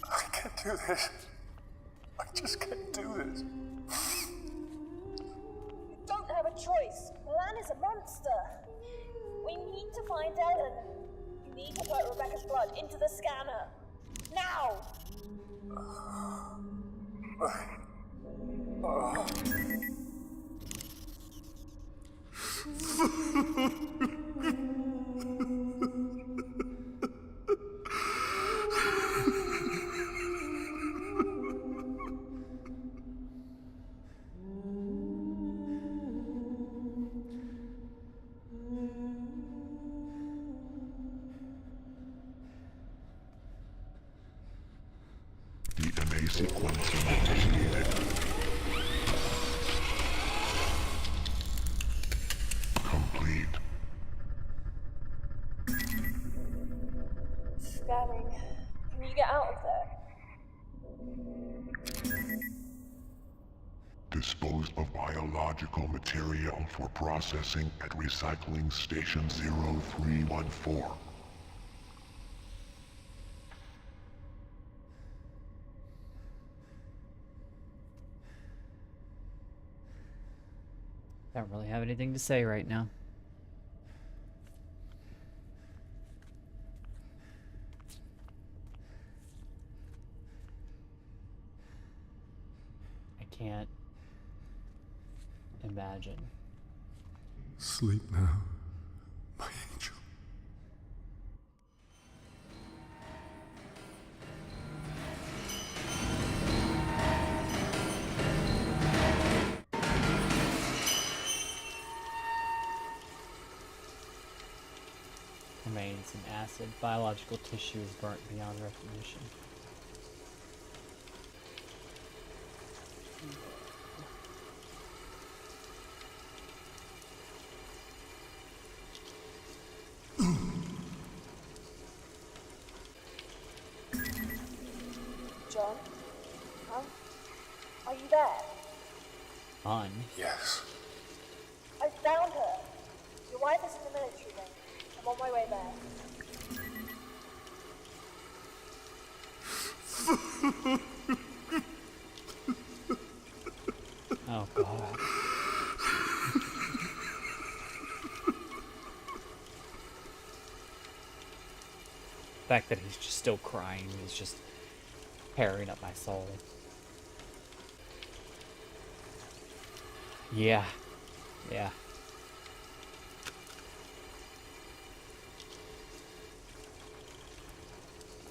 I can't do this. I just can't do this. You don't have a choice. Milan is a monster. We need to find Ellen. You need to put Rebecca's blood into the scanner. Now! DNA sequencing initiated. Complete. Scanning. Can you get out of there? Dispose of biological material for processing at recycling station 0314. Don't really have anything to say right now. I can't imagine. Sleep now, my angel. Remains in acid. Biological tissue is burnt beyond recognition. John? Huh? Are you there? On. Yes. I found her. Your wife is in the military wing. I'm on my way there. Oh god. The fact that he's just still crying is just tearing up my soul. Yeah. Yeah.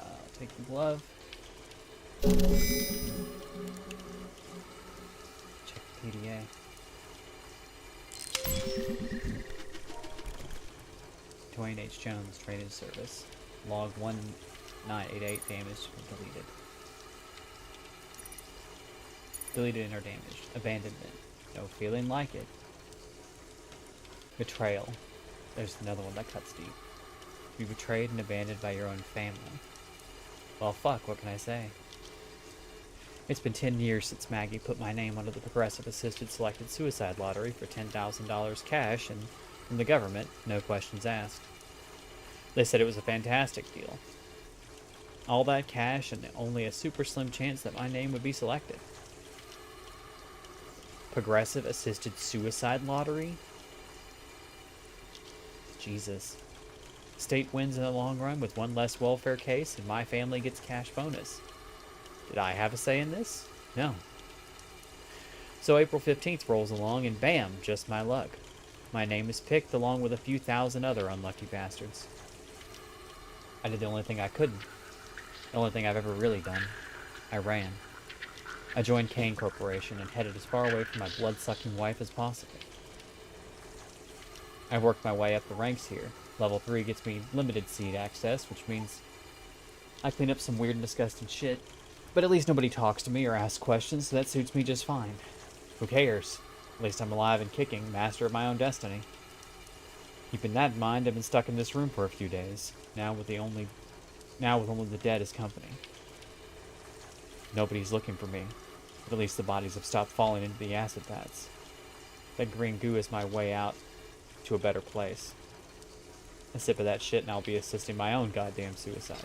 I'll take the glove. Check the PDA. Dwayne H. Jones, traded service. Log 1988, damaged or deleted. Deleted or damaged. Abandonment. No feeling like it. Betrayal. There's another one that cuts deep. To be betrayed and abandoned by your own family. Well, fuck, what can I say? It's been 10 years since Maggie put my name onto the Progressive Assisted Selected Suicide Lottery for $10,000 cash, and from the government, no questions asked. They said it was a fantastic deal. All that cash and only a super slim chance that my name would be selected. Progressive Assisted Suicide Lottery? Jesus. State wins in the long run with one less welfare case, and my family gets cash bonus. Did I have a say in this? No. So April 15th rolls along, and bam, just my luck. My name is picked along with a few thousand other unlucky bastards. I did the only thing I couldn't. The only thing I've ever really done. I ran. I joined Kane Corporation and headed as far away from my blood-sucking wife as possible. I worked my way up the ranks here. Level 3 gets me limited seed access, which means I clean up some weird and disgusting shit. But at least nobody talks to me or asks questions, so that suits me just fine. Who cares? At least I'm alive and kicking, master of my own destiny. Keeping that in mind, I've been stuck in this room for a few days, now with only the dead as company. Nobody's looking for me, but at least the bodies have stopped falling into the acid paths. That green goo is my way out to a better place. A sip of that shit and I'll be assisting my own goddamn suicide.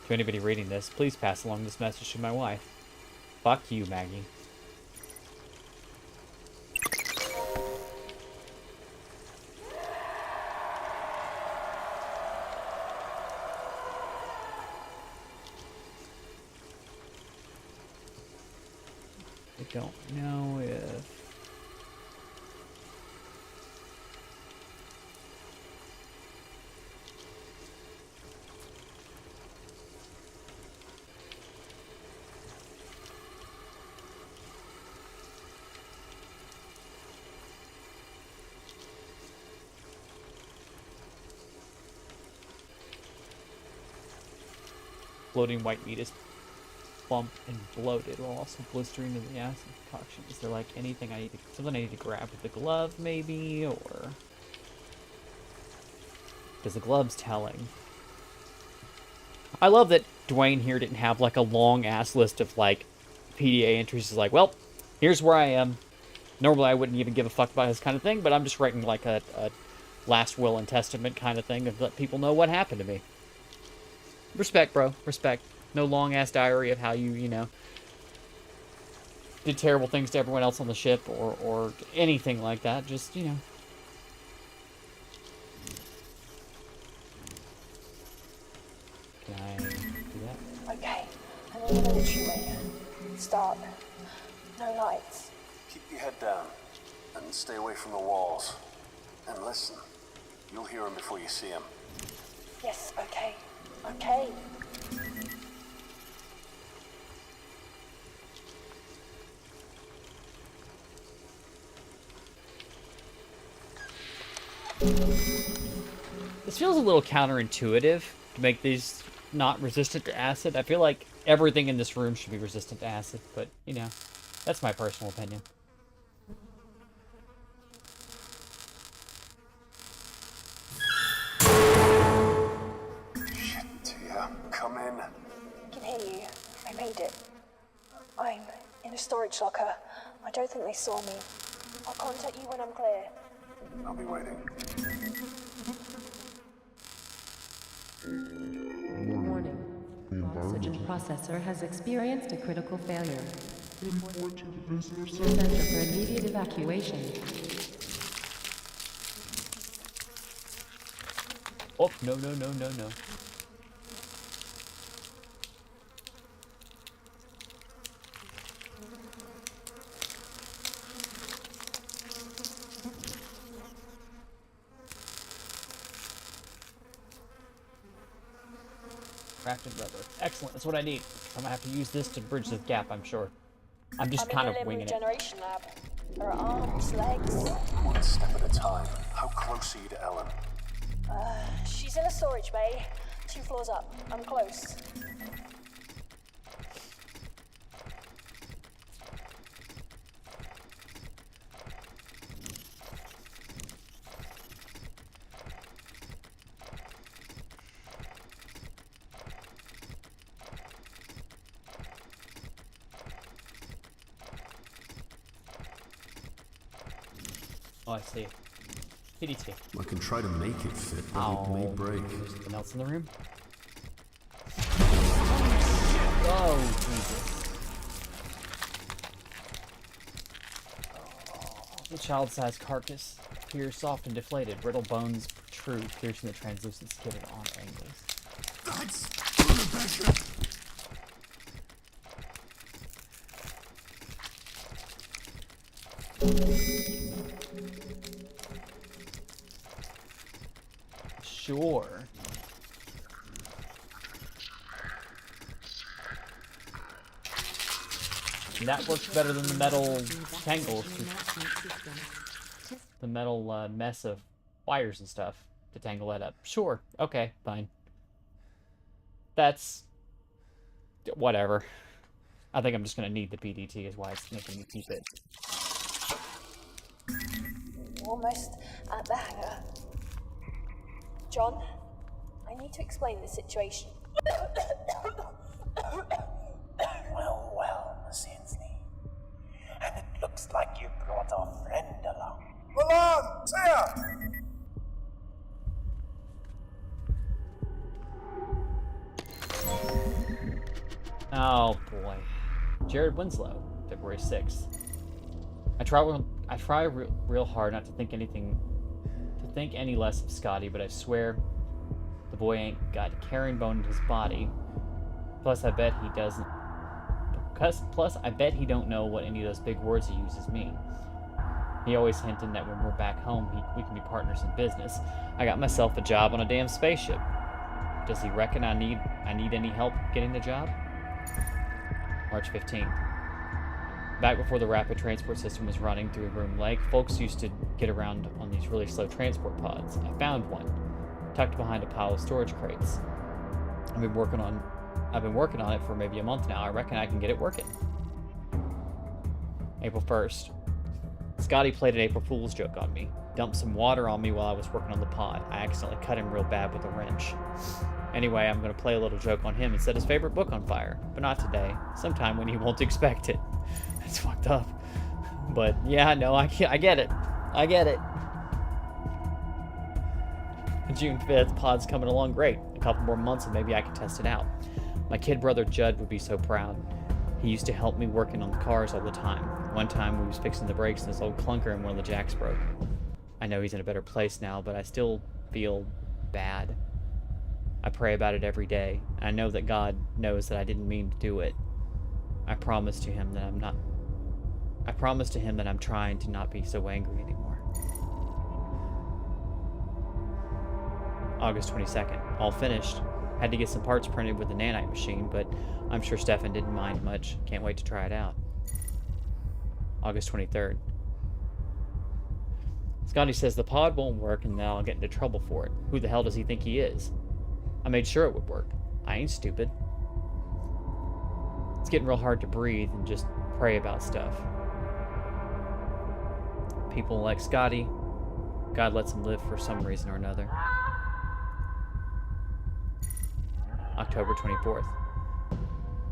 To anybody reading this, please pass along this message to my wife. Fuck you, Maggie. I don't know if... Floating white meat is plump and bloated while also blistering in the acid concoction. Is there like anything something I need to grab with the glove maybe, or... Because the glove's telling. I love that Dwayne here didn't have like a long ass list of like PDA entries. He's like, well, here's where I am. Normally I wouldn't even give a fuck about this kind of thing, but I'm just writing like a last will and testament kind of thing to let people know what happened to me. Respect, bro. Respect. No long-ass diary of how you know, did terrible things to everyone else on the ship or anything like that. Just, you know. Can I do that? Okay, I'm in the military wing. Start. No lights. Keep your head down and stay away from the walls. And listen, you'll hear him before you see him. Yes, okay. Okay. This feels a little counterintuitive to make these not resistant to acid. I feel like everything in this room should be resistant to acid, but, you know, that's my personal opinion. Shit, Tia. Come in. I can hear you. I made it. I'm in a storage locker. I don't think they saw me. I'll contact you when I'm clear. I'll be waiting. Warning. Oxygen processor has experienced a critical failure. Report to the visitor center for immediate evacuation. Oh, no, no, no, no, no. Crafted rubber. Excellent, that's what I need. I'm gonna have to use this to bridge this gap, I'm sure. I'm just kind of winging it. Regeneration lab. Her arms, legs. One step at a time. How close are you to Ellen? She's in a storage bay. 2 floors up. I'm close. Oh, I see. PDT. I can try to make it fit, but it may break. Something else in the room? Oh, Jesus. The child-sized carcass appears soft and deflated. Brittle bones protrude, piercing the translucent skin at odd angles. That's Sure. That works better than the metal tangles. The metal mess of wires and stuff to tangle that up. Sure. Okay, fine. That's... whatever. I think I'm just going to need the PDT is why it's making me keep it. almost at the hangar. John, I need to explain the situation. Well, Miss Hensley. And it looks like you brought a friend along. Milan, Tia! Oh boy. Jared Winslow, February 6th. I try real hard not to think any less of Scotty, but I swear the boy ain't got a caring bone in his body. Plus I bet he don't know what any of those big words he uses mean. He always hinted that when we're back home, we can be partners in business. I got myself a job on a damn spaceship. Does he reckon I need any help getting the job? March 15th. Back before the rapid transport system was running through Groom Lake, folks used to get around on these really slow transport pods. I found one, tucked behind a pile of storage crates. I've been working on it for maybe a month now. I reckon I can get it working. April 1st. Scotty played an April Fool's joke on me. Dumped some water on me while I was working on the pod. I accidentally cut him real bad with a wrench. Anyway, I'm going to play a little joke on him and set his favorite book on fire. But not today. Sometime when he won't expect it. It's fucked up. But yeah, no, I get it. I get it. June 5th, pod's coming along great. A couple more months and maybe I can test it out. My kid brother Judd would be so proud. He used to help me working on the cars all the time. One time we was fixing the brakes and this old clunker and one of the jacks broke. I know he's in a better place now, but I still feel bad. I pray about it every day, and I know that God knows that I didn't mean to do it. I promise to him that I'm trying to not be so angry anymore. August 22nd. All finished. Had to get some parts printed with the nanite machine, but I'm sure Stefan didn't mind much. Can't wait to try it out. August 23rd. Scotty says the pod won't work and that I'll get into trouble for it. Who the hell does he think he is? I made sure it would work. I ain't stupid. It's getting real hard to breathe and just pray about stuff. People like Scotty, God lets them live for some reason or another. October 24th.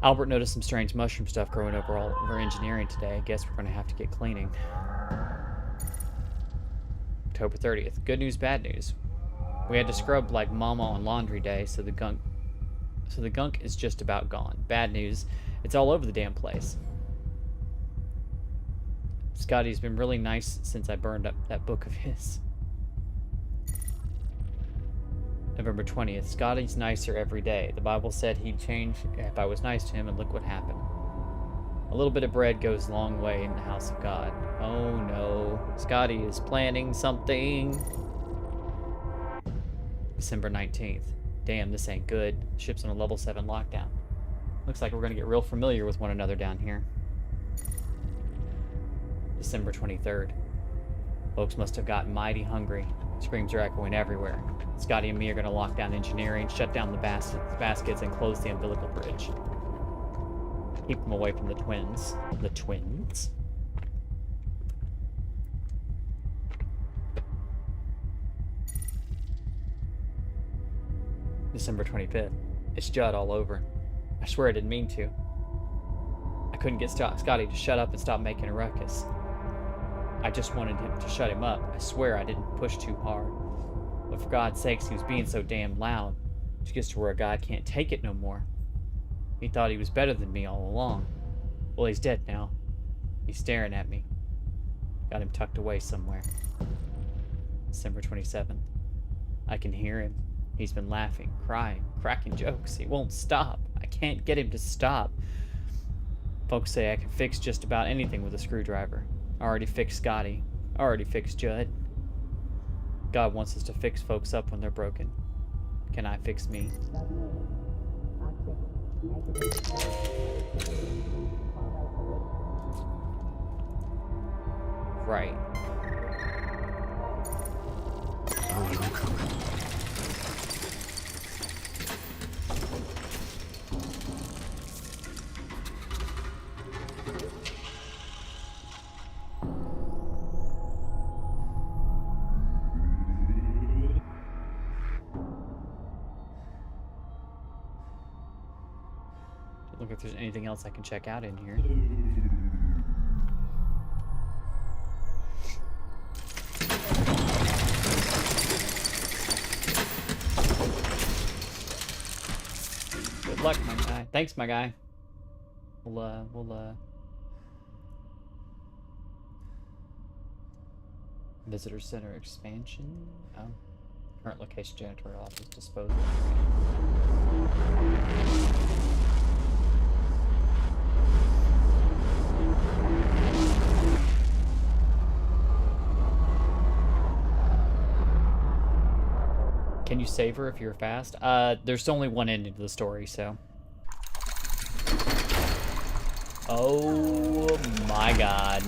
Albert noticed some strange mushroom stuff growing over all over engineering today. I guess we're going to have to get cleaning. October 30th. Good news, bad news. We had to scrub like mama on laundry day, so the gunk is just about gone. Bad news, it's all over the damn place. Scotty's been really nice since I burned up that book of his. November 20th. Scotty's nicer every day. The Bible said he'd change if I was nice to him, and look what happened. A little bit of bread goes a long way in the house of God. Oh no. Scotty is planning something. December 19th. Damn, this ain't good. Ship's on a level 7 lockdown. Looks like we're going to get real familiar with one another down here. December 23rd. Folks must have gotten mighty hungry. Screams are echoing everywhere. Scotty and me are going to lock down engineering, shut down the baskets, and close the umbilical bridge. Keep them away from the twins. The twins? December 25th. It's Judd all over. I swear I didn't mean to. I couldn't get Scotty to shut up and stop making a ruckus. I just wanted him to shut him up. I swear I didn't push too hard. But for God's sakes, he was being so damn loud. It gets to where a guy can't take it no more. He thought he was better than me all along. Well, he's dead now. He's staring at me. Got him tucked away somewhere. December 27th. I can hear him. He's been laughing, crying, cracking jokes. He won't stop. I can't get him to stop. Folks say I can fix just about anything with a screwdriver. I already fixed Scotty. I already fixed Judd. God wants us to fix folks up when they're broken. Can I fix me? Right. Oh, I'm coming. Look if there's anything else I can check out in here. Good luck, my guy. Thanks, my guy. We'll Visitor Center expansion. Oh. Current location janitorial office disposal area. Can you save her if you're fast? There's only one ending to the story, so. Oh my god.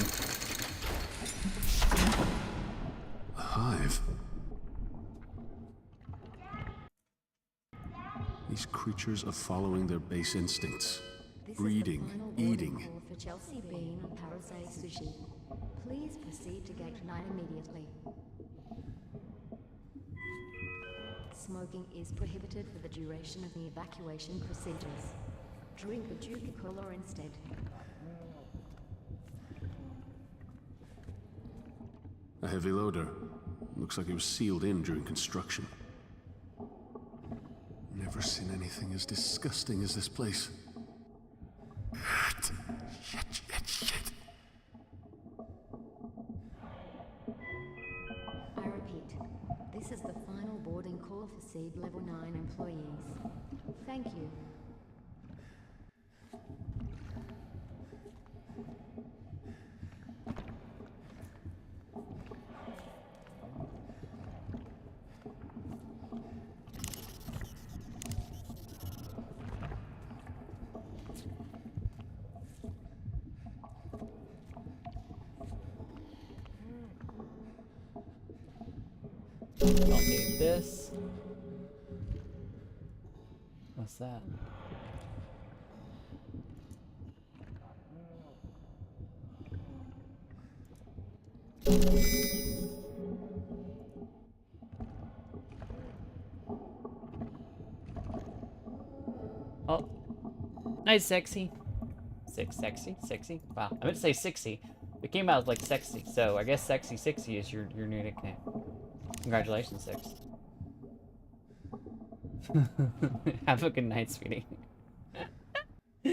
A hive. These creatures are following their base instincts. Breeding, eating. For Chelsea Bean on Parasite Sushi. Please proceed to gate 9 immediately. Smoking is prohibited for the duration of the evacuation procedures. Drink a Duke Cola instead. A heavy loader. Looks like it was sealed in during construction. Never seen anything as disgusting as this place. Shit. I repeat, this is the final boarding call for Seed Level 9 employees. Thank you. Don't need this. What's that? Oh. Nice, sexy. Sexy. Wow. I meant to say 60. It came out like sexy, so I guess sexy 60 is your new nickname. Congratulations, Six. Have a good night, sweetie. I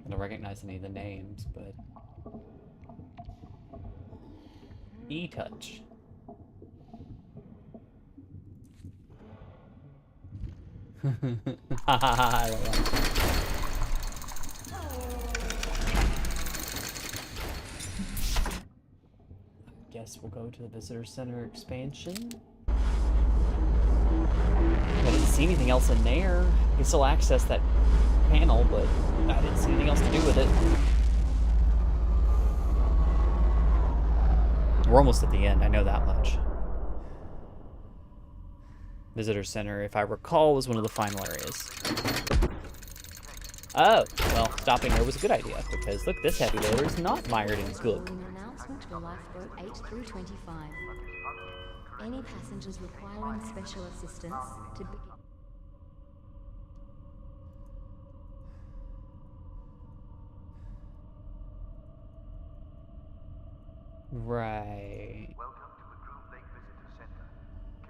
don't recognize any of the names, but E-Touch. I don't know. Guess we'll go to the visitor center expansion. I didn't see anything else in there. I can still access that panel, but I didn't see anything else to do with it. We're almost at the end, I know that much. Visitor Center, if I recall, was one of the final areas. Oh, well, stopping there was a good idea, because look, this heavy loader is not mired in gook. Announcement for lifeboat 8 through 25. Any passengers requiring special assistance to begin. Right. Welcome to the Groom Lake Visitor Center. K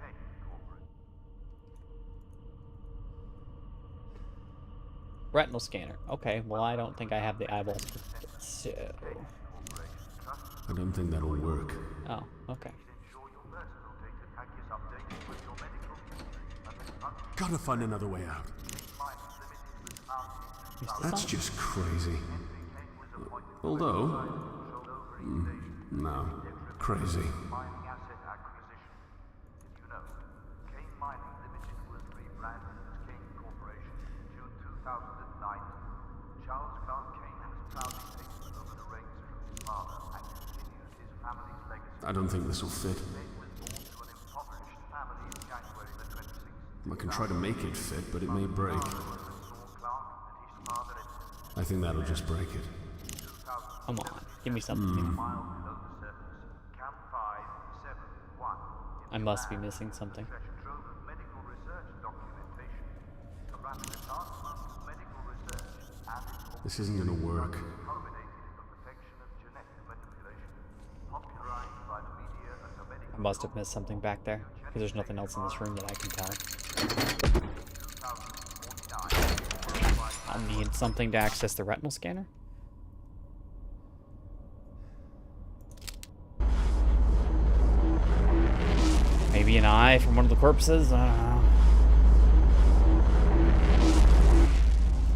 Corporate. Retinal scanner. Okay, well, I don't think I have the eyeballs for this, so... I don't think that'll work. Oh, okay. Gotta find another way out. That's just crazy. Although... no. Crazy. I don't think this will fit. I can try to make it fit, but it may break. I think that'll just break it. Come on, give me something. I must be missing something. This isn't gonna work. I must have missed something back there, because there's nothing else in this room that I can tell. I'll need something to access the retinal scanner. Maybe an eye from one of the corpses? I don't know.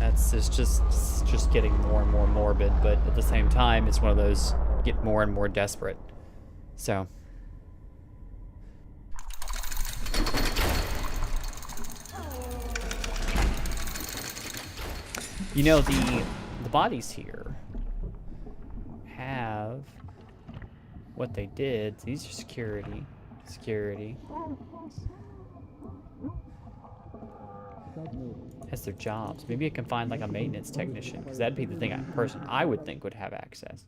It's just getting more and more morbid, but at the same time, it's one of those get more and more desperate. So. You know, the bodies here have what they did. These are security. Has their jobs. Maybe I can find like a maintenance technician, because that'd be the thing I would think would have access.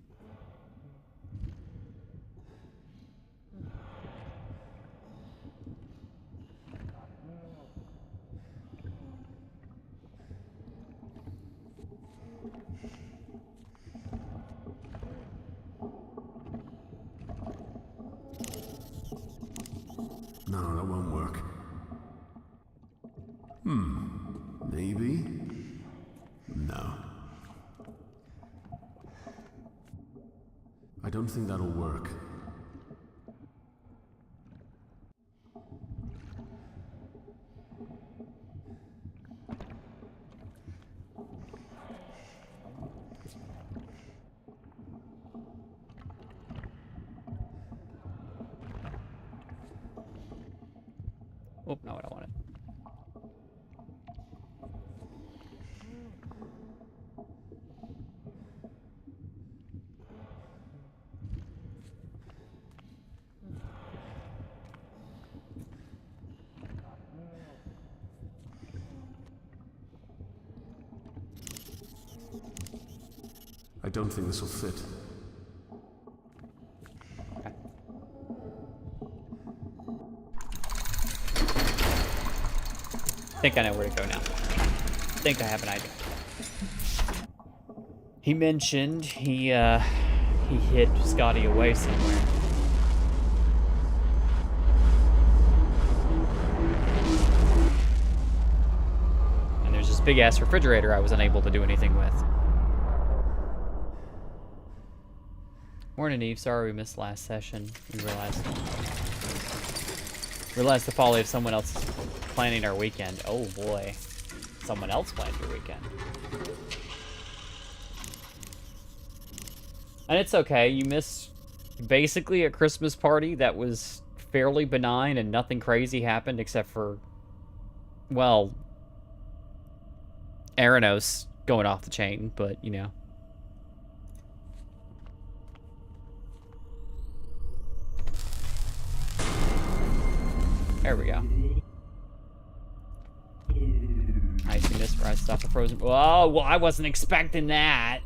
No, that won't work. Maybe? No. I don't think that'll work. Oh, not what I wanted. I don't think this will fit. I think I know where to go now. I think I have an idea. He mentioned he hid Scotty away somewhere. And there's this big ass refrigerator I was unable to do anything with. Morning, Eve. Sorry we missed last session. We realized the folly of someone else planning our weekend. Oh boy. Someone else planned your weekend. And it's okay. You missed basically a Christmas party that was fairly benign and nothing crazy happened except for, well, Aranos going off the chain, but you know. There we go. I see this where I stop the frozen. Oh, well, I wasn't expecting that.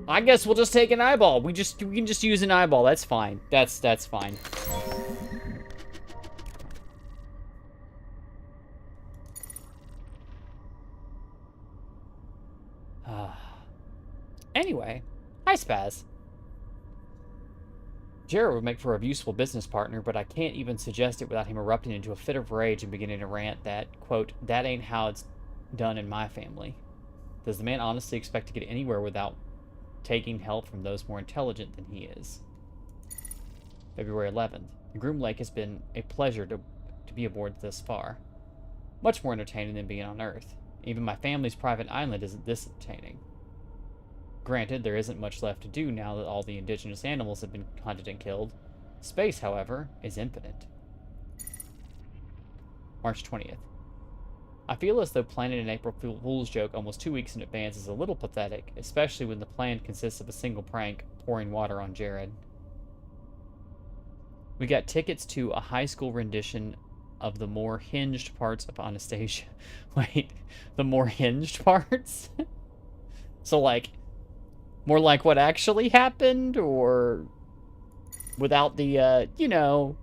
I guess we'll just take an eyeball. We can just use an eyeball. That's fine. That's fine. Anyway, hi Spaz. Jared would make for a useful business partner, but I can't even suggest it without him erupting into a fit of rage and beginning to rant that, quote, that ain't how it's done in my family. Does the man honestly expect to get anywhere without taking help from those more intelligent than he is? February 11th. Groom Lake has been a pleasure to be aboard thus far. Much more entertaining than being on Earth. Even my family's private island isn't this entertaining. Granted, there isn't much left to do now that all the indigenous animals have been hunted and killed. Space, however, is infinite. March 20th. I feel as though planning an April Fool's joke almost 2 weeks in advance is a little pathetic, especially when the plan consists of a single prank, pouring water on Jared. We got tickets to a high school rendition of the more hinged parts of Anastasia. Wait, the more hinged parts? So, like, more like what actually happened, or without the, you know,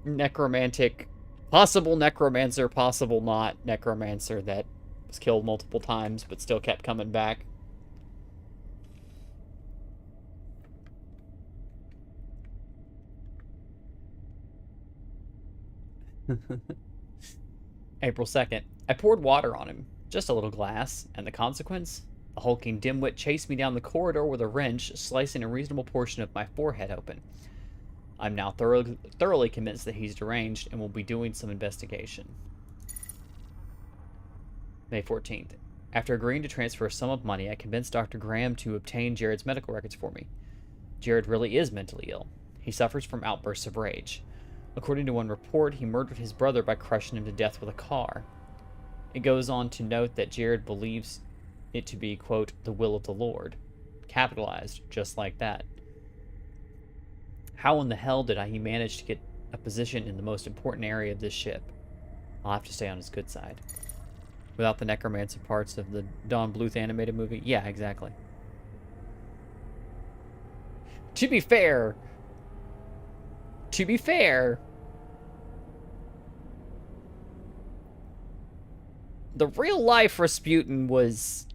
necromantic, possible necromancer, possible not necromancer that was killed multiple times but still kept coming back. April 2nd. I poured water on him, just a little glass, and the consequence? The hulking dimwit chased me down the corridor with a wrench, slicing a reasonable portion of my forehead open. I'm now thoroughly convinced that he's deranged and will be doing some investigation. May 14th. After agreeing to transfer a sum of money, I convinced Dr. Graham to obtain Jared's medical records for me. Jared really is mentally ill. He suffers from outbursts of rage. According to one report, he murdered his brother by crushing him to death with a car. It goes on to note that Jared believes it to be, quote, the will of the Lord. Capitalized, just like that. How in the hell did he manage to get a position in the most important area of this ship? I'll have to stay on his good side. Without the necromancer parts of the Don Bluth animated movie? Yeah, exactly. To be fair, the real life Rasputin was,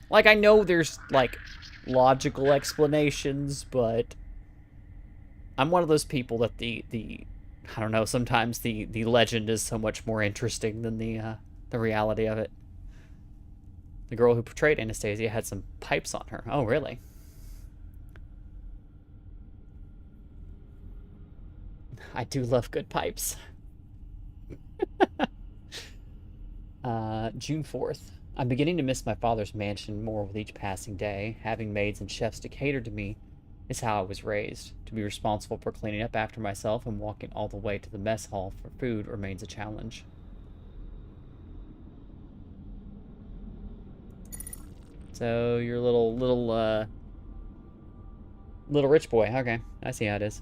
like, I know there's, like, logical explanations, but I'm one of those people that the I don't know, sometimes the legend is so much more interesting than the reality of it. The girl who portrayed Anastasia had some pipes on her. Oh, really? I do love good pipes. June 4th. I'm beginning to miss my father's mansion more with each passing day. Having maids and chefs to cater to me is how I was raised. To be responsible for cleaning up after myself and walking all the way to the mess hall for food remains a challenge. So you're a little rich boy. Okay, I see how it is.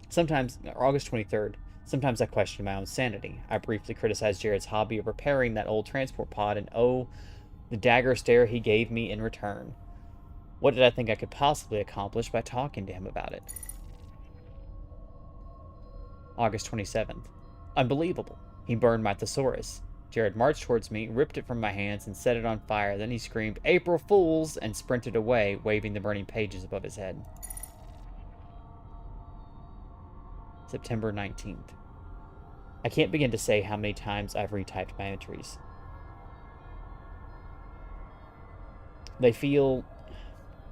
Sometimes, August 23rd, sometimes I question my own sanity. I briefly criticized Jared's hobby of repairing that old transport pod, and oh, the dagger stare he gave me in return. What did I think I could possibly accomplish by talking to him about it? August 27th. Unbelievable. He burned my thesaurus. Jared marched towards me, ripped it from my hands, and set it on fire. Then he screamed, "April Fools!" and sprinted away, waving the burning pages above his head. September 19th. I can't begin to say how many times I've retyped my entries. They feel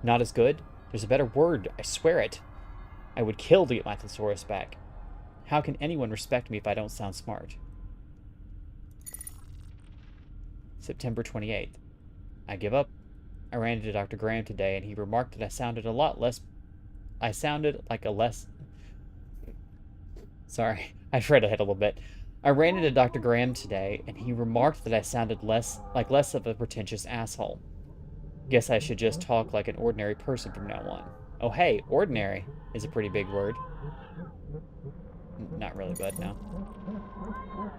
not as good. There's a better word, I swear it. I would kill to get my thesaurus back. How can anyone respect me if I don't sound smart? September 28th. I give up. I ran into Dr. Graham today, and he remarked that I sounded like a less... Sorry, I've read ahead a little bit. I ran into Dr. Graham today, and he remarked that I sounded less of a pretentious asshole. Guess I should just talk like an ordinary person from now on. Oh hey, ordinary is a pretty big word. Not really, but no.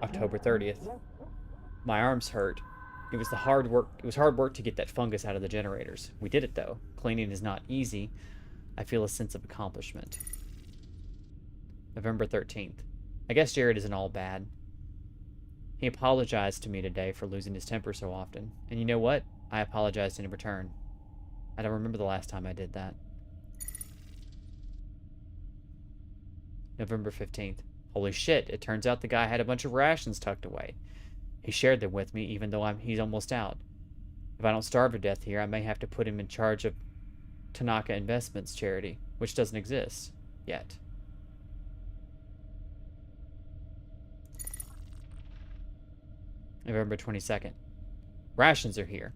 October 30th. My arms hurt. It was hard work to get that fungus out of the generators. We did it though. Cleaning is not easy. I feel a sense of accomplishment. November 13th. I guess Jared isn't all bad. He apologized to me today for losing his temper so often. And you know what? I apologized in return. I don't remember the last time I did that. November 15th. Holy shit, it turns out the guy had a bunch of rations tucked away. He shared them with me even though he's almost out. If I don't starve to death here, I may have to put him in charge of Tanaka Investments charity, which doesn't exist yet. November 22nd. Rations are here.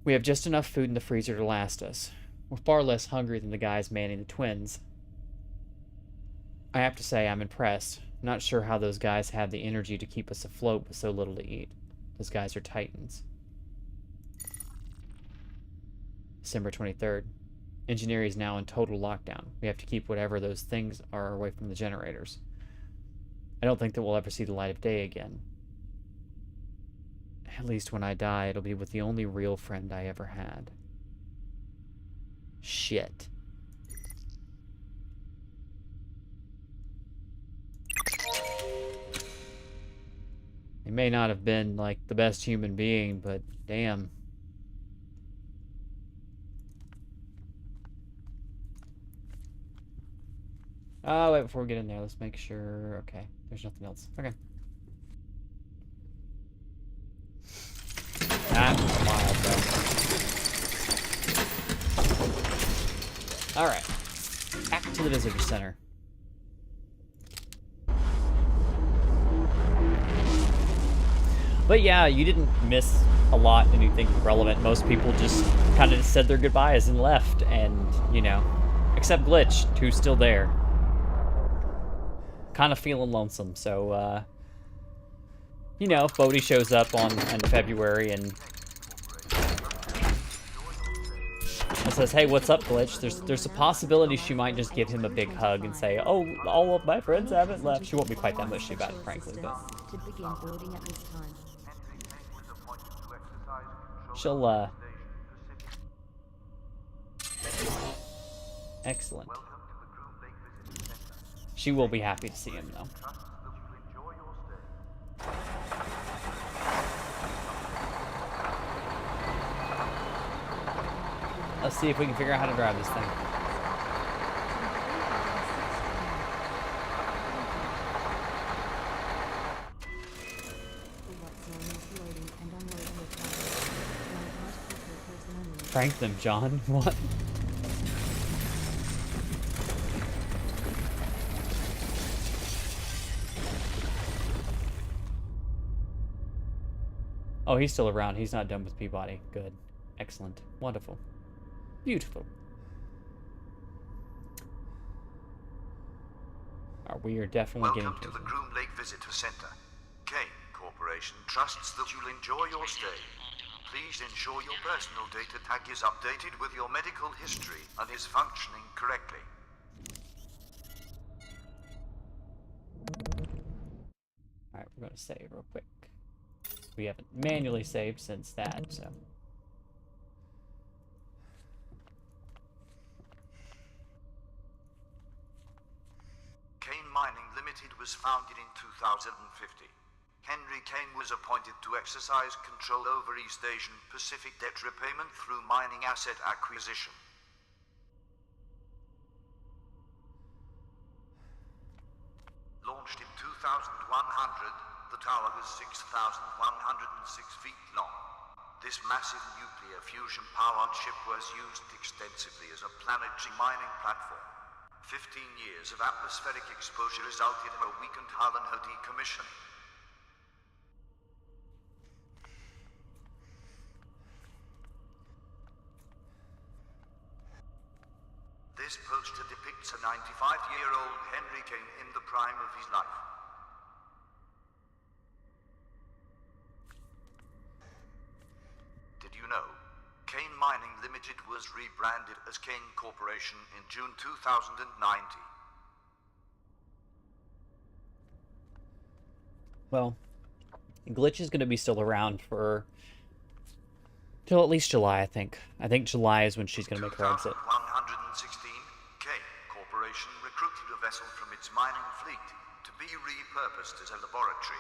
We have just enough food in the freezer to last us. We're far less hungry than the guys manning the twins. I have to say, I'm impressed. Not sure how those guys have the energy to keep us afloat with so little to eat. Those guys are titans. December 23rd. Engineering is now in total lockdown. We have to keep whatever those things are away from the generators. I don't think that we'll ever see the light of day again. At least when I die, it'll be with the only real friend I ever had. Shit. He may not have been, like, the best human being, but damn. Oh, wait, before we get in there, let's make sure... Okay, there's nothing else. Okay. That's wild, though. Alright. Back to the visitor center. But yeah, you didn't miss a lot, anything relevant. Most people just kind of said their goodbyes and left, and, you know, except Glitch, who's still there. Kind of feeling lonesome, so, you know, if Bodhi shows up in February and says, hey, what's up, Glitch? There's a possibility she might just give him a big hug and say, oh, all of my friends haven't left. She won't be quite that mushy about it, frankly, but she'll, excellent. She will be happy to see him, though. Let's see if we can figure out how to drive this thing. Prank them, John. What? Oh, he's still around. He's not done with Peabody. Good. Excellent. Wonderful. Beautiful. We are definitely getting Welcome to the Groom Lake Visitor Center. Kane Corporation trusts that you'll enjoy your stay. Please ensure your personal data tag is updated with your medical history and is functioning correctly. Alright, we're going to save real quick. We haven't manually saved since that, so... Kane Mining Limited was founded in 2050. Henry Kane was appointed to exercise control over East Asian Pacific debt repayment through mining asset acquisition. Launched in 2100, the tower was 6,106 feet long. This massive nuclear fusion-powered ship was used extensively as a planetary mining platform. 15 years of atmospheric exposure resulted in a weakened hull and her decommissioning. This poster depicts a 95-year-old Henry Kane in the prime of his life. Did you know? Kane Mining Limited was rebranded as Kane Corporation in June 2090. Well, Glitch is going to be still around for... till at least July, I think. I think July is when she's going to make her exit. 116, Kane Corporation recruited a vessel from its mining fleet to be repurposed as a laboratory.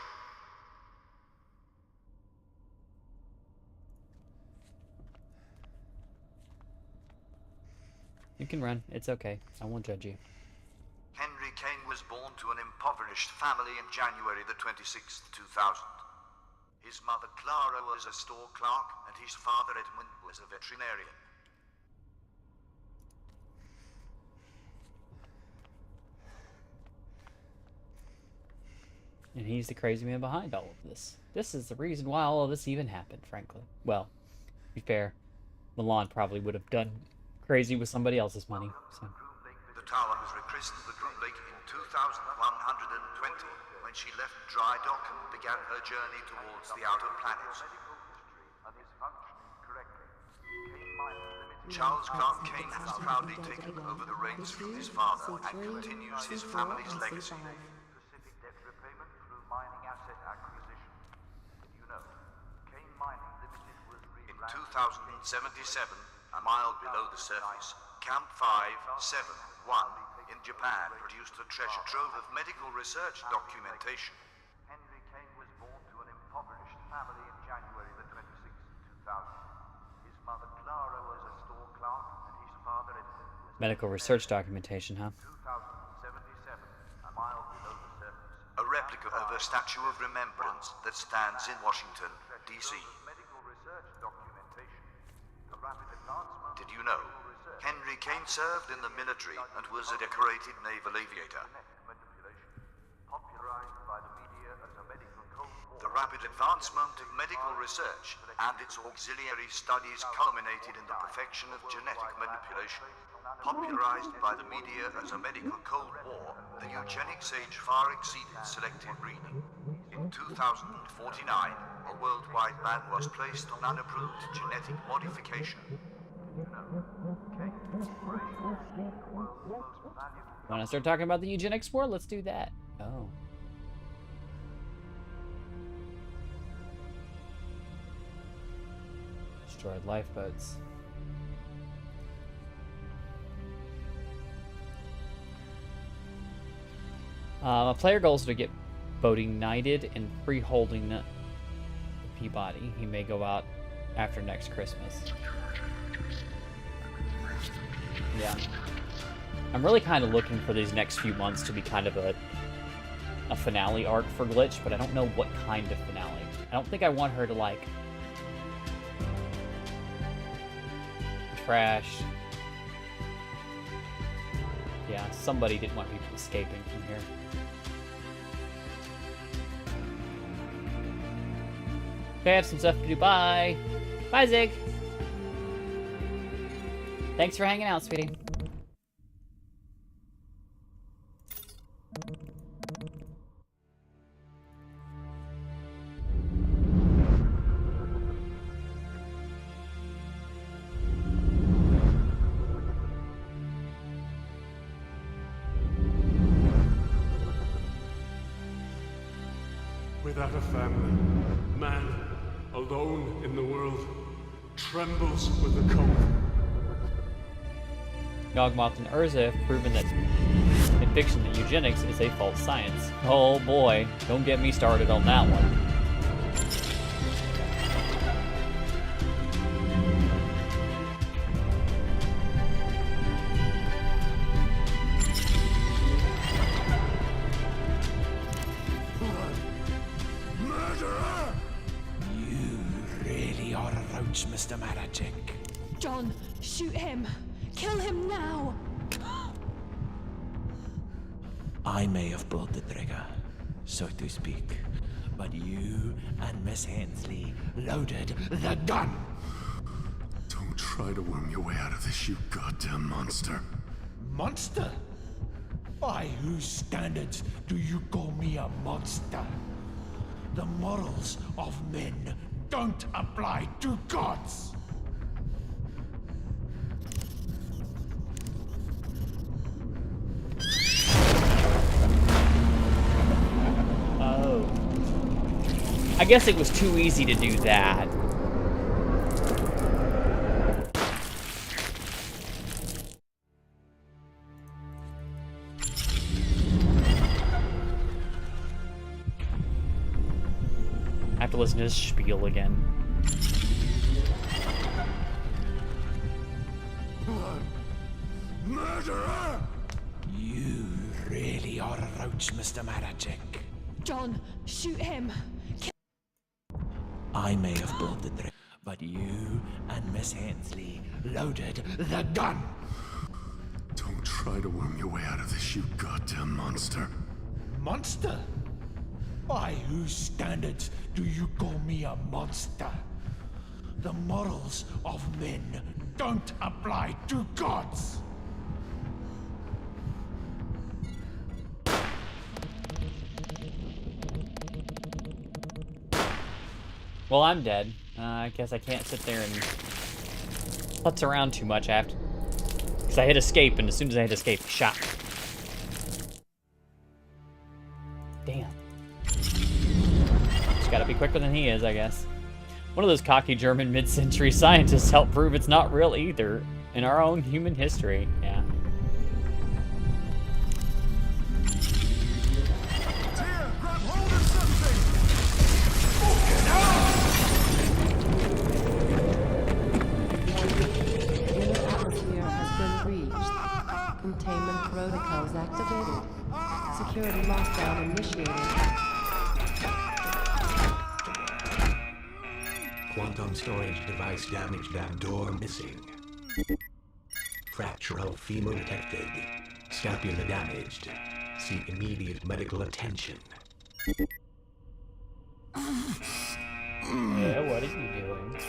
You can run. It's okay. I won't judge you. Henry Kane was born to an impoverished family in January the 26th, 2000. His mother Clara was a store clerk, and his father Edmund was a veterinarian. And he's the crazy man behind all of this. This is the reason why all of this even happened, frankly. Well, to be fair, Milan probably would have done crazy with somebody else's money, so... The tower was rechristened the Groom Lake in 2120, when she left dry dock and began her journey towards the outer planets. Charles Clark Kane has proudly taken over the reins from his father and continues his family's legacy. Pacific debt repayment through mining asset acquisition. Did you know? Kane 2077, a mile below the surface, Camp 571 in Japan produced a treasure trove of medical research documentation. Henry Kane was born to an impoverished family in January the 26th, 2000. His mother Clara was a store clerk, and his father-in-law was Medical research documentation, huh? 2077, a mile below the surface. A replica of a statue of remembrance that stands in Washington, D.C. Did you know? Henry Kane served in the military and was a decorated naval aviator. The rapid advancement of medical research and its auxiliary studies culminated in the perfection of genetic manipulation. Popularized by the media as a medical Cold War, the eugenics age far exceeded selective breeding. In 2049, a worldwide ban was placed on unapproved genetic modification. Want to start talking about the eugenics war? Let's do that. Oh. Destroyed lifeboats. A player goals to get boating knighted and freeholding the Peabody. He may go out after next Christmas. Yeah. I'm really kind of looking for these next few months to be kind of a finale arc for Glitch, but I don't know what kind of finale. I don't think I want her to, like, trash. Yeah, somebody didn't want people escaping from here. Okay, I have some stuff to do. Bye! Bye, Zig! Thanks for hanging out, sweetie. Without a family, man, alone in the world, trembles with the cold. Yawgmoth and Urza have proven that in fiction that eugenics is a false science. Oh boy, don't get me started on that one. Murderer! You really are a roach, Mr. Maracek. John, shoot him! Kill him now! I may have pulled the trigger, so to speak, but you and Miss Hensley loaded the gun! Don't try to worm your way out of this, you goddamn monster. Monster? By whose standards do you call me a monster? The morals of men don't apply to gods! Oh. I guess it was too easy to do that. I have to listen to this spiel again. Murderer! You really are a roach, Mr. Maracek. John, shoot him! I may have pulled the trigger, but you and Miss Hensley loaded the gun! Don't try to worm your way out of this, you goddamn monster. Monster? By whose standards do you call me a monster? The morals of men don't apply to gods! Well, I'm dead. I guess I can't sit there and putz around too much after. Because I hit escape, and as soon as I hit escape, shot. Damn. Just gotta be quicker than he is, I guess. One of those cocky German mid-century scientists helped prove it's not real either in our own human history. Yeah. Tia, grab hold of something! Inner atmosphere has been breached. Containment protocols activated. Security lockdown initiated. Quantum storage device damaged and door missing. Fracture of femur detected. Scapula damaged. Seek immediate medical attention. Yeah, what are you doing?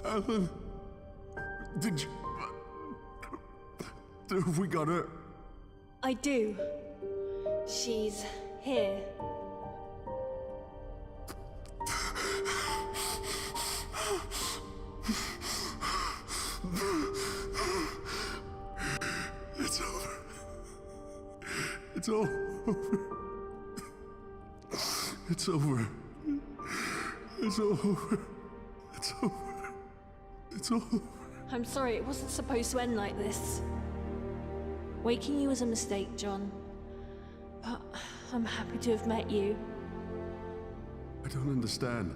Alan, did you... Have we got her? I do. She's here. It's over. It's all over. It's over. It's over. It's over. It's over. I'm sorry, it wasn't supposed to end like this. Waking you was a mistake, John. But I'm happy to have met you. I don't understand.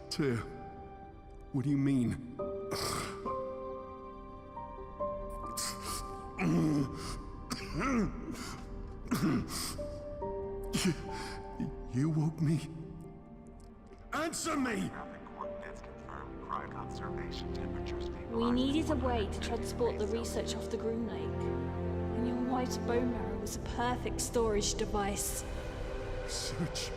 Tia, what do you mean? You woke me. Answer me! We needed a way to transport the research off the Groom Lake. And your wife's bone marrow was a perfect storage device. Research?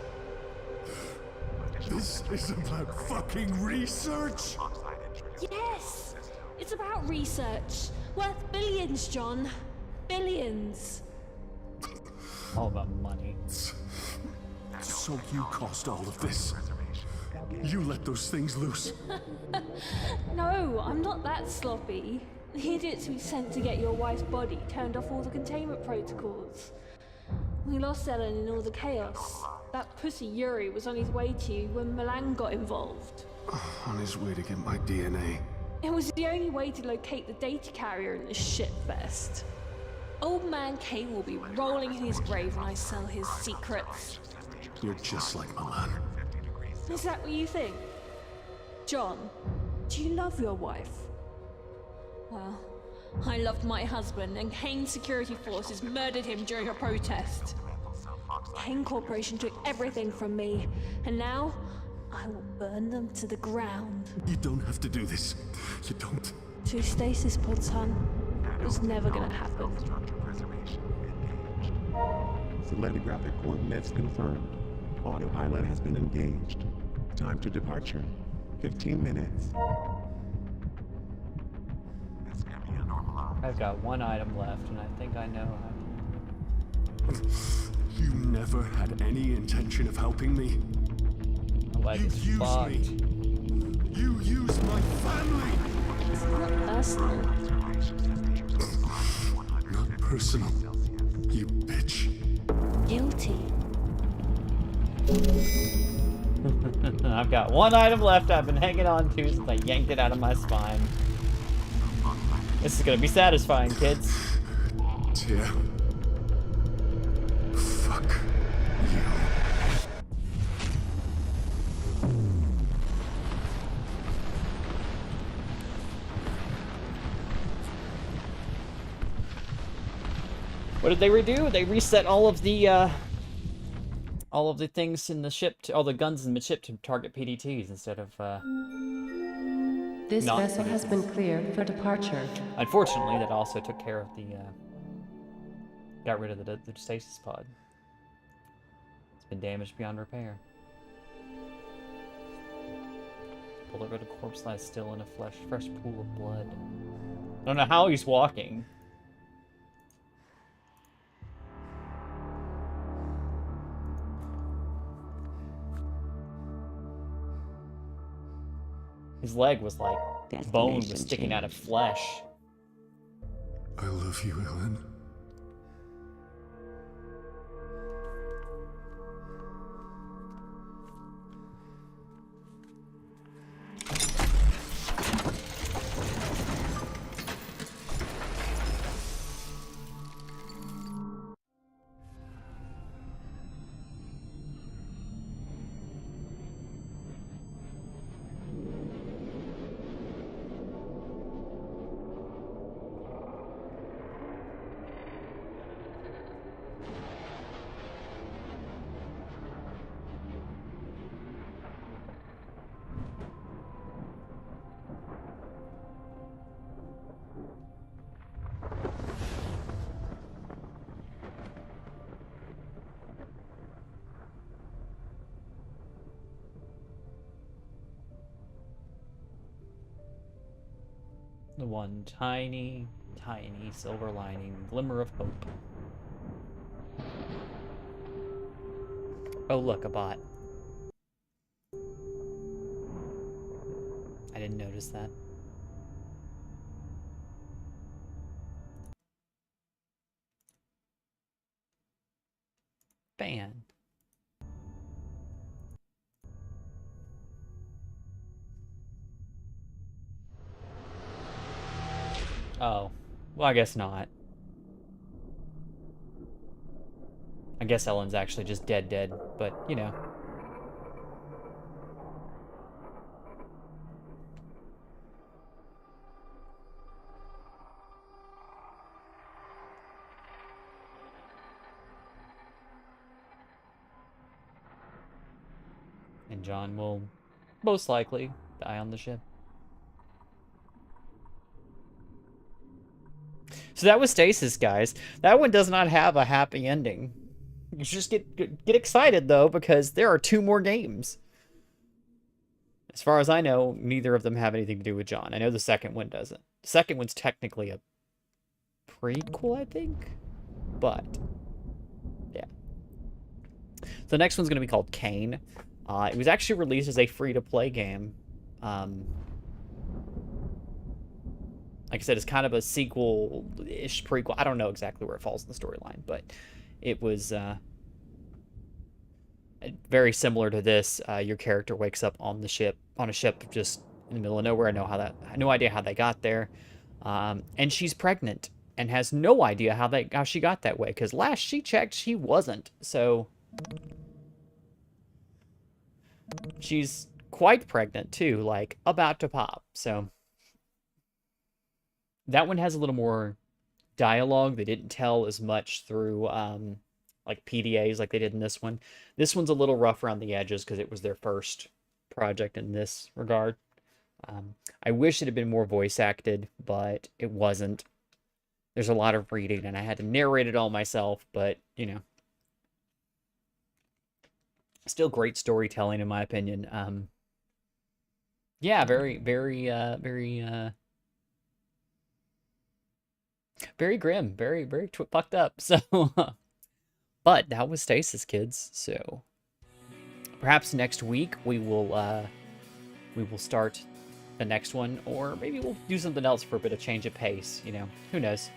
This is about fucking research? Yes! It's about research. Worth billions, John. Billions. All about money. So you caused all of this? You let those things loose? No, I'm not that sloppy. The idiots we sent to get your wife's body turned off all the containment protocols. We lost Ellen in all the chaos. That pussy Yuri was on his way to you when Milan got involved. On his way to get my DNA. It was the only way to locate the data carrier in this shitfest. Old man Kane will be rolling in his grave when I sell his secrets. You're just like Milan. Is that what you think? John, do you love your wife? Well, I loved my husband, and Kane's security forces murdered him during a protest. Kane Corporation took everything from me, and now I will burn them to the ground. You don't have to do this. You don't. 2 stasis pods, hon. It was never gonna happen. Selenographic coordinates confirmed. Autopilot has been engaged. Time to departure. 15 minutes. I've got one item left, and I think I know how to... You never had any intention of helping me. My leg is fucked. You used my family! It's not personal. Not personal. You bitch. Guilty. I've got one item left I've been hanging on to since I yanked it out of my spine. This is gonna be satisfying, kids. Tia. Fuck you. What did they redo? They reset all of the things in the ship, all the guns in the ship to target PDTs instead of, This vessel has been cleared for departure. Unfortunately, that also took care of the, got rid of the stasis pod. It's been damaged beyond repair. Pull it rid of corpse lies still in a fresh pool of blood. I don't know how he's walking. His leg was like bone was sticking out of flesh. I love you, Ellen. The one tiny, tiny silver lining, glimmer of hope. Oh, look, a bot. I didn't notice that. Fan. Oh. Well, I guess not. I guess Ellen's actually just dead, but, you know. And John will most likely die on the ship. So that was Stasis, guys. That one does not have a happy ending. You should just get excited, though, because there are 2 more games. As far as I know, neither of them have anything to do with John. I know the second one doesn't. The second one's technically a prequel, I think? But, yeah. The next one's going to be called Kane. It was actually released as a free-to-play game. Like I said, it's kind of a sequel-ish prequel. I don't know exactly where it falls in the storyline, but it was very similar to this. Your character wakes up on a ship just in the middle of nowhere. No idea how they got there, and she's pregnant and has no idea how she got that way. Because last she checked, she wasn't. So she's quite pregnant too, like about to pop. So that one has a little more dialogue. They didn't tell as much through like PDAs like they did in this one. This one's a little rough around the edges because it was their first project in this regard. I wish it had been more voice acted, but it wasn't. There's a lot of reading, and I had to narrate it all myself, but, you know. Still great storytelling, in my opinion. Yeah, very grim, very fucked up. So, but that was Stasis, kids. So, perhaps next week we will start the next one, or maybe we'll do something else for a bit of change of pace. You know, who knows?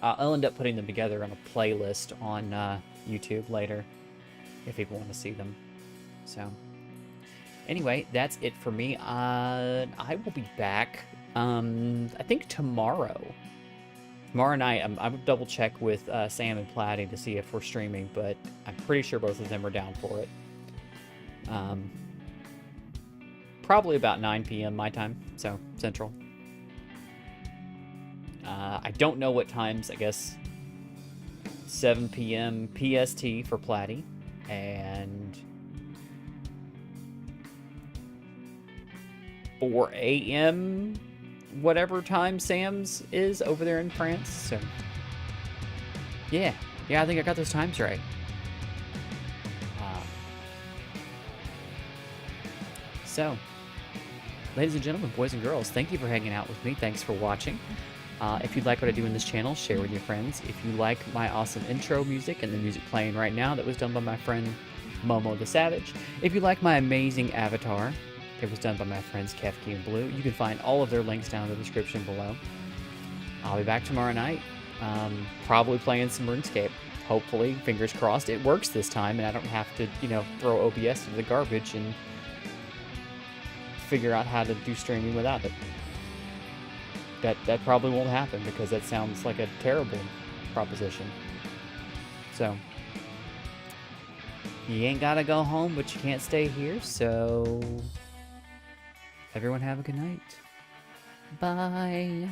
I'll end up putting them together on a playlist on YouTube later, if people want to see them. So, anyway, that's it for me. I will be back. I think tomorrow. Tomorrow night, I would double check with Sam and Platty to see if we're streaming, but I'm pretty sure both of them are down for it. Probably about 9 p.m. my time, so Central. I don't know what times. I guess 7 p.m. PST for Platty, and 4 a.m. whatever time Sam's is over there in France. So yeah, I think I got those times right. So, ladies and gentlemen, boys and girls, thank you for hanging out with me. Thanks for watching. If you like what I do in this channel, share with your friends. If you like my awesome intro music and the music playing right now that was done by my friend Momo the Savage. If you like my amazing avatar, it was done by my friends Kefki and Blue. You can find all of their links down in the description below. I'll be back tomorrow night, probably playing some RuneScape. Hopefully, fingers crossed, it works this time and I don't have to, you know, throw OBS into the garbage and figure out how to do streaming without it. That probably won't happen because that sounds like a terrible proposition. So, you ain't gotta go home, but you can't stay here, so everyone have a good night. Bye.